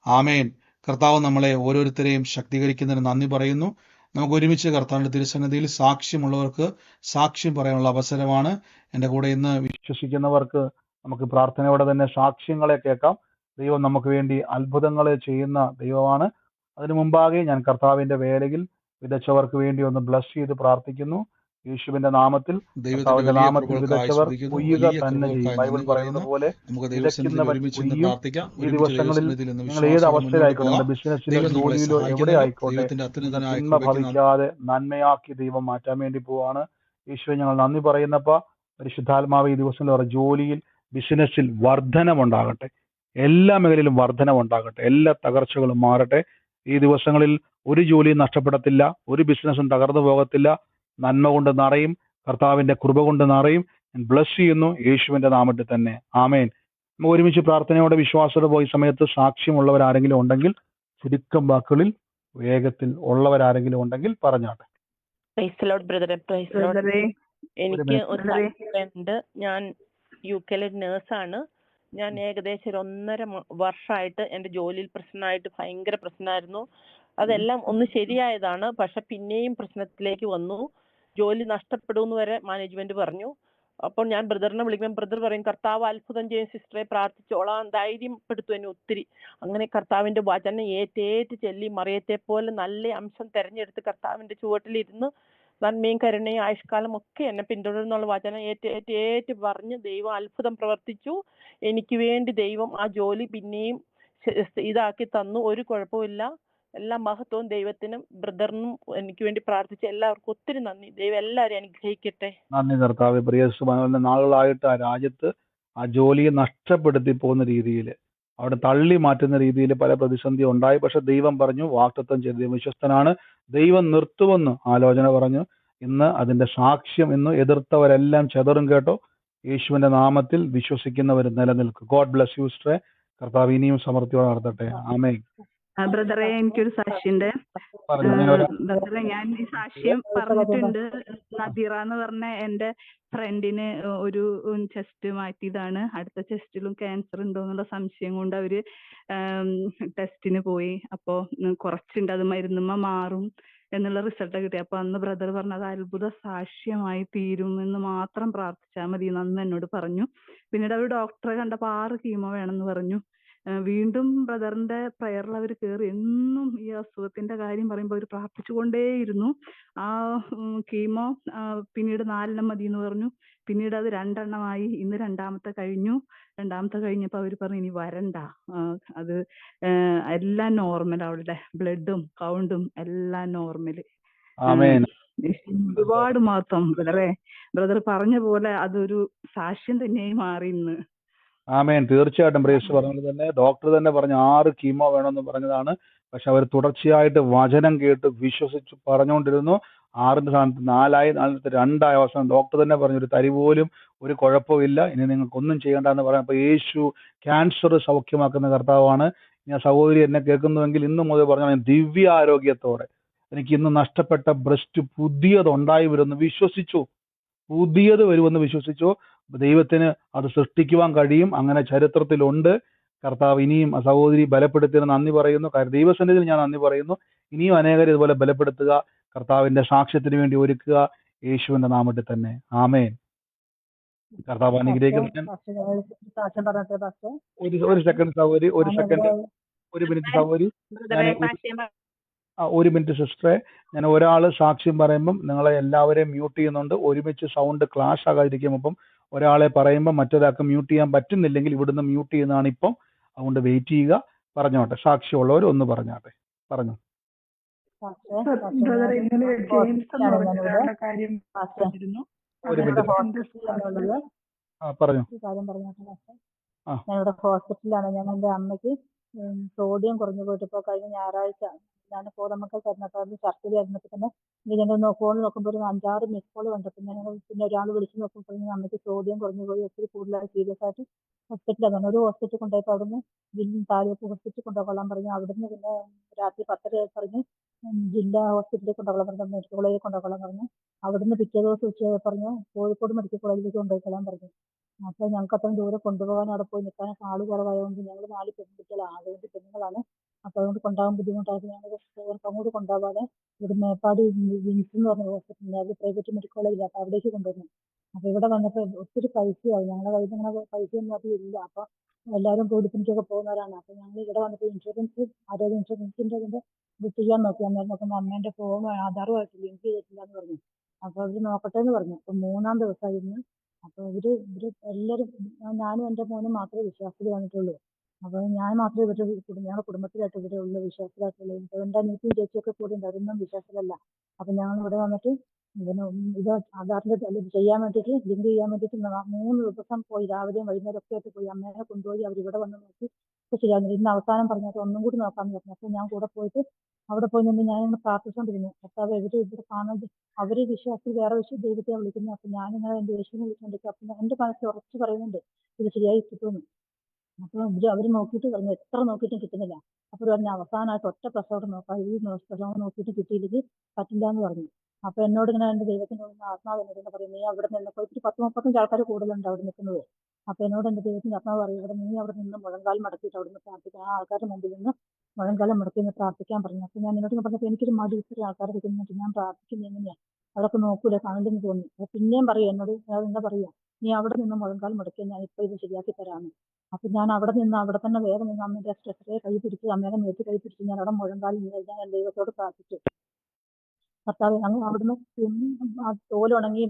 ആമേൻ. കർത്താവ് നമ്മളെ ഓരോരുത്തരെയും ശക്തീകരിക്കുന്നതിന് നന്ദി പറയുന്നു. നമുക്ക് ഒരുമിച്ച് കർത്താവിന്റെ തിരുസന്നിധിയിൽ സാക്ഷ്യമുള്ളവർക്ക് സാക്ഷ്യം പറയാനുള്ള അവസരമാണ്. എൻ്റെ കൂടെ ഇന്ന് വിശ്വസിക്കുന്നവർക്ക് നമുക്ക് പ്രാർത്ഥനയോടെ തന്നെ സാക്ഷ്യങ്ങളെ കേൾക്കാം. ദൈവം നമുക്ക് വേണ്ടി അത്ഭുതങ്ങളെ ചെയ്യുന്ന ദൈവമാണ്. അതിനു മുമ്പാകെ ഞാൻ കർത്താവിന്റെ വേലയിൽ വിതച്ചവർക്ക് വേണ്ടി ഒന്ന് ബ്ലസ് ചെയ്ത് പ്രാർത്ഥിക്കുന്നു. യേശുവിന്റെ നാമത്തിൽ, ദൈവത്തിന്റെ കർത്താവിന്റെ വലിയ നാമത്തിൽ കൃപകൾക്കായി വിതച്ചവർ സ്തുതിക്കുന്നു. കൊയ്യുക വലിയ തന്നെ ചെയ്യും. കൃപകൾക്കായി ബൈബിൾ നന്ദി പറയുന്നത് പറയുന്നു. പോലെ നമുക്ക് ദൈവസന്നിധിയിൽ വിതയ്ക്കുന്നവൻ ഒരുമിച്ച് ഇന്ന് കൊയ്യും. പ്രാർത്ഥിക്കാം. ഈ ഒരുമിച്ച് ദിവസങ്ങളിൽ ദൈവസന്നിധിയിൽ ഇന്ന് നിങ്ങൾ ഏത് വിശ്വാസത്തോടെ മുന്നോട്ട് അവസ്ഥയിലായിക്കോട്ടെ, പോകാം. നിങ്ങളുടെ ബിസിനസ്സിലോ ദൈവം നമ്മളെ ജോലിയിലോ എവിടെ സഹായിക്കുന്നല്ലോ. ആയിക്കോട്ടെ, ദൈവത്തിന്റെ അത്യുന്നതനായ തിന്മ കൃപയ്ക്ക് നന്ദി. ഭവിക്കാതെ നന്മയാക്കി ദൈവം മാറ്റാൻ വേണ്ടി പോവാണ്. യേശുവെ ഞങ്ങൾ നന്ദി പറയുന്നപ്പ. പരിശുദ്ധാത്മാവ് ഈ ദിവസങ്ങളിൽ അവരുടെ ജോലിയിൽ, ബിസിനസ്സിൽ വർധനമുണ്ടാകട്ടെ. എല്ലാ മേഖലയിലും വർധനമുണ്ടാകട്ടെ. എല്ലാ തകർച്ചകളും മാറട്ടെ. ഈ ദിവസങ്ങളിൽ ഒരു ജോലിയും നഷ്ടപ്പെടത്തില്ല, ഒരു ബിസിനസ്സും തകർന്നു പോകത്തില്ല. നന്മ കൊണ്ട് നിറയും, കർത്താവിന്റെ കൃപ കൊണ്ട് നിറയും. ഞാൻ ബ്ലസ് ചെയ്യുന്നു യേശുവിന്റെ നാമത്തിൽ തന്നെ. ആമേൻ. നമുക്ക് ഒരുമിച്ച് പ്രാർത്ഥനയോടെ വിശ്വാസത്തോടെ പോയി സമയത്ത് സാക്ഷ്യമുള്ളവരാരെങ്കിലും ഉണ്ടെങ്കിൽ ചുരുക്കം വാക്കുകളിൽ വേഗത്തിൽ ഉള്ളവരാരെങ്കിലും ഉണ്ടെങ്കിൽ പറഞ്ഞാട്ടെ. പ്രൈസ് ലോർഡ് ബ്രദറെ, പ്രൈസ് ലോർഡ്. ബ്രദറെ, എനിക്ക് ഒരു സാക്ഷ്യമുണ്ട്. ഞാൻ UK-യിലെ നേഴ്സാണ്. ഞാൻ ഏകദേശം ഒരു 1.5 വർഷമായിട്ട് എൻ്റെ ജോലിയിൽ പ്രശ്നമായിട്ട് ഭയങ്കര പ്രശ്നമായിരുന്നു. അതെല്ലാം ഒന്ന് ശരിയായതാണ്. പക്ഷെ പിന്നെയും പ്രശ്നത്തിലേക്ക് വന്നു. ജോലി നഷ്ടപ്പെടുമെന്ന് വരെ മാനേജ്മെന്റ് പറഞ്ഞു. അപ്പോൾ ഞാൻ ബ്രദറിനെ വിളിക്കുമ്പോൾ ബ്രദർ പറയും, കർത്താവ് അത്ഭുതം ചെയ്യും സിസ്റ്ററെ, പ്രാർത്ഥിച്ചോളാം, ധൈര്യപ്പെടുത്തും എന്നെ ഒത്തിരി. അങ്ങനെ കർത്താവിന്റെ വചനം ഏറ്റേറ്റ് ചെല്ലി മറിയത്തെ പോലെ നല്ല അംശം തെരഞ്ഞെടുത്ത് കർത്താവിന്റെ ചുവട്ടിലിരുന്ന് നന്മയും കരുണയും ആയുഷ്കാലം ഒക്കെ എന്നെ പിന്തുടരുന്നുള്ള വചനം ഏറ്റേറ്റ് പറഞ്ഞ് ദൈവം അത്ഭുതം പ്രവർത്തിച്ചു. എനിക്ക് വേണ്ടി ദൈവം ആ ജോലി പിന്നെയും ഇതാക്കി തന്നു. ഒരു കുഴപ്പമില്ല. എല്ലാ മഹത്വവും ദൈവത്തിനും ബ്രദറിനും എനിക്ക് വേണ്ടി പ്രാർത്ഥിച്ച എല്ലാവർക്കും ഒത്തിരി നന്ദി. ദൈവം എല്ലാവരെയും അനുഗ്രഹിക്കട്ടെ. നന്ദി കർത്താവേ. പ്രിയ നാളുകളായിട്ട് ആ രാജ്യത്ത് ആ ജോലിയെ നഷ്ടപ്പെടുത്തി പോകുന്ന രീതിയിൽ, അവിടെ തള്ളി മാറ്റുന്ന രീതിയിൽ പല പ്രതിസന്ധി ഉണ്ടായി. പക്ഷെ ദൈവം പറഞ്ഞു, വാഗ്ദത്തം ചെയ്ത് ദൈവം വിശ്വസ്തനാണ്, ദൈവം നിർത്തുമെന്ന് ആലോചന പറഞ്ഞു. ഇന്ന് അതിന്റെ സാക്ഷ്യം, ഇന്ന് എതിർത്തവരെല്ലാം ചെതറും കേട്ടോ. യേശുവിന്റെ നാമത്തിൽ വിശ്വസിക്കുന്നവർ നിലനിൽക്കും. ഗോഡ് ബ്ലസ് യു സിസ്റ്ററെ. കർത്താവ് ഇനിയും സമൃദ്ധിയോടെ നടത്തട്ടെ. ആമേൻ. ബ്രദറെ, എനിക്കൊരു സാക്ഷ്യണ്ട്. ബ്രദറെ, ഞാൻ ഈ സാക്ഷ്യം പറഞ്ഞിട്ടുണ്ട്. നദീറ എന്ന് പറഞ്ഞ എന്റെ ഫ്രണ്ടിന് ഒരു ചെസ്റ്റ് മാറ്റിയതാണ്. അടുത്ത ചെസ്റ്റിലും ക്യാൻസർ ഉണ്ടോ എന്നുള്ള സംശയം കൊണ്ട് അവര് ടെസ്റ്റിന് പോയി. അപ്പോ കുറച്ചുണ്ട്, അത് മരുന്നുമ്മ മാറും എന്നുള്ള റിസൾട്ട് കിട്ടി. അപ്പൊ അന്ന് ബ്രദർ പറഞ്ഞു അത് അത്ഭുത സാക്ഷ്യമായി തീരും എന്ന് മാത്രം പ്രാർത്ഥിച്ചാൽ മതി എന്ന് എന്നോട് പറഞ്ഞു. പിന്നീട് അവർ ഡോക്ടറെ കണ്ടപ്പോ 6 കീമോ വേണമെന്ന് പറഞ്ഞു. വീണ്ടും ബ്രദറിന്റെ പ്രയറിൽ അവർ കയറി എന്നും ഈ അസുഖത്തിന്റെ കാര്യം പറയുമ്പോൾ അവർ പ്രാർത്ഥിച്ചുകൊണ്ടേയിരുന്നു. ആ കീമോ പിന്നീട് 4 മതി എന്ന് പറഞ്ഞു. പിന്നീട് അത് 2 ഇന്ന് 2ാമത്തെ കഴിഞ്ഞു. 2ാമത്തെ കഴിഞ്ഞപ്പോ അവർ പറഞ്ഞു ഇനി വരണ്ട, അത് എല്ലാം നോർമൽ, അവളുടെ ബ്ലഡും കൗണ്ടും എല്ലാം നോർമല്. ഒരുപാട് മാത്രം ബ്രദറെ, ബ്രദർ പറഞ്ഞ പോലെ അതൊരു സാക്ഷ്യം തന്നെയായി മാറി ഇന്ന്. ആമേൻ. തീർച്ചയായിട്ടും പ്രേസ് പറഞ്ഞത് തന്നെ. ഡോക്ടർ തന്നെ പറഞ്ഞു 6 കീമോ വേണമെന്ന് പറഞ്ഞതാണ്. പക്ഷെ അവർ തുടർച്ചയായിട്ട് വചനം കേട്ട് വിശ്വസിച്ച് പറഞ്ഞുകൊണ്ടിരുന്നു. 6ന്റെ സ്ഥാനത്ത് 4 4ത്തെ 2 അവസാനം ഡോക്ടർ തന്നെ പറഞ്ഞു ഒരു തരി പോലും ഒരു കുഴപ്പമില്ല, ഇനി നിങ്ങൾക്ക് ഒന്നും ചെയ്യേണ്ടെന്ന് പറയാം. അപ്പൊ യേശു ക്യാൻസർ സൗഖ്യമാക്കുന്ന കർത്താവാണ്. ഞാൻ സഹോദരി എന്നെ കേൾക്കുന്നുവെങ്കിൽ ഇന്ന് മുതൽ പറഞ്ഞാൽ ദിവ്യ ആരോഗ്യത്തോടെ എനിക്ക് ഇന്ന് നഷ്ടപ്പെട്ട ബ്രസ്റ്റ് പുതിയതുണ്ടായി വരുമെന്ന് വിശ്വസിച്ചു. പുതിയത് വരുമെന്ന് വിശ്വസിച്ചു. ദൈവത്തിന് അത് സൃഷ്ടിക്കുവാൻ കഴിയും. അങ്ങനെ ചരിത്രത്തിലുണ്ട്. കർത്താവ് ഇനിയും ആ സഹോദരി ബലപ്പെടുത്തിയതിന് നന്ദി പറയുന്നു. കാര്യം ദൈവസന്നിധിയിൽ ഞാൻ നന്ദി പറയുന്നു. ഇനിയും അനേകരെ ഇതുപോലെ ബലപ്പെടുത്തുക, കർത്താവിന്റെ സാക്ഷ്യത്തിന് വേണ്ടി ഒരുക്കുക, യേശുവിന്റെ നാമത്തിൽ തന്നെ. ആമേൻ. കർത്താവ് അനുഗ്രഹിക്കുന്നു. ഒരു സെക്കൻഡ് സഹോദരി, ഒരു മിനിറ്റ് സഹോദരി. ഒരു മിനിറ്റ് സിസ്റ്ററെ, ഞാൻ ഒരാൾ സാക്ഷ്യം പറയുമ്പം നിങ്ങളെ എല്ലാവരെയും മ്യൂട്ട് ചെയ്യുന്നുണ്ട്. ഒരുമിച്ച് സൗണ്ട് ക്ലാഷ് ആകാതിരിക്കും. അപ്പം ഒരാളെ പറയുമ്പോൾ മറ്റൊരാൾക്ക് മ്യൂട്ട് ചെയ്യാൻ പറ്റുന്നില്ലെങ്കിൽ ഇവിടുന്ന് മ്യൂട്ട് ചെയ്യുന്നതാണ് ഇപ്പം. അതുകൊണ്ട് വെയിറ്റ് ചെയ്യുക. പറഞ്ഞോട്ടെ, സാക്ഷ്യമുള്ളവർ ഒന്ന് പറഞ്ഞാട്ടെ. പറഞ്ഞു. ഒരു മിനിറ്റ് പറഞ്ഞു. ഞാനിവിടെ ഹോസ്പിറ്റലിലാണ്. ഞാൻ എൻ്റെ അമ്മയ്ക്ക് സോഡിയം കുറഞ്ഞു പോയിട്ട് ഇപ്പോൾ കഴിഞ്ഞ ഞായറാഴ്ച ഞാൻ കോതമംഗൽ കരുണക്കാരന് ചർച്ചയിൽ ആയിരുന്നപ്പോൾ തന്നെ ഇതിൻ്റെ ഫോണിൽ നോക്കുമ്പോൾ ഒരു 5-6 മിസ് കോൾ കണ്ടപ്പോൾ ഞാൻ പിന്നെ ഒരാൾ വിളിച്ച് നോക്കുമ്പോൾ അമ്മയ്ക്ക് സോഡിയം കുറഞ്ഞു പോയി ഒത്തിരി കൂടുതലായി സീരിയസ് ആയിട്ട് ഹോസ്പിറ്റലാണ്. ഒരു ഹോസ്പിറ്റൽ കൊണ്ടുപോയപ്പോൾ അവിടുന്ന് താലൂക്ക് ഹോസ്പിറ്റൽ കൊണ്ടുപോകാൻ പറഞ്ഞു. അവിടുന്ന് പിന്നെ രാത്രി 10:30 പറഞ്ഞ് ജില്ലാ ഹോസ്പിറ്റലിൽ കൊണ്ടുപോകാൻ പറഞ്ഞു, മെഡിക്കൽ കോളേജിൽ കൊണ്ടുപോകാൻ പറഞ്ഞു. അവിടുന്ന് പിറ്റേ ദിവസം ഉച്ച പറഞ്ഞു കോഴിക്കോട് മെഡിക്കൽ കോളേജിലേക്ക് കൊണ്ടുപോയിക്കൊള്ളാൻ പറഞ്ഞു. അപ്പോൾ ഞങ്ങൾക്ക് അത്രയും ദൂരെ കൊണ്ടുപോകാൻ അവിടെ പോയി നിൽക്കാനൊക്കെ ആൾ കുറവായതുകൊണ്ട് ഞങ്ങൾ 4 പെൺകുട്ടികളാണ്, അതുകൊണ്ട് പെണ്ണുങ്ങളാണ്. അപ്പോൾ അതുകൊണ്ട് കൊണ്ടുപോകാൻ ബുദ്ധിമുട്ടായിട്ട് ഞങ്ങൾ അങ്ങോട്ട് കൊണ്ടുപോകാതെ ഇവിടെ മേപ്പാടി വിൻസ് എന്ന് പറഞ്ഞ ഹോസ്പിറ്റലിൽ, അത് പ്രൈവറ്റ് മെഡിക്കൽ കോളേജില്ല, അപ്പോൾ അവിടേക്ക് കൊണ്ടുവന്നു. അപ്പോൾ ഇവിടെ വന്നപ്പോൾ ഒത്തിരി പൈസയായി. ഞങ്ങളുടെ കയ്യിൽ അങ്ങനെ പൈസയൊന്നും അധികം ഇല്ല. അപ്പോൾ എല്ലാവരും കൂടിപ്പിടിച്ചൊക്കെ പോകുന്നവരാണ്. അപ്പോൾ ഞങ്ങൾ ഇവിടെ വന്നപ്പോൾ ഇൻഷുറൻസ് ആരോഗ്യ ഇൻഷുറൻസിൻ്റെ അതിൻ്റെ ഇത് ചെയ്യാൻ നോക്കി. അന്നേരം നോക്കുമ്പോൾ അമ്മേൻ്റെ ഫോൺ ആധാറുമായിട്ട് ലിങ്ക് ചെയ്തിട്ടില്ല എന്ന് പറഞ്ഞു. അപ്പോൾ അവർ നോക്കട്ടെ എന്ന് പറഞ്ഞു. അപ്പോൾ 3-ാം ദിവസമായിരുന്നു. അപ്പോൾ ഇവര് എല്ലാവരും, ഞാനും എൻ്റെ മോനും മാത്രമേ വിശ്വാസത്തിൽ വന്നിട്ടുള്ളൂ. അപ്പോൾ ഞാൻ മാത്രമേ ഞങ്ങളുടെ കുടുംബത്തിലായിട്ട് ഇവിടെ ഉള്ള വിശ്വാസത്തിലായിട്ടുള്ളൂ. അപ്പോൾ എൻ്റെ അനിയത്തിയും ചേച്ചിയൊക്കെ കൂടി ഉണ്ട്, അവരൊന്നും വിശ്വാസത്തിലല്ല. അപ്പോൾ ഞങ്ങൾ ഇവിടെ വന്നിട്ട് ഇത് ആധാറിൻ്റെ ചെയ്യാൻ വേണ്ടിയിട്ട് ലിങ്ക് ചെയ്യാൻ വേണ്ടിയിട്ട് 3 ദിവസം പോയി, രാവിലെയും വൈകുന്നേരം ഒക്കെ ആയിട്ട് പോയി. അമ്മേനെ കൊണ്ടുപോയി അവരിവിടെ വന്ന് നോക്കി ശരിയാകുന്നില്ല. ഇന്ന് അവസാനം പറഞ്ഞാൽ ഒന്നും കൂടി നോക്കാമെന്ന് പറഞ്ഞു. അപ്പോൾ ഞാൻ കൂടെ പോയിട്ട് അവിടെ പോയി നിന്ന് ഞാനിങ്ങനെ പ്രാർത്ഥിച്ചുകൊണ്ടിരുന്നു. കർത്താവ് ഇവര് കാണാൻ അവര് വിശ്വാസത്തിൽ വേറെ ദൈവത്തെ വിളിക്കുന്നു. അപ്പൊ ഞാനിങ്ങനെ എൻ്റെ യേശുവിനെ വിളിച്ചുകൊണ്ടിരിക്കും. അപ്പൊ എൻ്റെ മനസ്സിൽ ഉറച്ചു പറയുന്നുണ്ട് ഇത് ശരിയായി കിട്ടുമെന്ന്. അപ്പൊ അവര് നോക്കിയിട്ട് പറഞ്ഞു എത്ര നോക്കിയിട്ടും കിട്ടുന്നില്ല. അപ്പോൾ പറഞ്ഞ അവസാനമായിട്ട് ഒറ്റ പ്രസവം നോക്കാം, ഈ പ്രസവം നോക്കിയിട്ട് കിട്ടിയില്ലെങ്കിൽ പറ്റില്ല എന്ന് പറഞ്ഞു. അപ്പൊ എന്നോട് ഇങ്ങനെ എൻ്റെ ദൈവത്തിൻ്റെ ആത്മാവ് എന്നോട് പറയും, നീ അവിടെ നിന്നപ്പോൾ ഇത്തിരി 10-35 ആൾക്കാർ കൂടുതലുണ്ട് അവിടെ നിൽക്കുന്നത്. അപ്പൊ എന്നോട് എൻ്റെ ദൈവത്തിൻ്റെ ആത്മാവ് പറയും, ഇവിടെ നീ അവിടെ നിന്ന് മുഴങ്കാൽ മടക്കിയിട്ട് അവിടെ നിന്ന് പ്രാർത്ഥിക്കാൻ, ആ ആൾക്കാരുടെ മുമ്പിൽ നിന്ന് മുഴങ്കാലം മടക്കി നിന്ന് പ്രാർത്ഥിക്കാൻ പറഞ്ഞു. അപ്പൊ ഞാൻ എന്നോട് പറഞ്ഞപ്പോൾ എനിക്കൊരു മടി, ഇത്തിരി ആൾക്കാർ കിട്ടുന്നിട്ട് ഞാൻ പ്രാർത്ഥിക്കുന്നത് എങ്ങനെയാ, അതൊക്കെ നോക്കൂല, കാണണ്ടെന്ന് തോന്നി. അപ്പൊ പിന്നെയും പറയും എന്നോട്, എന്താ പറയുക, നീ അവിടെ നിന്ന് മുഴങ്കാൽ മടക്കി, ഞാൻ ഇപ്പൊ ഇത് ശരിയാക്കി തരാമെന്ന്. അപ്പൊ ഞാൻ അവിടെ തന്നെ വേഗം നിന്ന് അമ്മയുടെ സ്ട്രെച്ചറെ കൈ പിടിച്ച്, അമ്മയുടെ മേത്ത് കൈ പിടിച്ച് ഞാൻ അവിടെ മുഴങ്കാലിൽ നിന്ന് ഞാൻ ദൈവത്തോട് പ്രാർത്ഥിച്ചു. കർത്താവ് അങ്ങ് അവിടുന്ന് ആ തോലുണങ്ങി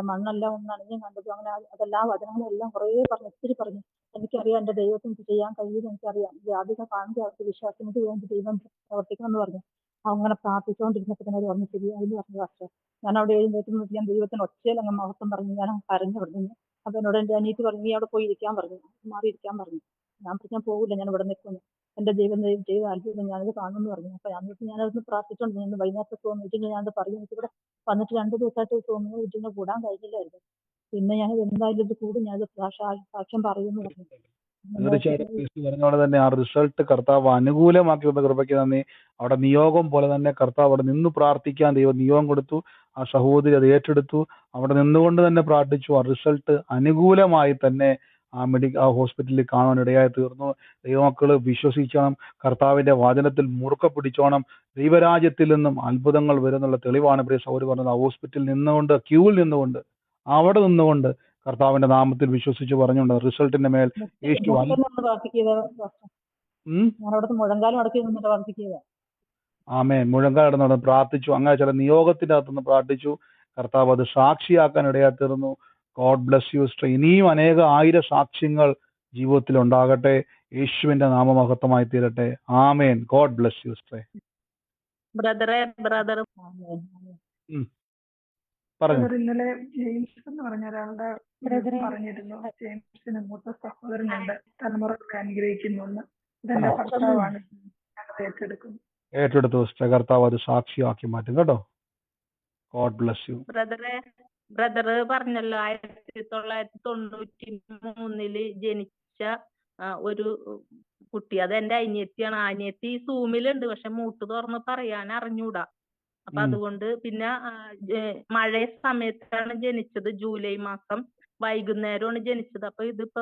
മണ്ണെല്ലാം ഒന്ന് അണിഞ്ഞും കണ്ടത് അങ്ങനെ അതെല്ലാ വചനങ്ങളും എല്ലാം കുറേ പറഞ്ഞു, ഒത്തിരി പറഞ്ഞു. എനിക്കറിയാം എൻ്റെ ദൈവത്തിന് ഇത് ചെയ്യാൻ കഴിയുമെന്ന് എനിക്കറിയാം. ആദ്യം കാണുമ്പോൾ അവർക്ക് വിശ്വാസത്തിന് വേണ്ടി ദൈവം പ്രവർത്തിക്കണം എന്ന് പറഞ്ഞു. അങ്ങനെ പ്രാർത്ഥിച്ചുകൊണ്ടിരുന്നപ്പോൾ തന്നെ പറഞ്ഞു ശരിയായെന്ന് പറഞ്ഞു. പക്ഷേ ഞാൻ അവിടെ എഴുന്നേറ്റ് ഞാൻ ദൈവത്തിന് ഒച്ചയിൽ അങ്ങ് മഹത്വം പറഞ്ഞു, ഞാൻ കരഞ്ഞു പറഞ്ഞു. അപ്പൊ എന്നോട് എൻ്റെ അനിയത്തി പറഞ്ഞു, നീ അവിടെ പോയി ഇരിക്കാൻ പറഞ്ഞു, മാറി ഇരിക്കാൻ പറഞ്ഞു. ഞാൻ പോകില്ല, ഞാൻ ഇവിടെ നിൽക്കുന്നു, എൻ്റെ ദൈവം ചെയ്ത അത്ഭുതം ഞാനത് കാണുമെന്ന് പറഞ്ഞു. അപ്പൊ ഞാനതൊന്ന് പ്രാർത്ഥിച്ചോണ്ട് ഞാൻ വൈകുന്നേരത്തെ സോം മീറ്റിംഗ് ഞാനത് പറഞ്ഞു. ഇവിടെ വന്നിട്ട് 2 ദിവസമായിട്ട് സോം മീറ്റിംഗ് കൂടാൻ കഴിഞ്ഞില്ലായിരുന്നു. പിന്നെ ഞാൻ എന്തായാലും ഇത് കൂടി ഞാനത് സാക്ഷ്യം പറയുമെന്ന് പറഞ്ഞു. തീർച്ചയായിട്ടും പറഞ്ഞ പോലെ തന്നെ ആ റിസൾട്ട് കർത്താവ് അനുകൂലമാക്കി വന്ന കൃപയ്ക്ക് നന്ദി. അവിടെ നിയോഗം പോലെ തന്നെ കർത്താവ് അവിടെ നിന്ന് പ്രാർത്ഥിക്കാൻ ദൈവം നിയോഗം കൊടുത്തു. ആ സഹോദരി അത് ഏറ്റെടുത്തു, അവിടെ നിന്നുകൊണ്ട് തന്നെ പ്രാർത്ഥിച്ചു. ആ റിസൾട്ട് അനുകൂലമായി തന്നെ ആ ഹോസ്പിറ്റലിൽ കാണാൻ ഇടയായി തീർന്നു. ദൈവമക്കള് വിശ്വസിക്കണം, കർത്താവിന്റെ വചനത്തിൽ മുറുക്ക പിടിച്ചോണം. ദൈവരാജ്യത്തിൽ നിന്നും അത്ഭുതങ്ങൾ വരുന്നുള്ള തെളിവാണ് പ്രിയ സഹോദരി പറഞ്ഞത്. ആ ഹോസ്പിറ്റലിൽ നിന്നുകൊണ്ട്, ക്യൂവിൽ നിന്നുകൊണ്ട്, അവിടെ നിന്നുകൊണ്ട് കർത്താവിന്റെ നാമത്തിൽ വിശ്വസിച്ച് പറഞ്ഞുകൊണ്ട് റിസൾട്ടിന്റെ മേൽ യേശു ആമേൻ മുഴങ്കാൽ നടന്ന് പ്രാർത്ഥിച്ചു. അങ്ങനെ ചില നിയോഗത്തിന്റെ അകത്തുനിന്ന് പ്രാർത്ഥിച്ചു. കർത്താവ് അത് സാക്ഷിയാക്കാൻ ഇടയായി തീർന്നു. God bless you sister. ഇനിയും അനേക 1000 സാക്ഷ്യങ്ങൾ ജീവിതത്തിൽ ഉണ്ടാകട്ടെ. യേശുവിന്റെ നാമമഹത്വമായി തീരട്ടെ. ആമേൻ. God bless you sister. ഇന്നലെ ജെയിംസ് എന്ന് പറഞ്ഞ ഒരാളുടെ പറഞ്ഞിരുന്നു, ജെയിംസിന് മൂത്ത സഹോദരനുണ്ട്, തലമുറകളെ അനുഗ്രഹിക്കുന്നു. ഇതെന്റെ ഭർത്താവാണ്, ഏറ്റെടുക്കുന്നു. ഏറ്റെടുത്തു സിസ്റ്റർ. കർത്താവ് അത് സാക്ഷിയാക്കി മാറ്റും കേട്ടോ. God bless U. ബ്രദർ പറഞ്ഞല്ലോ 1993 ജനിച്ച ഒരു കുട്ടി, അത് എന്റെ അനിയത്തിയാണ്. അനിയത്തി സൂമിലുണ്ട്, പക്ഷെ മൂട്ട് തുറന്ന് പറയാൻ അറിഞ്ഞൂടാ. അപ്പൊ അതുകൊണ്ട് പിന്നെ മഴ സമയത്താണ് ജനിച്ചത്, ജൂലൈ മാസം വൈകുന്നേരമാണ് ജനിച്ചത്. അപ്പൊ ഇതിപ്പോ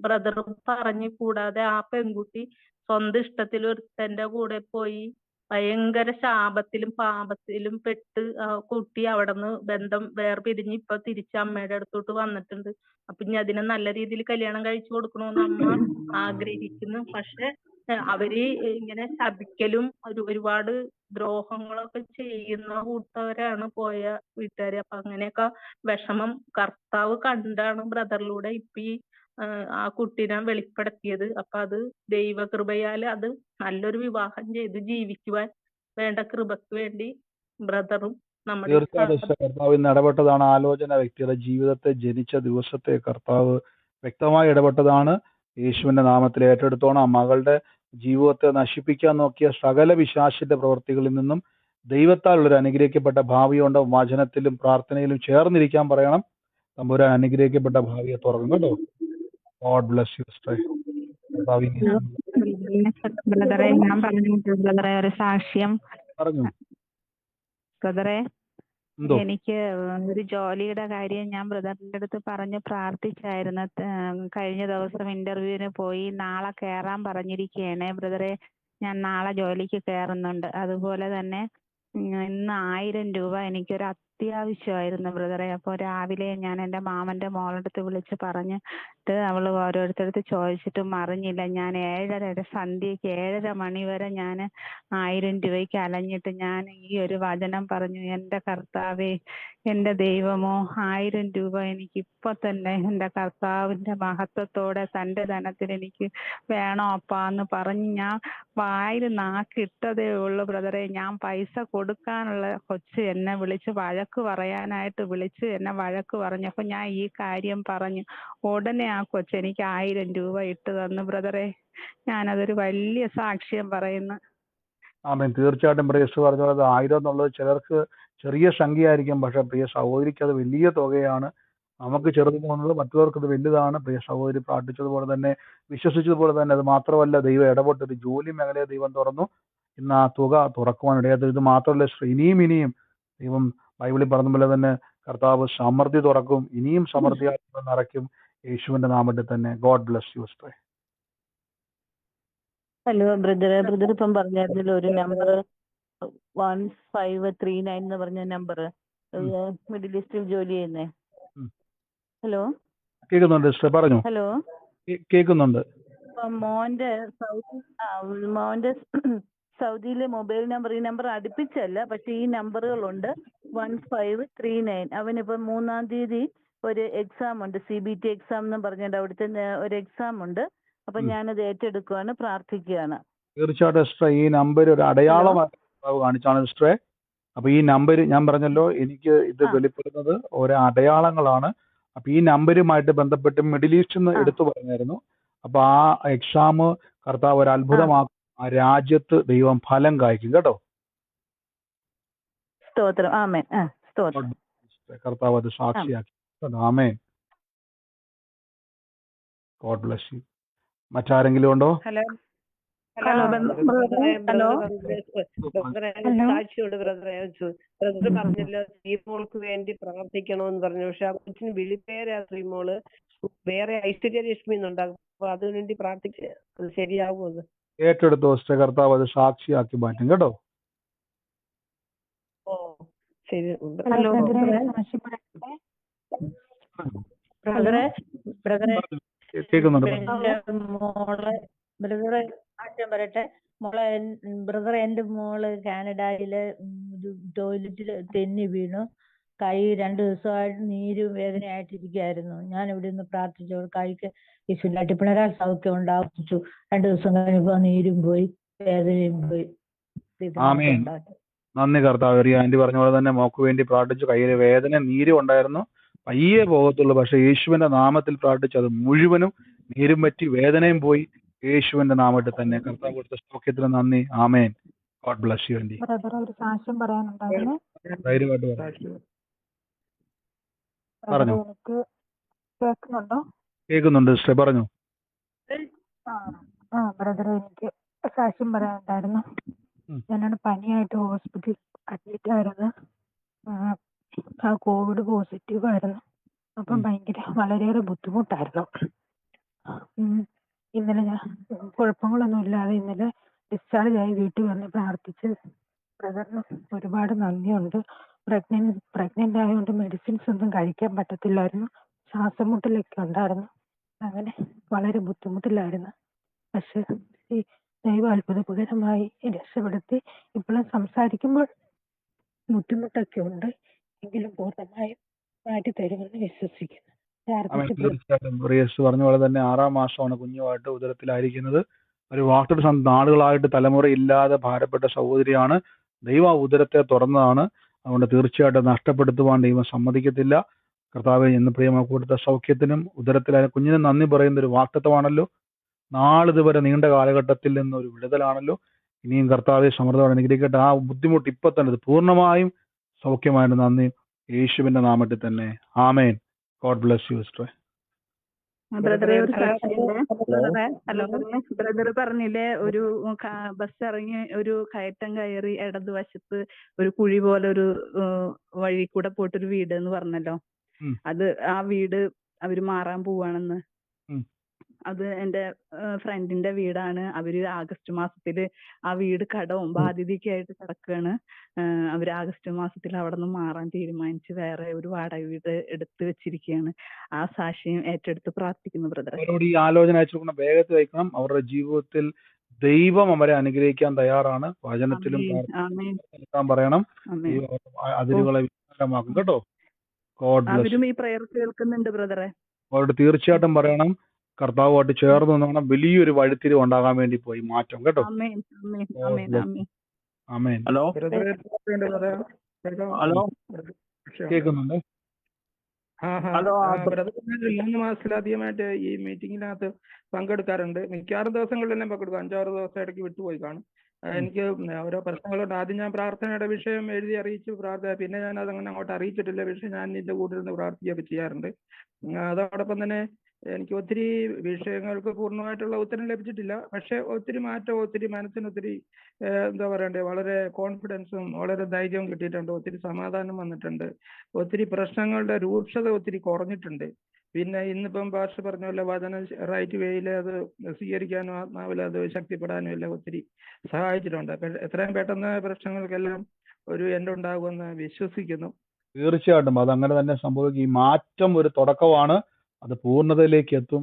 ബ്രദർ പറഞ്ഞു, കൂടാതെ ആ പെൺകുട്ടി സ്വന്തം ഇഷ്ടത്തിൽ ഒരുത്തന്റെ കൂടെ പോയി ഭയങ്കര ശാപത്തിലും പാപത്തിലും പെട്ട് കുട്ടി അവിടുന്ന് ബന്ധം വേർപിരിഞ്ഞ് ഇപ്പൊ തിരിച്ച് അമ്മയുടെ അടുത്തോട്ട് വന്നിട്ടുണ്ട്. അപ്പൊ ഇനി അതിനെ നല്ല രീതിയിൽ കല്യാണം കഴിച്ചു കൊടുക്കണമെന്ന് അമ്മ ആഗ്രഹിക്കുന്നു. പക്ഷെ അവര് ഇങ്ങനെ ശപിക്കലും ഒരുപാട് ദ്രോഹങ്ങളൊക്കെ ചെയ്യുന്ന കൂട്ടവരാണ് പോയ വീട്ടുകാര്. അപ്പൊ അങ്ങനെയൊക്കെ വിഷമം കർത്താവ് കണ്ടാണ് ബ്രദറിലൂടെ ഇപ്പൊ ഈ ആ കുട്ടീനെ വെളിപ്പെടുത്തിയത്. അപ്പൊ അത് ദൈവകൃപയാല് അത് നല്ലൊരു വിവാഹം ചെയ്ത് ജീവിക്കുവാൻ വേണ്ട കൃപക്ക് വേണ്ടി ബ്രദറും നമ്മുടെ തീർച്ചയായിട്ടും സിസ്റ്റർ, കർത്താവ് ഇന്ന് ഇടപെട്ടതാണ്. ആലോചന വ്യക്തിയുടെ ജീവിതത്തെ ജനിച്ച ദിവസത്തെ കർത്താവ് വ്യക്തമായി ഇടപെട്ടതാണ്. യേശുവിന്റെ നാമത്തിൽ ഏറ്റെടുത്തോണം. ആ മകളുടെ ജീവിതത്തെ നശിപ്പിക്കാൻ നോക്കിയ സകല പിശാചിന്റെ പ്രവൃത്തികളിൽ നിന്നും ദൈവത്താൽ ഒരു അനുഗ്രഹിക്കപ്പെട്ട ഭാവിയുണ്ട്. വചനത്തിലും പ്രാർത്ഥനയിലും ചേർന്നിരിക്കാൻ പറയണം. തമ്പുരാൻ അനുഗ്രഹിക്കപ്പെട്ട ഭാവിയെ തുറക്കും കേട്ടോ. God bless you sister. കർത്താവ് ഇനി ബ്രദറെ ഞാൻ പറഞ്ഞു ബ്രദറെ ഒരു സാക്ഷ്യം. പറഞ്ഞു. ബ്രദറെ എന്തോ? എനിക്ക് ഒരു ജോലിയുടെ കാര്യം ഞാൻ ബ്രദറിന്റെ അടുത്ത് പറഞ്ഞ് പ്രാർത്ഥിച്ചായിരുന്നു. കഴിഞ്ഞ ദിവസം ഇന്റർവ്യൂവിന് പോയി. നാളെ കയറാൻ പറഞ്ഞിരിക്കുകയാണ് ബ്രദറെ. ഞാൻ നാളെ ജോലിക്ക് കയറുന്നുണ്ട്. അതുപോലെ തന്നെ ഇന്ന് 1000 രൂപ എനിക്കൊരു അത്യാവശ്യമായിരുന്നു ബ്രദറെ. അപ്പോൾ രാവിലെ ഞാൻ എൻ്റെ മാമന്റെ മോളടുത്ത് വിളിച്ച് പറഞ്ഞിട്ട് അവള് ഓരോരുത്തരടുത്ത് ചോദിച്ചിട്ടും അറിഞ്ഞില്ല. ഞാൻ 7:30 സന്ധ്യയ്ക്ക് 7:30 മണി വരെ ഞാൻ 1000 രൂപയ്ക്ക് അലഞ്ഞിട്ട് ഞാൻ ഈ ഒരു വചനം പറഞ്ഞു, എൻ്റെ കർത്താവേ, എൻ്റെ ദൈവമോ, 1000 രൂപ എനിക്ക് ഇപ്പൊ തന്നെ എൻ്റെ കർത്താവിന്റെ മഹത്വത്തോടെ തൻ്റെ ധനത്തിൽ എനിക്ക് വേണോ അപ്പാന്ന് പറഞ്ഞ് ഞാൻ വായിൽ നാക്കിട്ടതേ ഉള്ളൂ ബ്രദറെ. ഞാൻ പൈസ കൊടുക്കാനുള്ള കൊച്ച് എന്നെ വിളിച്ച് വഴക്ക് പറയാനായിട്ട് വിളിച്ച് എന്നെ വഴക്ക് പറഞ്ഞപ്പോ ഞാൻ ഈ കാര്യം പറഞ്ഞു. ഉടനെ ആ കൊച്ച് എനിക്ക് 1000 രൂപ ഇട്ട് തന്നു ബ്രദറെ. ഞാനതൊരു വലിയ സാക്ഷ്യം പറയുന്നു. ആമേൻ. തീർച്ചയായിട്ടും പ്രിയസ് പറഞ്ഞ പോലെ 1000 എന്നുള്ളത് ചിലർക്ക് ചെറിയ സംഖ്യയായിരിക്കും. പക്ഷെ പ്രിയ സഹോദരിക്ക് അത് വലിയ തുകയാണ്. നമുക്ക് ചെറുത് പോകുന്നത് മറ്റുള്ളവർക്ക് അത് വലുതാണ്. പ്രിയ സഹോദരി പ്രാർത്ഥിച്ചതുപോലെ തന്നെ വിശ്വസിച്ചതുപോലെ തന്നെ അത് മാത്രമല്ല, ദൈവം ഇടപെട്ടത് ജോലി മേഖലയെ ദൈവം തുറന്നു. ഇന്ന് ആ തുക തുറക്കുവാൻ ഇടയാത്തത്. ഇത് മാത്രമല്ല, ഇനിയും ദൈവം ബൈബിളിൽ പറഞ്ഞ പോലെ തന്നെ കർത്താവ് സമൃദ്ധി തുറക്കും. ഇനിയും സമൃദ്ധിയായി നിറയ്ക്കും യേശുവിന്റെ നാമത്തിൽ തന്നെ. God bless you sister. Hello brother ഇപ്പം പറഞ്ഞായിരുന്നല്ലോ ഒരു നമ്പർ 1539 എന്ന് പറഞ്ഞ നമ്പർ, മിഡിൽ ഈസ്റ്റിൽ ജോലി ചെയ്യുന്നേ. ഹലോ കേൾക്കുന്നുണ്ട് സിസ്റ്റർ, പറഞ്ഞു. ഹലോ കേൾക്കുന്നുണ്ട്. മോന്റെ സൗദിയിലെ മൊബൈൽ നമ്പർ, ഈ നമ്പർ അടുപ്പിച്ചല്ല, പക്ഷെ ഈ നമ്പറുകളുണ്ട് 1539. അവനിപ്പം 3-ാം തീയതി ഒരു എക്സാം ഉണ്ട്, CBT എക്സാം എന്ന് പറഞ്ഞിട്ട് അവിടുത്തെ ഒരു എക്സാം ഉണ്ട്. അപ്പൊ ഞാനത് ഏറ്റെടുക്കുവാണ്, പ്രാർത്ഥിക്കുകയാണ്. തീർച്ചയായിട്ടും സിസ്റ്റർ, ഈ നമ്പർ ഒരു അടയാളമായി കാണിച്ചാണ് സിസ്റ്ററെ. അപ്പൊ ഈ നമ്പർ ഞാൻ പറഞ്ഞല്ലോ, എനിക്ക് ഇത് വെളിപ്പെടുന്നത് ഓരോ അടയാളങ്ങളാണ്. അപ്പൊ ഈ നമ്പരുമായിട്ട് ബന്ധപ്പെട്ട് മിഡിൽ ഈസ്റ്റ് എന്ന് എടുത്തു പറഞ്ഞായിരുന്നു. അപ്പൊ ആ എക്സാം കർത്താവ് ഒരു അത്ഭുതമാക്കും. ആ രാജ്യത്ത് ദൈവം ഫലം കായ്ക്കും കേട്ടോ. സ്തോത്രം. ആമേൻ. സ്തോത്രം. കർത്താവ് അത് സാക്ഷിയാക്കി. ആമേൻ. God bless you. മറ്റാരെങ്കിലും ഉണ്ടോ? സാക്ഷിയോട് ബ്രദറെ പറഞ്ഞല്ലോ ശ്രീമോൾക്ക് വേണ്ടി പ്രാർത്ഥിക്കണോന്ന് പറഞ്ഞു. പക്ഷെ ആ കൊച്ചിന് വിളിപ്പേരാ ശ്രീമോള്, വേറെ ഐശ്വര്യലക്ഷ്മി എന്നുണ്ടാകും. അപ്പൊ അതിനുവേണ്ടി പ്രാർത്ഥിച്ച അത് ശരിയാകുമോ? ഏറ്റെടുത്തോ സിസ്റ്റർ, കർത്താവ് അത് സാക്ഷിയാക്കി മാറ്റും കേട്ടോ. ഓ ശരി. കേൾക്കുന്നുണ്ട്. ബ്രദറെ ആശയം പറയട്ടെ മോളെ. ബ്രദറെ, എന്റെ മോള് കാനഡയില് ടോയ്ലറ്റിൽ തെന്നി വീണു. കൈ 2 ദിവസമായിട്ട് നീരും വേദനയായിട്ടിരിക്കുകയായിരുന്നു. ഞാൻ ഇവിടെ നിന്ന് പ്രാർത്ഥിച്ചു, കൈക്ക് യേശുവിന്റെ പിണരാൽ സൗഖ്യം ഉണ്ടാവിച്ചു. 2 ദിവസം കഴിഞ്ഞപ്പോ നീരും പോയി, വേദനയും പോയി. നന്ദി കർത്താവ്. ആന്റി പറഞ്ഞ പോലെ തന്നെ മോക്ക് വേണ്ടി പ്രാർത്ഥിച്ചു. കയ്യില് വേദന നീരും ഉണ്ടായിരുന്നു, പയ്യെ പോകത്തുള്ളൂ. പക്ഷെ യേശുവിന്റെ നാമത്തിൽ പ്രാർത്ഥിച്ചു, അത് മുഴുവനും നീരും പറ്റി വേദനയും പോയി. യേശുവിന്റെ നാമത്തിൽ തന്നെ കർത്താവ് കൊടുത്ത സൗഖ്യത്തിന് നന്ദി. ആമേൻ. God bless you aunty. ഒരു സാക്ഷ്യം പറയാനുണ്ടായിരുന്നു. ധൈര്യമായിട്ട് പറഞ്ഞു. കേൾക്കുന്നുണ്ടോ? കേൾക്കുന്നുണ്ട് സിസ്റ്റർ, പറഞ്ഞു. ബ്രദറെ, എനിക്ക് സാക്ഷ്യം പറയാനുണ്ടായിരുന്നു. ഞാനാണ് പനിയായിട്ട് ഹോസ്പിറ്റലിൽ അഡ്മിറ്റ് ആയിരുന്നു. കോവിഡ് പോസിറ്റീവ് ആയിരുന്നു. അപ്പം വളരെയേറെ ബുദ്ധിമുട്ടായിരുന്നു. ഇന്നലെ ഞാൻ കുഴപ്പങ്ങളൊന്നും ഇല്ലാതെ ഇന്നലെ ഡിസ്ചാർജ് ആയി വീട്ടിൽ വന്ന് പ്രാർത്ഥിച്ച്. ബ്രദറിന് ഒരുപാട് നന്ദിയുണ്ട്. പ്രഗ്നന്റ് ആയതുകൊണ്ട് മെഡിസിൻസ് ഒന്നും കഴിക്കാൻ പറ്റത്തില്ലായിരുന്നു. ശ്വാസം മുട്ടലൊക്കെ ഉണ്ടായിരുന്നു. അങ്ങനെ വളരെ ബുദ്ധിമുട്ടിലായിരുന്നു. പക്ഷെ ഈ ദൈവം അത്ഭുതകരമായി രക്ഷപ്പെടുത്തി. ഇപ്പോഴും സംസാരിക്കുമ്പോൾ ബുദ്ധിമുട്ടൊക്കെ ഉണ്ട്, എങ്കിലും പൂർണ്ണമായും മാറ്റി തരുമെന്ന് വിശ്വസിക്കുന്നു. തീർച്ചയായിട്ടും പ്രിയസ് പറഞ്ഞ പോലെ തന്നെ 6-ാം മാസമാണ് കുഞ്ഞുമായിട്ട് ഉദരത്തിലായിരിക്കുന്നത്. ഒരു വാർത്തയുടെ നാളുകളായിട്ട് തലമുറയില്ലാതെ ഭാരപ്പെട്ട സഹോദരിയാണ്. ദൈവം ആ ഉദരത്തെ തുറന്നതാണ്. അതുകൊണ്ട് തീർച്ചയായിട്ടും നഷ്ടപ്പെടുത്തുവാൻ ദൈവം സമ്മതിക്കത്തില്ല. കർത്താവെ ഇന്ന് പ്രിയമാക്കി കൊടുത്ത സൗഖ്യത്തിനും ഉദരത്തിലായ കുഞ്ഞിന് നന്ദി പറയുന്ന ഒരു വാക്തത്വമാണല്ലോ. നാളിതുവരെ നീണ്ട കാലഘട്ടത്തിൽ നിന്ന് ഒരു വിടുതലാണല്ലോ. ഇനിയും കർത്താവെ സമൃദ്ധമായി അനുഗ്രഹിക്കട്ടെ. ആ ബുദ്ധിമുട്ട് ഇപ്പൊ തന്നെ ഇത് പൂർണ്ണമായും സൗഖ്യമായിട്ട് നന്ദി യേശുവിന്റെ നാമത്തിൽ തന്നെ. ആമേൻ. God bless you sister. ബ്രദറെ ഒരു സാക്ഷിയുണ്ട്. ഹലോ ബ്രദർ പറഞ്ഞില്ലേ, ഒരു ബസ് ഇറങ്ങി ഒരു കയറ്റം കയറി ഇടതുവശത്ത് ഒരു കുഴി പോലെ ഒരു വഴി കൂടെ പോയിട്ടൊരു വീട് എന്ന് പറഞ്ഞല്ലോ. അത് ആ വീട് അവര് മാറാൻ പോവാണെന്ന്. അത് എന്റെ ഫ്രണ്ടിന്റെ വീടാണ്. അവര് ആഗസ്റ്റ് മാസത്തില് ആ വീട് കടവും ബാധ്യതയൊക്കെ ആയിട്ട് കിടക്കുകയാണ്. അവര് ആഗസ്റ്റ് മാസത്തിൽ അവിടെ നിന്ന് മാറാൻ തീരുമാനിച്ച് വേറെ ഒരു വാടക വീട് എടുത്ത് വെച്ചിരിക്കുകയാണ്. ആ സാക്ഷ്യം ഏറ്റെടുത്ത് പ്രാർത്ഥിക്കുന്നു ബ്രദറെ. അവരോട് ഈ ആലോചന അയച്ചുകൊണ്ട് വേഗത്തിൽ അയക്കണം. അവരുടെ ജീവിതത്തിൽ ദൈവം അവരെ അനുഗ്രഹിക്കാൻ തയ്യാറാണ്. വചനത്തിലും പറയണം. അതിരുകളെ വിശാലമാക്കും കേട്ടോ. അവരും ഈ പ്രയർ കേൾക്കുന്നുണ്ട് ബ്രദറെ. അവരോട് തീർച്ചയായിട്ടും പറയണം. കർത്താവുമായിട്ട് ചേർന്ന് നിന്നോണം. വലിയൊരു വഴിത്തിരിവ് ഉണ്ടാകാൻ വേണ്ടി പോയി മാറ്റം കേട്ടോ. ആമേൻ. ഹലോ ഹലോ കേൾക്കുന്നുണ്ട്. ഹലോ ബ്രദർ, 3 മാസത്തിലധികമായിട്ട് ഈ മീറ്റിങ്ങിനകത്ത് പങ്കെടുക്കാറുണ്ട്. മിക്കവാറും ദിവസങ്ങളിലെല്ലാം പങ്കെടുക്കും. 5-6 ദിവസം ഇടയ്ക്ക് വിട്ടുപോയി കാണും. എനിക്ക് ഓരോ പ്രശ്നങ്ങളുണ്ട്. ആദ്യം ഞാൻ പ്രാർത്ഥനയുടെ വിഷയം എഴുതി അറിയിച്ചു പിന്നെ ഞാൻ അതങ്ങനെ അങ്ങോട്ട് അറിയിച്ചിട്ടില്ല. വിഷയം ഞാൻ ഇതിന്റെ കൂടെ ഇരുന്ന് പ്രാർത്ഥിക്കുകയൊക്കെ ചെയ്യാറുണ്ട്. അതോടൊപ്പം തന്നെ എനിക്ക് ഒത്തിരി വിഷയങ്ങൾക്ക് പൂർണ്ണമായിട്ടുള്ള ഉത്തരം ലഭിച്ചിട്ടില്ല. പക്ഷെ ഒത്തിരി മാറ്റം, ഒത്തിരി മനസ്സിന് ഒത്തിരി എന്താ പറയണ്ടേ, വളരെ കോൺഫിഡൻസും വളരെ ധൈര്യവും കിട്ടിയിട്ടുണ്ട്. ഒത്തിരി സമാധാനം വന്നിട്ടുണ്ട്. ഒത്തിരി പ്രശ്നങ്ങളുടെ രൂക്ഷത ഒത്തിരി കുറഞ്ഞിട്ടുണ്ട്. പിന്നെ ഇന്നിപ്പം ഭാഷ പറഞ്ഞ പോലെ വചനം റൈറ്റ് വേയിൽ അത് സ്വീകരിക്കാനും ആത്മാവിൽ അത് ശക്തിപ്പെടാനും എല്ലാം ഒത്തിരി സഹായിച്ചിട്ടുണ്ട്. എത്രയും പെട്ടെന്ന് പ്രശ്നങ്ങൾക്കെല്ലാം ഒരു എൻഡ് ഉണ്ടാകുമെന്ന് വിശ്വസിക്കുന്നു. തീർച്ചയായിട്ടും അത് അങ്ങനെ തന്നെ സംഭവിക്കും. ഈ മാറ്റം ഒരു തുടക്കമാണ്, അത് പൂർണ്ണതയിലേക്ക് എത്തും.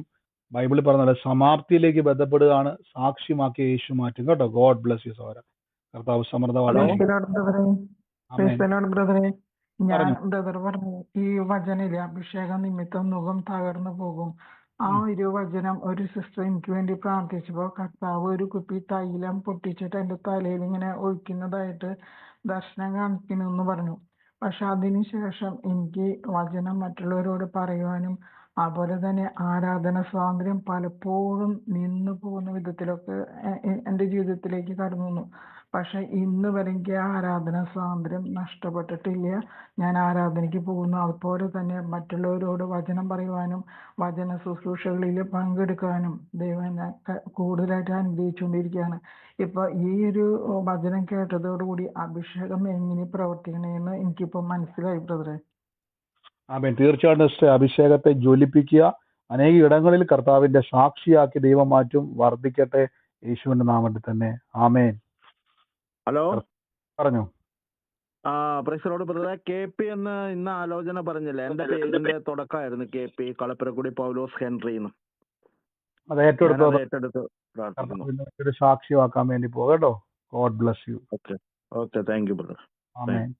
ബൈബിളിൽ പറഞ്ഞ സമാപ്തിയിലേക്ക് ബന്ധപ്പെടുകയാണ്. സാക്ഷ്യമാക്കിയ യേശു മാറ്റും കേട്ടോ. ഗോഡ് ബ്ലെസ് യു സഹോദരൻ. കർത്താവ് സമൃദ്ധമായി. ഞാൻ ബ്രദർ പറഞ്ഞു, ഈ വചനിലെ അഭിഷേക നിമിത്തം മുഖം തകർന്നു പോകും. ആ ഒരു വചനം ഒരു സിസ്റ്റർ എനിക്ക് വേണ്ടി പ്രാർത്ഥിച്ചപ്പോൾ കർത്താവ് ഒരു കുപ്പി തൈലം പൊട്ടിച്ചിട്ട് എന്റെ തലയിൽ ഇങ്ങനെ ഒഴിക്കുന്നതായിട്ട് ദർശനം കാണിക്കുന്നു എന്ന് പറഞ്ഞു. പക്ഷെ അതിനുശേഷം എനിക്ക് വചനം മറ്റുള്ളവരോട് പറയുവാനും അതുപോലെ തന്നെ ആരാധന സ്വാതന്ത്ര്യം പലപ്പോഴും നിന്നു പോകുന്ന വിധത്തിലൊക്കെ എൻ്റെ ജീവിതത്തിലേക്ക് കടന്നു വന്നു. പക്ഷെ ഇന്ന് വരെ എനിക്ക് ആരാധന സ്വാതന്ത്ര്യം നഷ്ടപ്പെട്ടിട്ടില്ല. ഞാൻ ആരാധനയ്ക്ക് പോകുന്നു. അതുപോലെ തന്നെ മറ്റുള്ളവരോട് വചനം പറയുവാനും വചന ശുശ്രൂഷകളിൽ പങ്കെടുക്കാനും ദൈവം എന്നെ കൂടുതലായിട്ട് അനുഗ്രഹിച്ചുകൊണ്ടിരിക്കുകയാണ്. ഇപ്പൊ ഈ ഒരു വചനം കേട്ടതോടുകൂടി അഭിഷേകം എങ്ങനെ പ്രവർത്തിക്കണമെന്ന് എനിക്കിപ്പോ മനസ്സിലായി ബ്രദറെ. ആമേൻ. തീർച്ചയായിട്ടും അഭിഷേകത്തെ ജ്വലിപ്പിക്കുക. അനേക ഇടങ്ങളിൽ കർത്താവിന്റെ സാക്ഷിയാക്കി ദൈവം മാറ്റും. വർദ്ധിക്കട്ടെ യേശുവിന്റെ നാമത്തിൽ തന്നെ. ആമേൻ. ഹലോ പറഞ്ഞു. പ്രൈസലോട് ബ്രദറെ, KP എന്ന് ഇന്ന് ആലോചന പറഞ്ഞില്ലേ, എന്റെ പേരിന്റെ തുടക്കമായിരുന്നു KP, കളപ്പുരക്കുടി പൗലോസ് ഹെൻറി. അത് ഏറ്റെടുത്ത് സാക്ഷിയാക്കാൻ വേണ്ടി പോകട്ടോ. God bless you. Okay thank you brother. ആമേൻ.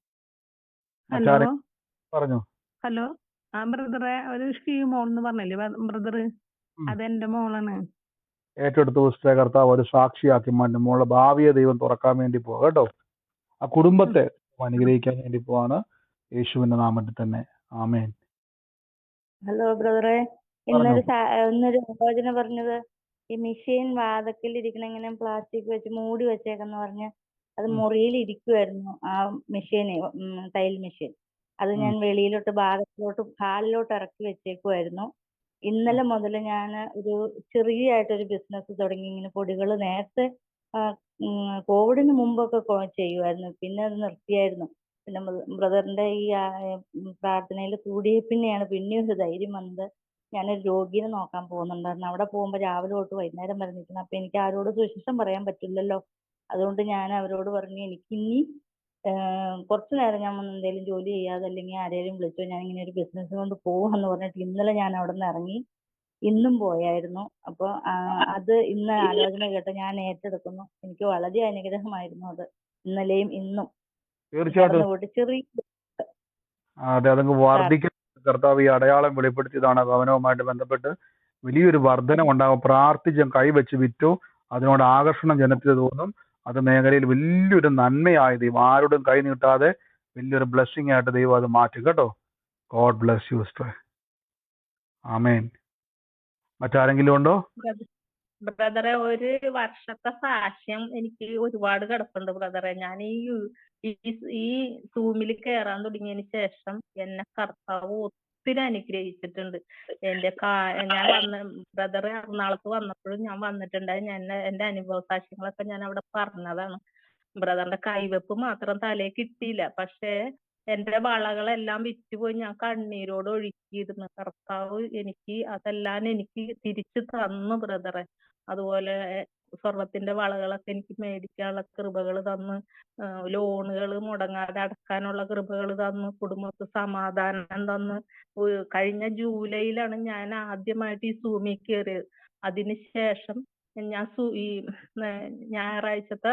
ഹലോ പറഞ്ഞു. ഹലോ ബ്രദറെ, ഒരു മോൾ എന്ന് പറഞ്ഞില്ലേ ബ്രദർ, അതെന്റെ മോളാണ്. ഏറ്റെടുത്ത് പുസ്തക കർത്താവ് ഒരു സാക്ഷിയാക്കി മാറ്റും. മോളുടെ ഭാവിയെ ദൈവം തുറക്കാൻ വേണ്ടി പോവാ കേട്ടോ. ആ കുടുംബത്തെ അനുഗ്രഹിക്കാൻ വേണ്ടി പോവാണ് യേശുവിന്റെ നാമത്തിൽ തന്നെ. ആമേൻ. ഹലോ ബ്രദറെ, ഇന്നൊരു ആലോചന പറഞ്ഞത് ഈ മെഷീൻ വാതക്കിൽ ഇരിക്കണ ഇങ്ങനെ പ്ലാസ്റ്റിക് വെച്ച് മൂടി വെച്ചേക്കെന്ന് പറഞ്ഞ് അത് മുറിയിൽ ഇരിക്കുമായിരുന്നു. ആ മെഷീന് തയ്യൽ മെഷീൻ അത് ഞാൻ വെളിയിലോട്ട് ഭാഗത്തിലോട്ട് ഹാളിലോട്ട് ഇറക്കി വെച്ചേക്കുമായിരുന്നു. ഇന്നലെ മുതൽ ഞാൻ ഒരു ചെറിയായിട്ടൊരു ബിസിനസ് തുടങ്ങി. ഇങ്ങനെ പൊടികൾ നേരത്തെ കോവിഡിന് മുമ്പൊക്കെ ചെയ്യുമായിരുന്നു, പിന്നെ അത് നിർത്തിയായിരുന്നു. പിന്നെ ബ്രദറിന്റെ ഈ പ്രാർത്ഥനയിൽ കൂടിയ പിന്നെയാണ് പിന്നെയും ഒരു ധൈര്യം വന്നത്. ഞാനൊരു രോഗിയെ നോക്കാൻ പോകുന്നുണ്ടായിരുന്നു. അവിടെ പോകുമ്പോൾ രാവിലെ തൊട്ട് വൈകുന്നേരം വരെ നിൽക്കണം. അപ്പൊ എനിക്ക് ആരോട് സുവിശേഷം പറയാൻ പറ്റില്ലല്ലോ. അതുകൊണ്ട് ഞാൻ അവരോട് പറഞ്ഞു, എനിക്കിനി കുറച്ചു നേരം ഞാൻ എന്തെങ്കിലും ജോലി ചെയ്യാതെ അല്ലെങ്കിൽ ആരെങ്കിലും വിളിച്ചോ, ഞാൻ ഇങ്ങനെ ഒരു ബിസിനസ് കൊണ്ട് പോവാന്ന് പറഞ്ഞിട്ട് ഇന്നലെ ഞാൻ അവിടെ നിന്ന് ഇറങ്ങി. ഇന്നും പോയായിരുന്നു. അപ്പൊ അത് ഇന്ന് ആലോചന കേട്ട് ഞാൻ ഏറ്റെടുക്കുന്നു. എനിക്ക് വളരെ അനുഗ്രഹമായിരുന്നു അത്, ഇന്നലെയും ഇന്നും തീർച്ചയായിട്ടും കടന്നുപോയിട്ട് ചെറിയ അതെ, അതങ്ങ് വർദ്ധിക്കും. കർത്താവ് ഈ അടയാളം വെളിപ്പെടുത്തിയതാണ്. ഭവനവുമായിട്ട് ബന്ധപ്പെട്ട് വലിയൊരു വർധന ഉണ്ടാകും. പ്രാർത്ഥിച്ചും കൈവച്ച് വിറ്റു, അതിനോട് ആകർഷണം ജനത്തിന് തോന്നും. അത് മേഖലയിൽ വലിയൊരു നന്മയായി ദൈവം ആരോടും കൈ നീട്ടാതെ വലിയൊരു ബ്ലെസ്സിങ് ആയിട്ട് ദൈവം അത് മാറ്റും കേട്ടോ. God bless you sister. ആമേൻ. മറ്റാരെങ്കിലും ഉണ്ടോ? ബ്രദറെ, ഒരു വർഷത്തെ സാക്ഷ്യം എനിക്ക് ഒരുപാട് കിടപ്പുണ്ട് ബ്രദറെ. ഞാൻ ഈ സൂമിൽ കയറാൻ തുടങ്ങിയതിന് ശേഷം എന്നെ കർത്താവ് ഒത്തിരി അനുഗ്രഹിച്ചിട്ടുണ്ട്. ഞാൻ ബ്രദറെ എറണാകുളത്ത് വന്നപ്പോഴും ഞാൻ വന്നിട്ടുണ്ട്. എന്റെ അനുഭവ സാക്ഷ്യങ്ങളൊക്കെ ഞാൻ അവിടെ പറഞ്ഞതാണ്. ബ്രദറിന്റെ കൈവെപ്പ് മാത്രം തലയിൽ കിട്ടിയില്ല, പക്ഷേ എന്റെ വളകളെല്ലാം വിറ്റുപോയി. ഞാൻ കണ്ണീരോട് ഒഴുക്കിയിരുന്നു. കർത്താവ് അതെല്ലാം എനിക്ക് തിരിച്ചു തന്നു ബ്രദറെ. അതുപോലെ സ്വർണത്തിന്റെ വളകളൊക്കെ എനിക്ക് മേടിക്കാനുള്ള കൃപകൾ തന്നു, ലോണുകൾ മുടങ്ങാതെ അടക്കാനുള്ള കൃപകൾ തന്നു, കുടുംബത്തിൽ സമാധാനം തന്നു. കഴിഞ്ഞ ജൂലൈയിലാണ് ഞാൻ ആദ്യമായിട്ട് ഈ സൂമിൽ കയറിയത്. അതിനുശേഷം ഞാൻ ഈ ഞായറാഴ്ചത്തെ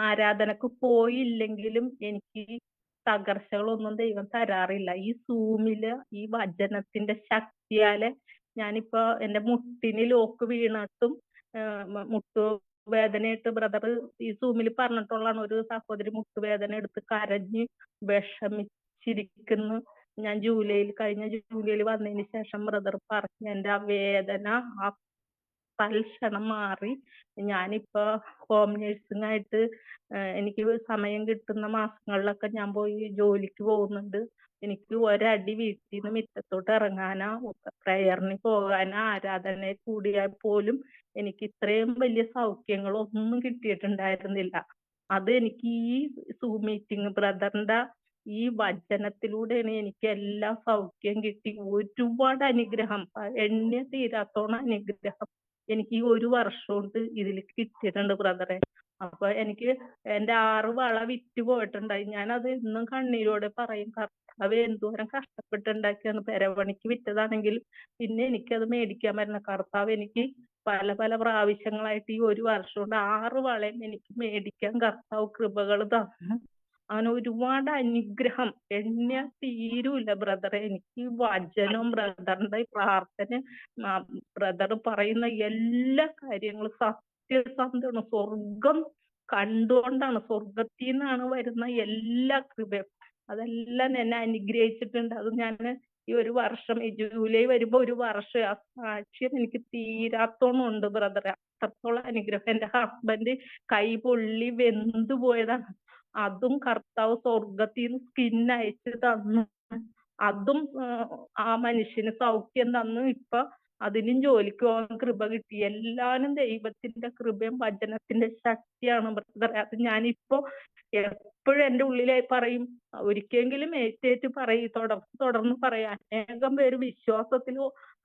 ആരാധനക്ക് പോയില്ലെങ്കിലും എനിക്ക് തകർച്ചകളൊന്നും ദൈവം തരാറില്ല. ഈ സൂമില് ഈ വചനത്തിന്റെ ശക്തിയാല് ഞാനിപ്പോ എന്റെ മുട്ടിന് ലോക്ക് വീണിട്ടും മുട്ടുവേദനയായിട്ട് ബ്രദർ ഈ സൂമിൽ പറഞ്ഞിട്ടുള്ളതാണ്. ഒരു സഹോദരി മുട്ടുവേദന എടുത്ത് കരഞ്ഞ് വിഷമിച്ചിരിക്കുന്നു. ഞാൻ കഴിഞ്ഞ ജൂലൈയിൽ വന്നതിന് ശേഷം ബ്രദർ പറഞ്ഞു എന്റെ ആ വേദന തൽക്ഷണം മാറി. ഞാനിപ്പോ ഹോം നഴ്സിംഗ് ആയിട്ട് എനിക്ക് സമയം കിട്ടുന്ന മാസങ്ങളിലൊക്കെ ഞാൻ പോയി ജോലിക്ക് പോകുന്നുണ്ട്. എനിക്ക് ഒരടി വീട്ടിൽ നിന്ന് മുറ്റത്തോട്ട് ഇറങ്ങാനോ പ്രയറിന് പോകാനോ ആരാധനയിൽ കൂടിയാൽ പോലും എനിക്ക് ഇത്രയും വലിയ സൗഖ്യങ്ങളൊന്നും കിട്ടിയിട്ടുണ്ടായിരുന്നില്ല. അത് എനിക്ക് ഈ സൂം മീറ്റിംഗ് ബ്രദറിന്റെ ഈ വചനത്തിലൂടെയാണ് എനിക്ക് എല്ലാ സൗഖ്യം കിട്ടി. ഒരുപാട് അനുഗ്രഹം, എണ്ണ തീരാത്തോണം അനുഗ്രഹം എനിക്ക് ഈ ഒരു വർഷം കൊണ്ട് ഇതിൽ കിട്ടിയിട്ടുണ്ട് ബ്രദറെ. അപ്പൊ എനിക്ക് എന്റെ 6 വള വിറ്റ് പോയിട്ടുണ്ടായി. ഞാനത് ഇന്നും കണ്ണീരോടെ പറയും, കർത്താവേ എന്തോരം കഷ്ടപ്പെട്ടുണ്ടാക്കിയാണ്. പെരപണിക്ക് വിറ്റതാണെങ്കിൽ പിന്നെ എനിക്കത് മേടിക്കാൻ പറ്റുന്ന കർത്താവ് എനിക്ക് പല പല പ്രാവശ്യങ്ങളായിട്ട് ഈ ഒരു വർഷം കൊണ്ട് 6 വളയും എനിക്ക് മേടിക്കാൻ കർത്താവ് കൃപകൾ തന്നു. അങ്ങനെ ഒരുപാട് അനുഗ്രഹം എണ്ണ തീരൂല ബ്രദറെ. എനിക്ക് വചനവും ബ്രദറിന്റെ പ്രാർത്ഥന, ബ്രദർ പറയുന്ന എല്ലാ കാര്യങ്ങളും സത്യസന്ധമാണ്. സ്വർഗം കണ്ടുകൊണ്ടാണ്, സ്വർഗത്തിൽ നിന്നാണ് വരുന്ന എല്ലാ കൃപയും. അതെല്ലാം എന്നെ അനുഗ്രഹിച്ചിട്ടുണ്ട്. അത് ഞാൻ ഈ ഒരു വർഷം ഈ ജൂലൈ വരുമ്പോ ഒരു വർഷം ആ സാക്ഷ്യം എനിക്ക് തീരാത്തോണം ഉണ്ട് ബ്രദറെ. അത്രത്തോളം അനുഗ്രഹം. എന്റെ ഹസ്ബൻഡ് കൈ പൊള്ളി വെന്തു പോയതാണ്. അതും കർത്താവ് സ്വർഗത്തിൽ നിന്ന് സ്കിൻ അയച്ചു തന്നു. അതും ആ മനുഷ്യന് സൗഖ്യം തന്നു. ഇപ്പൊ അതിനും ജോലിക്ക് പോകാൻ കൃപ കിട്ടി. എല്ലാനും ദൈവത്തിന്റെ കൃപയും വചനത്തിന്റെ ശക്തിയാണ് ബ്രദറെ. അത് ഞാനിപ്പോ എപ്പോഴും എന്റെ ഉള്ളിലായി പറയും, ഒരിക്കലെങ്കിലും ഏറ്റേറ്റ് പറയും, തുടർന്ന് പറയാം. അനേകം പേര് വിശ്വാസത്തിൽ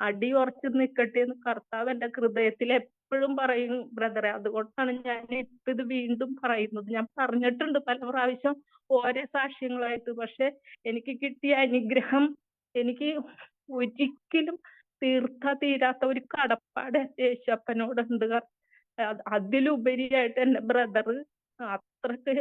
അടി ഉറച്ചു നിൽക്കട്ടെ എന്ന് കർത്താവ് എന്റെ ഹൃദയത്തിൽ എപ്പോഴും പറയും ബ്രദറെ. അതുകൊണ്ടാണ് ഞാൻ ഇപ്പൊ ഇത് വീണ്ടും പറയുന്നത്. ഞാൻ പറഞ്ഞിട്ടുണ്ട് പല പ്രാവശ്യം ഓരോ സാക്ഷ്യങ്ങളായിട്ട്. പക്ഷെ എനിക്ക് കിട്ടിയ അനുഗ്രഹം എനിക്ക് ഒരിക്കലും തീരാത്ത ഒരു കടപ്പാട് എന്റെ യേശപ്പനോടുണ്ട്. അതിലുപരിയായിട്ട് എന്റെ ബ്രദർ അത്രക്ക്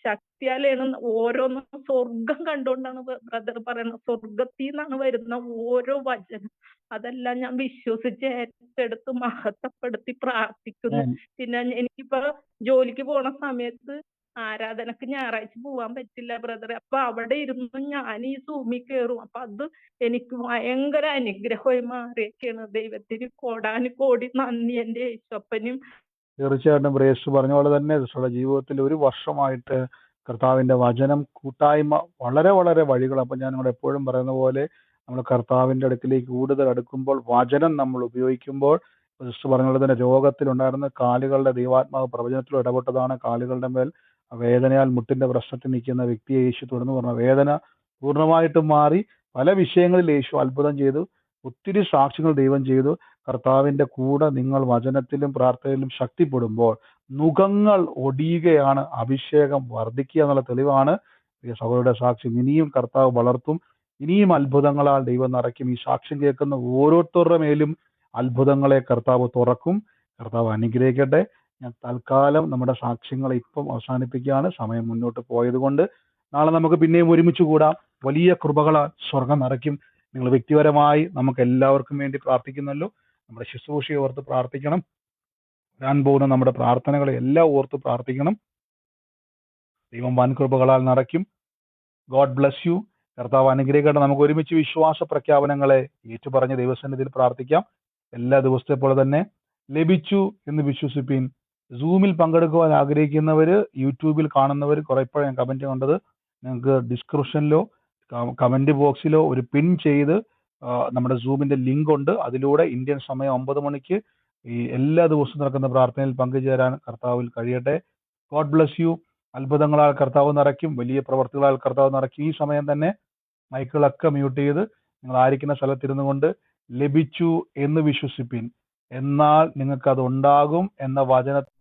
ശക്തിയാലാണ് ഓരോന്നും സ്വർഗം കണ്ടുകൊണ്ടാണ് ബ്രദർ പറയുന്നത്. സ്വർഗത്തിൽ നിന്നാണ് വരുന്ന ഓരോ വചനം. അതെല്ലാം ഞാൻ വിശ്വസിച്ച് ഏറ്റെടുത്ത് മഹത്വപ്പെടുത്തി പ്രാർത്ഥിക്കുന്നു. പിന്നെ എനിക്കിപ്പോ ജോലിക്ക് പോണ സമയത്ത് ആരാധനക്ക് ഞായറാഴ്ച പോവാൻ പറ്റില്ല ബ്രദറെ. അപ്പൊ അവിടെ ഇരുന്ന് ഞാൻ ഈ സൂമിൽ കയറും. അപ്പൊ അത് എനിക്ക് ഭയങ്കര അനുഗ്രഹമായി മാറിയൊക്കെയാണ്. ദൈവത്തിന് കോടാനുകോടി നന്ദി എന്റെ യേശപ്പനും. തീർച്ചയായിട്ടും ബ്രേസ് പറഞ്ഞ പോലെ തന്നെ ജീവിതത്തിൽ ഒരു വർഷമായിട്ട് കർത്താവിന്റെ വചനം കൂട്ടായ്മ വളരെ വളരെ വഴികൾ. അപ്പൊ ഞാൻ നിങ്ങളെ എപ്പോഴും പറയുന്ന പോലെ നമ്മൾ കർത്താവിന്റെ അടുക്കിലേക്ക് കൂടുതൽ അടുക്കുമ്പോൾ വചനം നമ്മൾ ഉപയോഗിക്കുമ്പോൾ, സിസ്റ്റർ പറഞ്ഞ പോലെ തന്നെ രോഗത്തിലുണ്ടായിരുന്ന കാലുകളുടെ ദൈവാത്മാവ് പ്രവചനത്തിൽ ഇടപെട്ടതാണ്. കാലുകളുടെ മേൽ വേദനയാൽ മുട്ടിന്റെ പ്രശ്നത്തിൽ നിൽക്കുന്ന വ്യക്തിയെ യേശു തുടർന്ന് പറഞ്ഞ വേദന പൂർണ്ണമായിട്ടും മാറി. പല വിഷയങ്ങളിൽ യേശു അത്ഭുതം ചെയ്തു. ഒത്തിരി സാക്ഷ്യങ്ങൾ ദൈവം ചെയ്തു. കർത്താവിന്റെ കൂടെ നിങ്ങൾ വചനത്തിലും പ്രാർത്ഥനയിലും ശക്തിപ്പെടുമ്പോൾ നുഖങ്ങൾ ഒടിയുകയാണ്, അഭിഷേകം വർദ്ധിക്കുക എന്നുള്ള തെളിവാണ് ഈ സഹോദരയുടെ സാക്ഷ്യം. ഇനിയും കർത്താവ് വളർത്തും, ഇനിയും അത്ഭുതങ്ങളാൽ ദൈവം നിറയ്ക്കും. ഈ സാക്ഷ്യം കേൾക്കുന്ന ഓരോരുത്തരുടെ മേലും അത്ഭുതങ്ങളെ കർത്താവ് തുറക്കും. കർത്താവ് അനുഗ്രഹിക്കട്ടെ. ഞാൻ തൽക്കാലം നമ്മുടെ സാക്ഷ്യങ്ങളെ ഇപ്പം അവസാനിപ്പിക്കുകയാണ്, സമയം മുന്നോട്ട് പോയത് കൊണ്ട്. നാളെ നമുക്ക് പിന്നെയും ഒരുമിച്ച് കൂടാം. വലിയ കൃപകളാൽ സ്വർഗം നിറയ്ക്കും. നിങ്ങൾ വ്യക്തിപരമായി നമുക്ക് എല്ലാവർക്കും വേണ്ടി പ്രാർത്ഥിക്കുന്നല്ലോ. നമ്മുടെ ശുശ്രൂഷയെ ഓർത്ത് പ്രാർത്ഥിക്കണം. വരാൻ പോകുന്ന നമ്മുടെ പ്രാർത്ഥനകളെ എല്ലാം ഓർത്ത് പ്രാർത്ഥിക്കണം. ദൈവം വൻ കൃപകളാൽ നിറയ്ക്കും. God bless U. കർത്താവ് അനുഗ്രഹിക്കട്ടെ. നമുക്ക് ഒരുമിച്ച് വിശ്വാസ പ്രഖ്യാപനങ്ങളെ ഏറ്റുപറഞ്ഞ് ദൈവസന്നിധിയിൽ പ്രാർത്ഥിക്കാം. എല്ലാ ദിവസത്തെ പോലെ തന്നെ ലഭിച്ചു എന്ന് വിശ്വസിപ്പിൻ. സൂമിൽ പങ്കെടുക്കുവാൻ ആഗ്രഹിക്കുന്നവര്, യൂട്യൂബിൽ കാണുന്നവർ, കുറെ ഇപ്പോൾ ഞാൻ കമന്റ് കണ്ടത്, നിങ്ങൾക്ക് ഡിസ്ക്രിപ്ഷനിലോ കമന്റ് ബോക്സിലോ ഒരു പിൻ ചെയ്ത് നമ്മുടെ സൂമിന്റെ ലിങ്ക് ഉണ്ട്. അതിലൂടെ ഇന്ത്യൻ സമയം 9 മണിക്ക് ഈ എല്ലാ ദിവസവും നടക്കുന്ന പ്രാർത്ഥനയിൽ പങ്കുചേരാൻ കർത്താവിൽ കഴിയട്ടെ. God bless U. അത്ഭുതങ്ങളാൽ കർത്താവ് നിറയ്ക്കും. വലിയ പ്രവർത്തികളാൽ കർത്താവ് നിറയ്ക്കും. ഈ സമയം തന്നെ മൈക്കുകളൊക്കെ മ്യൂട്ട് ചെയ്ത് നിങ്ങൾ ആയിരിക്കുന്ന സ്ഥലത്തിരുന്നു കൊണ്ട് ലഭിച്ചു എന്ന് വിശ്വസിപ്പിൻ, എന്നാൽ നിങ്ങൾക്ക് അത് ഉണ്ടാകും എന്ന വചനത്തെ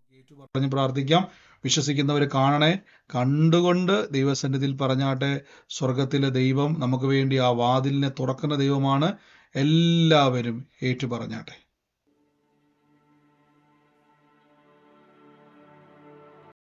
പറഞ്ഞ് പ്രാർത്ഥിക്കാം. വിശ്വസിക്കുന്നവർ കാണണേ. കണ്ടുകൊണ്ട് ദൈവസന്നിധിയിൽ പറഞ്ഞാട്ടെ. സ്വർഗത്തിലെ ദൈവം നമുക്ക് വേണ്ടി ആ വാതിലിനെ തുറക്കുന്ന ദൈവമാണ്. എല്ലാവരും ഏറ്റു പറഞ്ഞാട്ടെ.